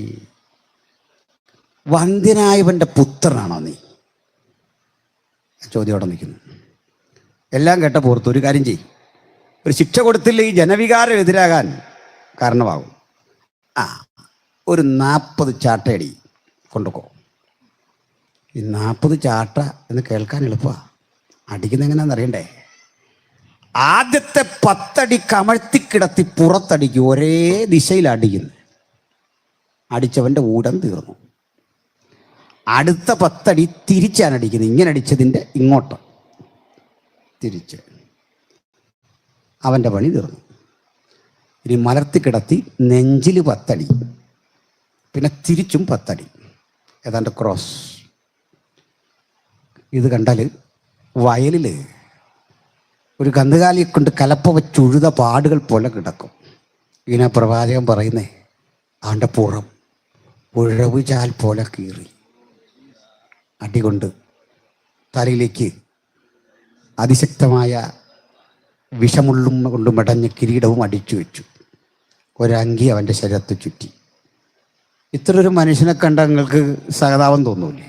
വന്ധ്യനായവൻ്റെ പുത്രനാണോ നീ? ചോദ്യം അവിടെ നിൽക്കുന്നു. എല്ലാം കേട്ട പുറത്ത് ഒരു കാര്യം ചെയ്യും, ഒരു ശിക്ഷ കൊടുത്തില്ല ഈ ജനവികാരം എതിരാകാൻ കാരണമാകും. ഒരു 40 ചാട്ടയടി കൊണ്ടുപോ. ഈ 40 ചാട്ട എന്ന് കേൾക്കാൻ എളുപ്പമാണ്, അടിക്കുന്ന എങ്ങനെയാണെന്ന് അറിയണ്ടേ? ആദ്യത്തെ 10 അടി കമഴ്ത്തിക്കിടത്തി പുറത്തടിക്കും, ഒരേ ദിശയിൽ അടിക്കുന്നു. അടിച്ചവൻ്റെ ഊടം തീർന്നു. അടുത്ത 10 അടി തിരിച്ചാണ് അടിക്കുന്നത്, ഇങ്ങനെ അടിച്ചതിൻ്റെ ഇങ്ങോട്ട് തിരിച്ച്. അവൻ്റെ പണി തീർന്നു. ഇനി മലർത്തി കിടത്തി നെഞ്ചിൽ 10 അടി, പിന്നെ തിരിച്ചും 10 അടി, ഏതാണ്ട് ക്രോസ്. ഇത് കണ്ടാൽ വയലിൽ ഒരു കന്നുകാലിയെ കൊണ്ട് കലപ്പ വെച്ചുഴുത പാടുകൾ പോലെ കിടക്കും. ഇങ്ങനെ പ്രവാചകൻ പറയുന്നേ, അവൻ്റെ പുറം ഉഴവുചാൽ പോലെ കീറി അടികൊണ്ട് തലയിലേക്ക് അതിശക്തമായ വിഷമുള്ളും കൊണ്ട് മെടഞ്ഞ കിരീടവും അടിച്ചു വെച്ചു. ഒരങ്കി അവൻ്റെ ശരീരത്ത് ചുറ്റി. ഇത്രയൊരു മനുഷ്യനെ കണ്ടാൽ നിങ്ങൾക്ക് സഹതാപം തോന്നൂലേ?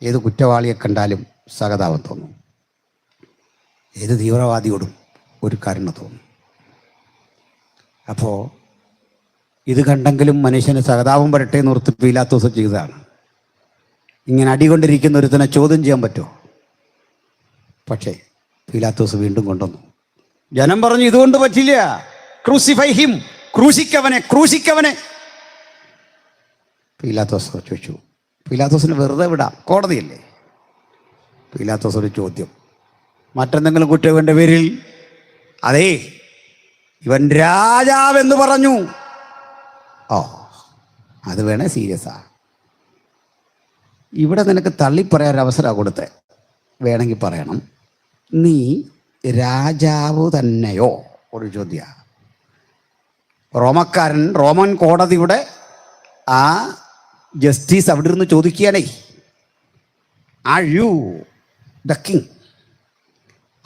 ഏത് കുറ്റവാളിയെ കണ്ടാലും സഹതാപം തോന്നും. ഏത് തീവ്രവാദിയോടും ഒരു കരുണ തോന്നും. അപ്പോൾ ഇത് കണ്ടെങ്കിലും മനുഷ്യന് സഹതാപം വരട്ടെ എന്ന് ഓർത്ത് പീലാത്തോസ് ചെയ്തതാണ്. ഇങ്ങനെ അടികൊണ്ടിരിക്കുന്ന ഒരുത്തനെ ചോദ്യം ചെയ്യാൻ പറ്റുമോ? പക്ഷേ പീലാത്തോസ് വീണ്ടും കൊണ്ടുവന്നു. ജനം പറഞ്ഞു ഇതുകൊണ്ട് പറ്റില്ല, ക്രൂസിഫൈ ഹിം, ക്രൂശിക്കവനെ, ക്രൂശിക്കവനെ. പീലാത്തോസ് ചോദിച്ചു. പീലാത്തോസിന് വെറുതെ വിടാം, കോടതിയല്ലേ. പീലാത്തോസ് ഒരു ചോദ്യം, മറ്റെന്തെങ്കിലും കുറ്റവൻ്റെ പേരിൽ? അതേ, ഇവൻ രാജാവെന്ന് പറഞ്ഞു. ഓ, അത് വേണേ സീരിയസാ. ഇവിടെ നിനക്ക് തള്ളിപ്പറയാൻ അവസരമാണ് കൊടുത്തേ. വേണമെങ്കിൽ പറയണം, നീ രാജാവ് തന്നെയോ? ഒരു ചോദ്യ. റോമക്കാരൻ, റോമൻ കോടതിയുടെ ആ ജസ്റ്റിസ് അവിടെ ഇരുന്ന് ചോദിക്കുകയാണേ, ആർ യു ദ കിങ്?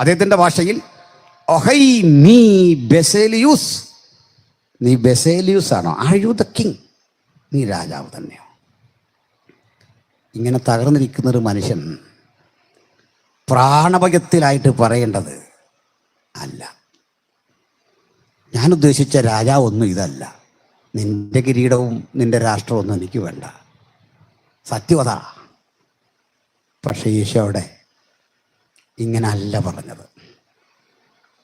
അദ്ദേഹത്തിൻ്റെ ഭാഷയിൽ ഒഹൈ നീ ബെസേലിയൂസ്, നീ ബെസേലിയൂസ് ആണോ? Are you the king? നീ രാജാവ് തന്നെയോ? ഇങ്ങനെ തകർന്നിരിക്കുന്നൊരു മനുഷ്യൻ പ്രാണഭയത്തിലായിട്ട് പറയേണ്ടത് അല്ല. ഞാൻ ഉദ്ദേശിച്ച രാജാവൊന്നും ഇതല്ല. നിന്റെ കിരീടവും നിന്റെ രാഷ്ട്രമൊന്നും എനിക്ക് വേണ്ട, സത്യവത. പക്ഷേ ഈശോയുടെ ഇങ്ങനെ അല്ല പറഞ്ഞത്.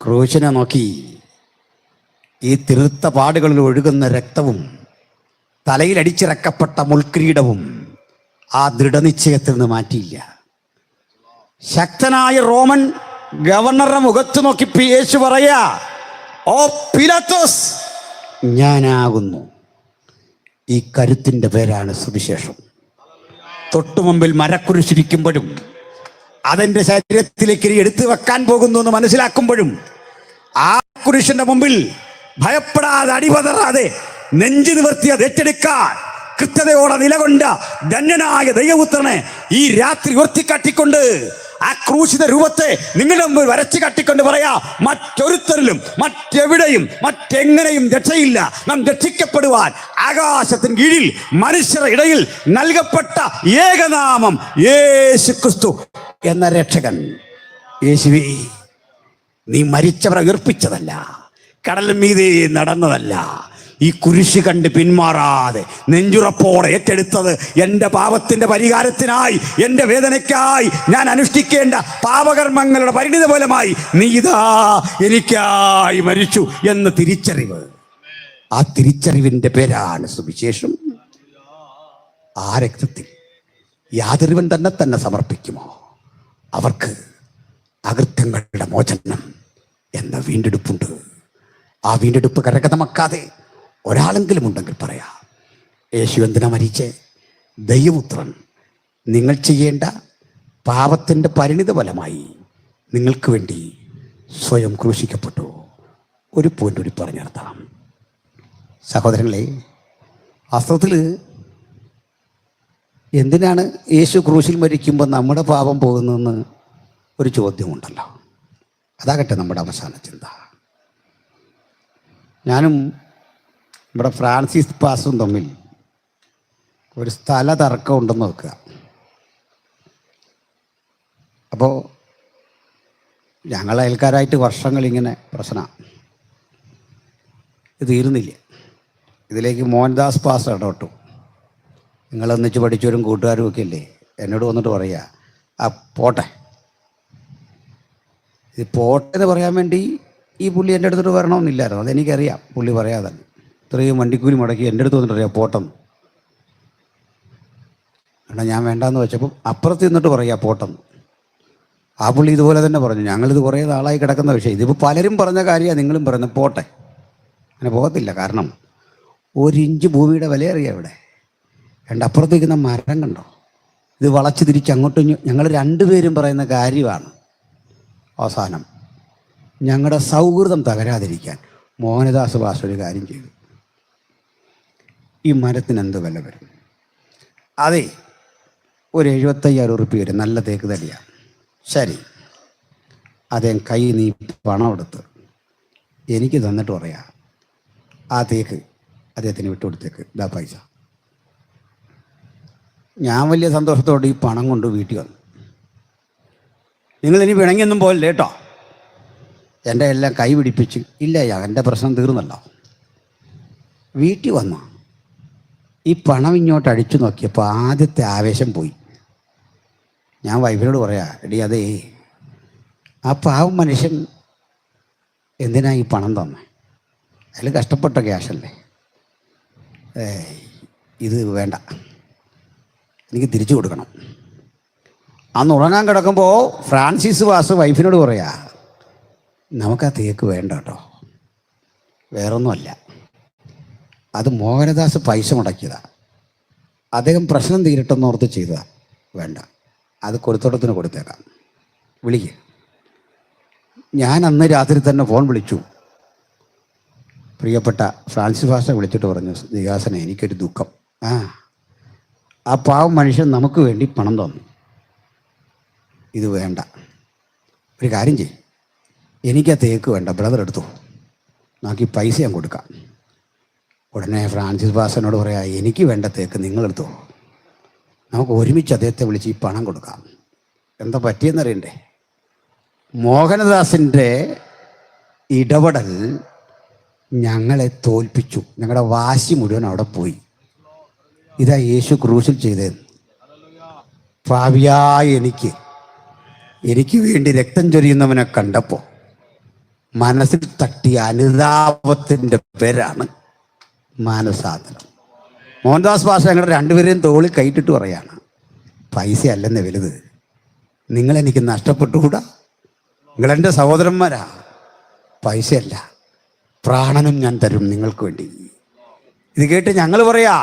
ക്രൂശിനെ നോക്കി ഈ തിരുത്ത പാടുകളിൽ ഒഴുകുന്ന രക്തവും തലയിലടിച്ചിറക്കപ്പെട്ട മുൾക്കിരീടവും ആ ദൃഢനിശ്ചയത്തിൽ നിന്ന് മാറ്റിയില്ല. ശക്തനായ റോമൻ ഗവർണറുടെ മുഖത്ത് നോക്കി യേശു പറയാ, ഓ പീലാത്തോസ്, ഞാനാകുന്നു. ഈ കരുത്തിൻ്റെ പേരാണ് സുവിശേഷം. തൊട്ടുമുമ്പിൽ മരക്കുരിശിരിക്കുമ്പോഴും അതെൻ്റെ ശരീരത്തിലേക്ക് എടുത്തു വെക്കാൻ പോകുന്നു എന്ന് മനസ്സിലാക്കുമ്പോഴും ആ കുരിശിന്റെ മുമ്പിൽ ഭയപ്പെടാതെ, അടിപതറാതെ, നെഞ്ചു നിവർത്തി അത് ഏറ്റെടുക്കാൻ കൃത്യതയോടെ നിലകൊണ്ട ധന്യനായ ദൈവപുത്രനെ ഈ രാത്രി ഉയർത്തിക്കാട്ടിക്കൊണ്ട് ആ ക്രൂശിത രൂപത്തെ നിങ്ങളുടെ മുമ്പിൽ വരച്ചു കാട്ടിക്കൊണ്ട് പറയാ, മറ്റൊരുത്തരിലും മറ്റെവിടെയും മറ്റെങ്ങനെയും രക്ഷയില്ല. നാം രക്ഷിക്കപ്പെടുവാൻ ആകാശത്തിന് കീഴിൽ മനുഷ്യരുടെ ഇടയിൽ നൽകപ്പെട്ട ഏകനാമം യേശു ക്രിസ്തു എന്ന രക്ഷകൻ. യേശുവേ, നീ മരിച്ചവരെ ഉയർപ്പിച്ചതല്ല, കടൽ മീതെ നടന്നതല്ല, ഈ കുരിശ് കണ്ട് പിന്മാറാതെ നെഞ്ചുറപ്പോടെ ഏറ്റെടുത്തത് എൻ്റെ പാപത്തിൻ്റെ പരിഹാരത്തിനായി, എൻ്റെ വേദനയ്ക്കായി, ഞാൻ അനുഷ്ഠിക്കേണ്ട പാപകർമ്മങ്ങളുടെ പരിണിത ഫലമായി നീ ഇതാ എനിക്കായി മരിച്ചു എന്ന തിരിച്ചറിവ്. ആ തിരിച്ചറിവിൻ്റെ പേരാണ് സുവിശേഷം. ആ രക്തത്തിൽ യാതൊരുവൻ തന്നെ സമർപ്പിക്കുമോ അവർക്ക് അകൃത്യങ്ങളുടെ മോചനം എന്ന വീണ്ടെടുപ്പുണ്ട്. ആ വീണ്ടെടുപ്പ് കരഗതമാക്കാതെ ഒരാളെങ്കിലും ഉണ്ടെങ്കിൽ പറയാം, യേശു എന്തിനാ മരിച്ചേ? ദൈവപുത്രൻ നിങ്ങൾ ചെയ്യേണ്ട പാപത്തിൻ്റെ പരിണിത ഫലമായി നിങ്ങൾക്ക് വേണ്ടി സ്വയം ക്രൂശിക്കപ്പെട്ടു. ഒരു പോയിന്റ് കൂടി പറഞ്ഞു നിർത്താം സഹോദരങ്ങളെ. വാസ്തവത്തിൽ എന്തിനാണ് യേശു ക്രൂശിൽ മരിക്കുമ്പോൾ നമ്മുടെ പാപം പോകുന്നതെന്ന് ഒരു ചോദ്യമുണ്ടല്ലോ. അതാകട്ടെ നമ്മുടെ അവസാന ചിന്ത. ഞാനും ഇവിടെ ഫ്രാൻസിസ് പാസും തമ്മിൽ ഒരു സ്ഥല തർക്കം ഉണ്ടെന്ന് നോക്കുക. അപ്പോൾ ഞങ്ങൾ അയൽക്കാരായിട്ട് വർഷങ്ങളിങ്ങനെ പ്രശ്നമാണ്, ഇത് തീരുന്നില്ല. ഇതിലേക്ക് മോഹൻദാസ് പാസ് ഇടപെട്ടു. നിങ്ങളൊന്നിച്ച് പഠിച്ചവരും കൂട്ടുകാരും ഒക്കെ അല്ലേ, എന്നോട് വന്നിട്ട് പറയുക, ആ പോട്ടെ, ഇത് പോട്ടെ എന്ന് പറയാൻ വേണ്ടി ഈ പുള്ളി എൻ്റെ അടുത്തോട്ട് വരണമെന്നില്ലായിരുന്നു. അതെനിക്കറിയാം, പുള്ളി പറയാതെ ഇത്രയും വണ്ടിക്കൂലി മുടക്കി എൻ്റെ അടുത്ത് വന്നിട്ട് അറിയാം പോട്ടെന്ന്. കാരണം ഞാൻ വേണ്ടാന്ന് വെച്ചപ്പോൾ അപ്പുറത്ത് നിന്നിട്ട് പറയാ പോട്ടെന്ന്. ആ പുള്ളി ഇതുപോലെ തന്നെ പറഞ്ഞു. ഞങ്ങളിത് കുറേ നാളായി കിടക്കുന്ന വിഷയം, ഇതിപ്പോൾ പലരും പറഞ്ഞ കാര്യമാണ് നിങ്ങളും പറയുന്നത്, പോട്ടെ. അങ്ങനെ പോകത്തില്ല. കാരണം 1 ഇഞ്ച് ഭൂമിയുടെ വില അറിയാം ഇവിടെ. അപ്പുറത്തേക്കുന്ന മരം കണ്ടോ, ഇത് വളച്ച് തിരിച്ച് അങ്ങോട്ടും ഞങ്ങൾ രണ്ടുപേരും പറയുന്ന കാര്യമാണ്. അവസാനം ഞങ്ങളുടെ സൗഹൃദം തകരാതിരിക്കാൻ മോഹനദാസ് ഭാഷ ഒരു കാര്യം ചെയ്തു. ഈ മരത്തിന് എന്ത് വില വരും? അതെ, ഒരു 75,000 ഉറുപ്പിക വരും, നല്ല തേക്ക് തടിയാണ്. ശരി, അദ്ദേഹം കൈ നീ പണം എടുത്ത് എനിക്ക് തന്നിട്ട് പറയാ, ആ തേക്ക് അദ്ദേഹത്തിന് വിട്ടുകൊടുത്തേക്ക്, ഇതാ പൈസ. ഞാൻ വലിയ സന്തോഷത്തോടെ ഈ പണം കൊണ്ട് വീട്ടിൽ വന്നു. നിങ്ങളിനി പിണങ്ങിയൊന്നും പോലല്ലേ കേട്ടോ. എൻ്റെ എല്ലാം കൈ പിടിപ്പിച്ച്, ഇല്ല എൻ്റെ പ്രശ്നം തീർന്നല്ലോ. വീട്ടിൽ വന്നു ഈ പണം ഇങ്ങോട്ട് അടിച്ചു നോക്കിയപ്പോൾ ആദ്യത്തെ ആവേശം പോയി. ഞാൻ വൈഫിനോട് പറയാ, എടി അതേ ആ പാവം മനുഷ്യൻ എന്തിനാ ഈ പണം തന്നെ, അതിൽ കഷ്ടപ്പെട്ട ക്യാഷല്ലേ, ഇത് വേണ്ട, എനിക്ക് തിരിച്ചു കൊടുക്കണം. അന്ന് ഉറങ്ങാൻ കിടക്കുമ്പോൾ ഫ്രാൻസിസ് വാസ് വൈഫിനോട് പറയാ, നമുക്കാ തേക്ക് വേണ്ട കേട്ടോ, വേറൊന്നുമല്ല, അത് മോഹനദാസ് പൈസ മുടക്കിയതാ, അദ്ദേഹം പ്രശ്നം തീരട്ടെന്നോർത്ത് ചെയ്തതാ, വേണ്ട, അത് കൊടുത്തോടത്തിന് കൊടുത്തേക്കാം, വിളിക്കുക. ഞാൻ അന്ന് രാത്രി തന്നെ ഫോൺ വിളിച്ചു. പ്രിയപ്പെട്ട ഫ്രാൻസിസ് ഫാസ്റ്റർ വിളിച്ചിട്ട് പറഞ്ഞു, വികാസന എനിക്കൊരു ദുഃഖം, ആ പാവം മനുഷ്യൻ നമുക്ക് വേണ്ടി പണം തന്നു, ഇത് വേണ്ട, ഒരു കാര്യം ചെയ്യും, എനിക്കാ തേക്ക് വേണ്ട, ബ്രദർ എടുത്തു, നമുക്ക് ഈ പൈസ ഞാൻ കൊടുക്കാം. ഉടനെ ഫ്രാൻസിസ് ഫാസ്റ്ററിനോട് പറയാ, എനിക്ക് വേണ്ട തേക്ക് നിങ്ങളെടുത്തോ, നമുക്ക് ഒരുമിച്ച് അദ്ദേഹത്തെ വിളിച്ച് ഈ പണം കൊടുക്കാം. എന്താ പറ്റിയെന്നറിയണ്ടേ, മോഹനദാസിൻ്റെ ഇടപെടൽ ഞങ്ങളെ തോൽപ്പിച്ചു, ഞങ്ങളുടെ വാശി മുഴുവൻ അവിടെ പോയി. ഇതാ യേശു ക്രൂശിൽ ചെയ്തത്. പാപിയായ എനിക്ക് വേണ്ടി രക്തം ചൊരിയുന്നവനെ കണ്ടപ്പോൾ മനസ്സിൽ തട്ടിയ അനുതാപത്തിൻ്റെ പേരാണ് മാനസാന്തരം. മോഹൻദാസ് ഭാഷ ഞങ്ങളുടെ രണ്ടുപേരെയും തോളിൽ കൈയിട്ടിട്ട് പറയാണ്, പൈസ അല്ലെന്ന് വലുത്, നിങ്ങളെനിക്ക് നഷ്ടപ്പെട്ടുകൂടാ, നിങ്ങളെൻ്റെ സഹോദരന്മാരാ, പൈസയല്ല പ്രാണനും ഞാൻ തരും നിങ്ങൾക്ക് വേണ്ടി. ഇത് കേട്ട് ഞങ്ങൾ പറയാ,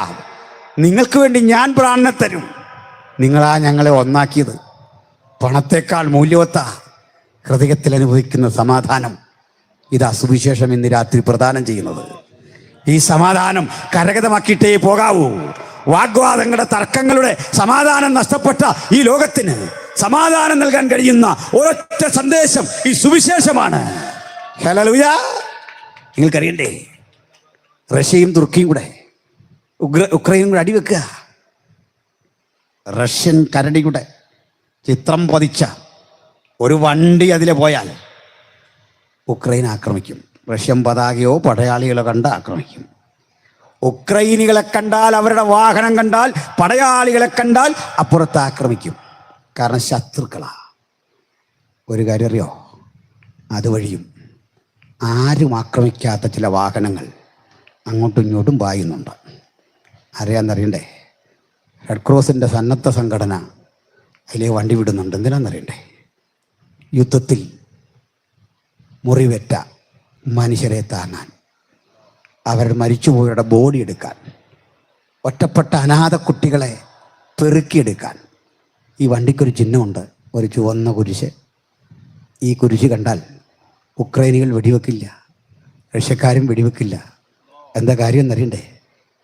നിങ്ങൾക്ക് വേണ്ടി ഞാൻ പ്രാണനെ തരും, നിങ്ങളാ ഞങ്ങളെ ഒന്നാക്കിയത്, പണത്തേക്കാൾ മൂല്യവത്താ ഹൃദയത്തിൽ അനുഭവിക്കുന്ന സമാധാനം. ഇതാ സുവിശേഷം ഇന്ന് രാത്രി പ്രദാനം ചെയ്യുന്നത്. ഈ സമാധാനം കരഗതമാക്കിയിട്ടേ പോകാവൂ. വാഗ്വാദങ്ങളുടെ തർക്കങ്ങളുടെ സമാധാനം നഷ്ടപ്പെട്ട ഈ ലോകത്തിന് സമാധാനം നൽകാൻ കഴിയുന്ന ഒരൊറ്റ സന്ദേശം ഈ സുവിശേഷമാണ്. ഹല്ലേലൂയ. നിങ്ങൾക്കറിയണ്ടേ, റഷ്യയും തുർക്കിയും കൂടെ ഉക്രൈനും കൂടെ അടിവെക്കുക. റഷ്യൻ കരടിയുടെ ചിത്രം പതിച്ച ഒരു വണ്ടി അതിലെ പോയാൽ ഉക്രൈൻ ആക്രമിക്കും. റഷ്യൻ പതാകയോ പടയാളികളോ കണ്ട് ആക്രമിക്കും. ഉക്രൈനികളെ കണ്ടാൽ, അവരുടെ വാഹനം കണ്ടാൽ, പടയാളികളെ കണ്ടാൽ അപ്പുറത്ത് ആക്രമിക്കും. കാരണം ശത്രുക്കളാ. ഒരു കാര്യം അറിയോ, അതുവഴിയും ആരും ആക്രമിക്കാത്ത ചില വാഹനങ്ങൾ അങ്ങോട്ടും ഇങ്ങോട്ടും പായുന്നുണ്ട്. അറിയാമെന്നറിയണ്ടേ, റെഡ് ക്രോസിൻ്റെ സന്നദ്ധ സംഘടന അതിലെ വണ്ടി വിടുന്നുണ്ട്. എന്തിനാണെന്നറിയണ്ടേ, യുദ്ധത്തിൽ മുറിവേറ്റ മനുഷ്യരെ താങ്ങാൻ, അവർ മരിച്ചുപോയവരുടെ ബോഡി എടുക്കാൻ, ഒറ്റപ്പെട്ട അനാഥ കുട്ടികളെ പെറുക്കിയെടുക്കാൻ. ഈ വണ്ടിക്കൊരു ചിഹ്നമുണ്ട്, ഒരു ചുവന്ന കുരിശ്. ഈ കുരിശ് കണ്ടാൽ ഉക്രൈനികൾ വെടിവെക്കില്ല, റഷ്യക്കാരും വെടിവെക്കില്ല. എന്താ കാര്യം എന്നറിയണ്ടേ,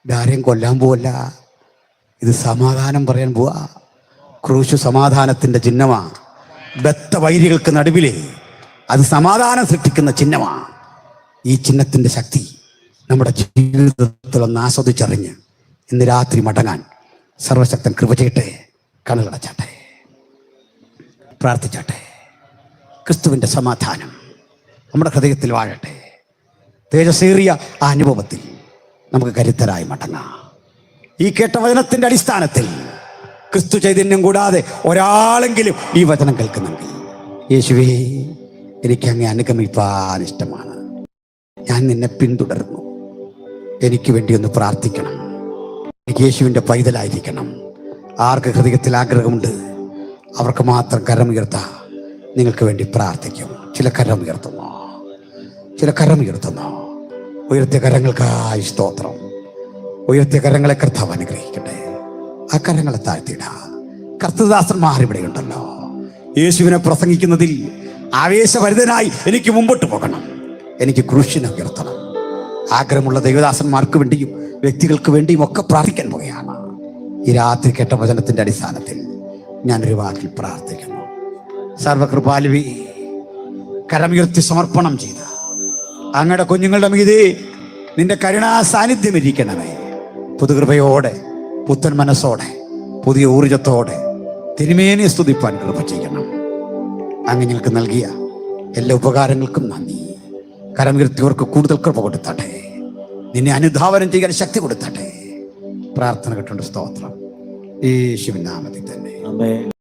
ഇതാരെയും കൊല്ലാൻ പോവല്ല, ഇത് സമാധാനം പറയാൻ പോവാ. ക്രൂശ് സമാധാനത്തിൻ്റെ ചിഹ്നമാണ്. ബദ്ധ വൈരികൾക്ക് നടുവിലെ അത് സമാധാനം സൃഷ്ടിക്കുന്ന ചിഹ്നമാണ്. ഈ ചിഹ്നത്തിൻ്റെ ശക്തി നമ്മുടെ ജീവിതത്തിലൊന്ന് ആസ്വദിച്ചറിഞ്ഞ് ഇന്ന് രാത്രി മടങ്ങാൻ സർവശക്തൻ കൃപ ചെയ്യട്ടെ. കണ്ണുകളടച്ചാട്ടെ, പ്രാർത്ഥിച്ചാട്ടെ. ക്രിസ്തുവിൻ്റെ സമാധാനം നമ്മുടെ ഹൃദയത്തിൽ വാഴട്ടെ. തേജസ്സേറിയ ആ അനുഭവത്തിൽ നമുക്ക് കരുത്തരായി മടങ്ങാം. ഈ കേട്ട വചനത്തിൻ്റെ അടിസ്ഥാനത്തിൽ ക്രിസ്തു ചൈതന്യം കൂടാതെ ഒരാളെങ്കിലും ഈ വചനം കേൾക്കുന്നെങ്കിൽ, യേശുവേ എനിക്ക് അങ്ങേ അനുഗമിപ്പാൻ ഇഷ്ടമാണ്, ഞാൻ നിന്നെ പിന്തുടരുന്നു, എനിക്ക് വേണ്ടി ഒന്ന് പ്രാർത്ഥിക്കണം, എനിക്ക് യേശുവിൻ്റെ പൈതലായിരിക്കണം. ആർക്ക് ഹൃദയത്തിൽ ആഗ്രഹമുണ്ട് അവർക്ക് മാത്രം കരമുയർത്താം. നിങ്ങൾക്ക് വേണ്ടി പ്രാർത്ഥിക്കും. ചില കരമുയർത്തുന്നു, ചില കരമുയർത്തുന്നു. ഉയർത്തിയ കരങ്ങൾക്കായി സ്തോത്രം. ഉയർത്തിയ കരങ്ങളെ കർത്താവ് അനുഗ്രഹിക്കട്ടെ. ആ കരങ്ങളെ താഴ്ത്തിയിടാം. കർത്തദാസന്മാർ ഇവിടെയുണ്ടല്ലോ. യേശുവിനെ പ്രസംഗിക്കുന്നതിൽ ആവേശഭരിതനായി എനിക്ക് മുമ്പോട്ട് പോകണം, എനിക്ക് ക്രൂശിനെ ഉയർത്തണം. ആഗ്രഹമുള്ള ദൈവദാസന്മാർക്ക് വേണ്ടിയും വ്യക്തികൾക്ക് വേണ്ടിയും ഒക്കെ പ്രാർത്ഥിക്കാൻ പോവുകയാണ്. ഈ രാത്രി കേട്ട വചനത്തിൻ്റെ അടിസ്ഥാനത്തിൽ ഞാനൊരു വാക്കിൽ പ്രാർത്ഥിക്കുന്നു. സർവകൃപാലുവേ, കരമുയർത്തി സമർപ്പണം ചെയ്ത അങ്ങയുടെ കുഞ്ഞുങ്ങളുടെ മീതെ നിന്റെ കരുണാ സാന്നിധ്യം ഇരിക്കണമേ. പുതുകൃപയോടെ, പുത്തൻ മനസ്സോടെ, പുതിയ ഊർജത്തോടെ തിരുമേനിയെ സ്തുതിപ്പാൻ കൃപ ചെയ്യണം. അങ്ങ് ഞങ്ങൾക്ക് നൽകിയ എല്ലാ ഉപകാരങ്ങൾക്കും നന്ദി. കരമുയർത്തിയവർക്ക് കൂടുതൽ കൃപ കൊടുത്തട്ടെ. നിന്നെ അനുധാവനം ചെയ്യാൻ ശക്തി കൊടുത്തട്ടെ. പ്രാർത്ഥന കേട്ടുണ്ട്. സ്തോത്രം യേശുവിൻ നാമത്തിൽ തന്നെ. ആമേൻ.